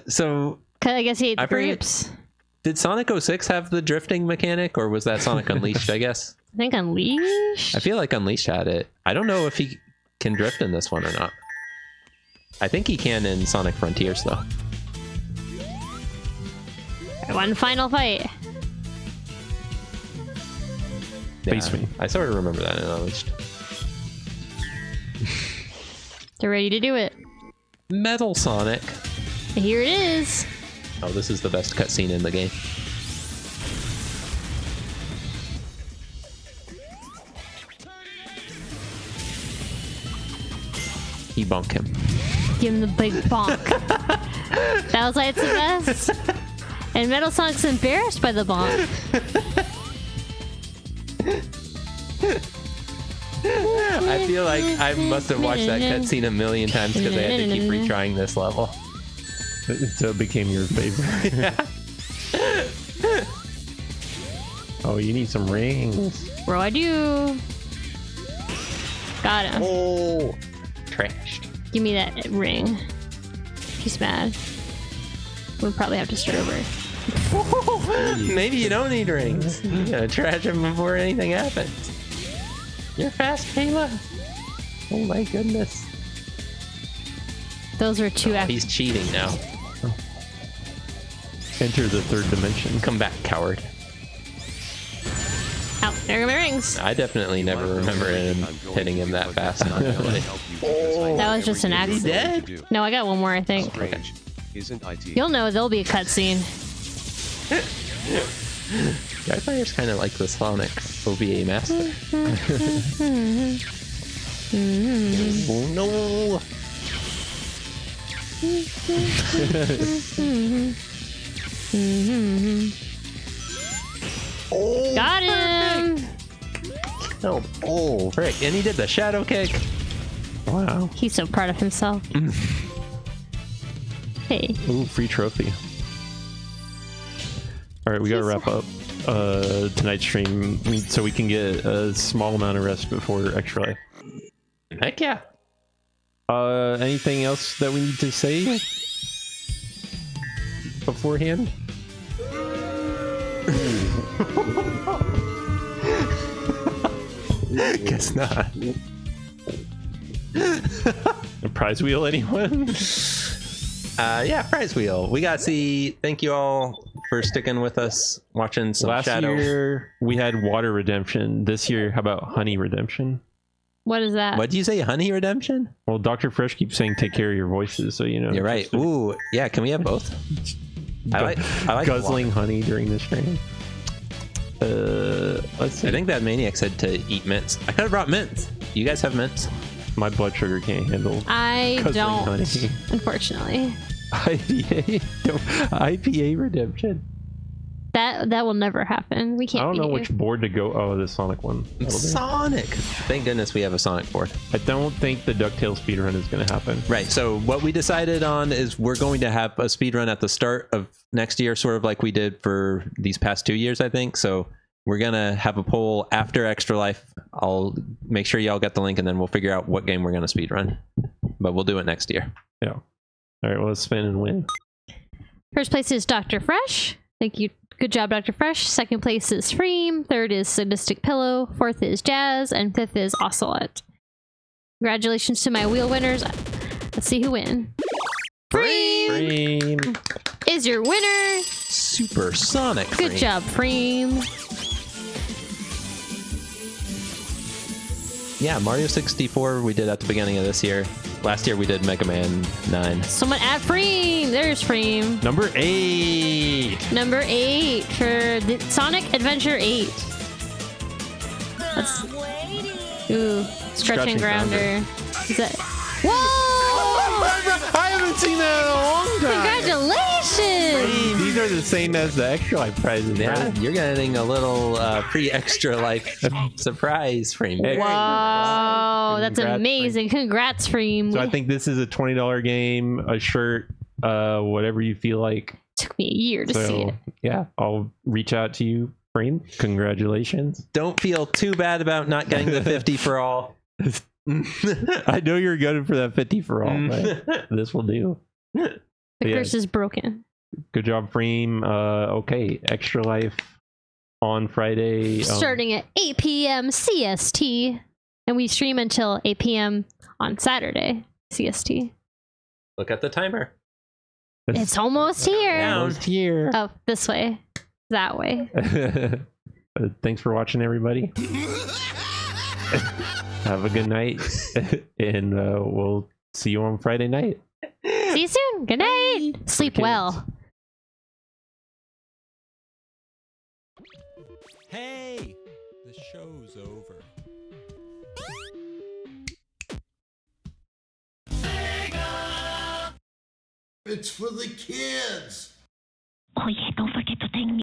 So 'Cause I guess he ate I the forget- grapes. did Sonic 06 have the drifting mechanic, or was that Sonic Unleashed, I guess? I think Unleashed? I feel like Unleashed had it. I don't know if he can drift in this one or not. I think he can in Sonic Frontiers, though. One final fight. Face me. I sort of remember that in Unleashed. They're ready to do it. Metal Sonic. Here it is. Oh, this is the best cutscene in the game. He bonk him. Give him the big bonk. That was why it's the best. And Metal Sonic's embarrassed by the bonk. I feel like I must have watched that cutscene a million times because I had to keep retrying this level. So it became your favorite. Oh, you need some rings. Bro, I do. Got him. Oh, trashed. Give me that ring. He's mad. We'll probably have to start over. Maybe you don't need rings. You gotta trash him before anything happens. You're fast, Kayla. Oh my goodness. Those are two He's cheating now. Enter the third dimension. Come back, coward. Out. There go my rings. I definitely never remember him hitting him that fast. That was just an accident. Dead? No, I got one more, I think. Strange, isn't it? You'll know there'll be a cutscene. Guy Fire's kind of like the Sonic OVA master. Oh no! Oh, Got him! no. Oh, frick. And he did the shadow kick. Wow. He's so proud of himself. Hey. Ooh, free trophy. All right, we gotta wrap up tonight's stream so we can get a small amount of rest before extra life. Heck yeah. Anything else that we need to say beforehand? Guess not. A prize wheel, anyone? Yeah, prize wheel. We got to see. Thank you all for sticking with us, watching some Last Shadow. year we had water redemption. This year, how about honey redemption? What is that? What'd you say, honey redemption? Well, Dr. Fresh keeps saying take care of your voices, so you know. You're right. Ooh, yeah. Can we have both? I like guzzling honey during the stream. Let's see. I think that maniac said to eat mints. I could have brought mints. You guys have mints? My blood sugar can't handle I guzzling don't, honey. unfortunately. IPA, IPA redemption. That will never happen. We can't. I don't know beat which you. board to go. Oh, the Sonic one. That'll do. Sonic. Thank goodness we have a Sonic board. I don't think the DuckTales speedrun is going to happen. Right. So what we decided on is we're going to have a speedrun at the start of next year, sort of like we did for these past 2 years, I think. So we're going to have a poll after Extra Life. I'll make sure y'all get the link and then we'll figure out what game we're going to speedrun. But we'll do it next year. Yeah. All right, well, let's spin and win. First place is Dr. Fresh. Thank you. Good job, Dr. Fresh. Second place is Freem. Third is Sadistic Pillow. Fourth is Jazz. And fifth is Ocelot. Congratulations to my wheel winners. Let's see who win. Freem is your winner. Super Sonic. Good Freem. job, Freem. Yeah, Mario 64 we did at the beginning of this year. Last year we did Mega Man 9. Someone add Freem. There's Freem. Number 8. Number 8 for the Sonic Adventure 8. Ooh, stretching grounder. Is that? Whoa! I haven't seen that in a long time. Congratulations! These are the same as the extra life prizes. Yeah, right? you're getting a little pre-extra life surprise frame. Wow, that's Congrats, amazing. Congrats, Freem. So I think this is a $20 game, a shirt, whatever you feel like. Took me a year to see it. Yeah, I'll reach out to you, Frame. Congratulations. Don't feel too bad about not getting the 50 for all. I know you're gunning for that 50 for all, but this will do. The curse is broken. Good job, Frame. Okay, Extra Life on Friday. Starting at 8 p.m. CST. And we stream until 8 p.m. on Saturday CST. Look at the timer. It's almost here. Almost here. Oh, this way. That way. Thanks for watching, everybody. Have a good night. And we'll see you on Friday night. See you soon. Good night. Sleep well. Hey, the show's over. It's for the kids. Oh yeah, don't forget to thank me.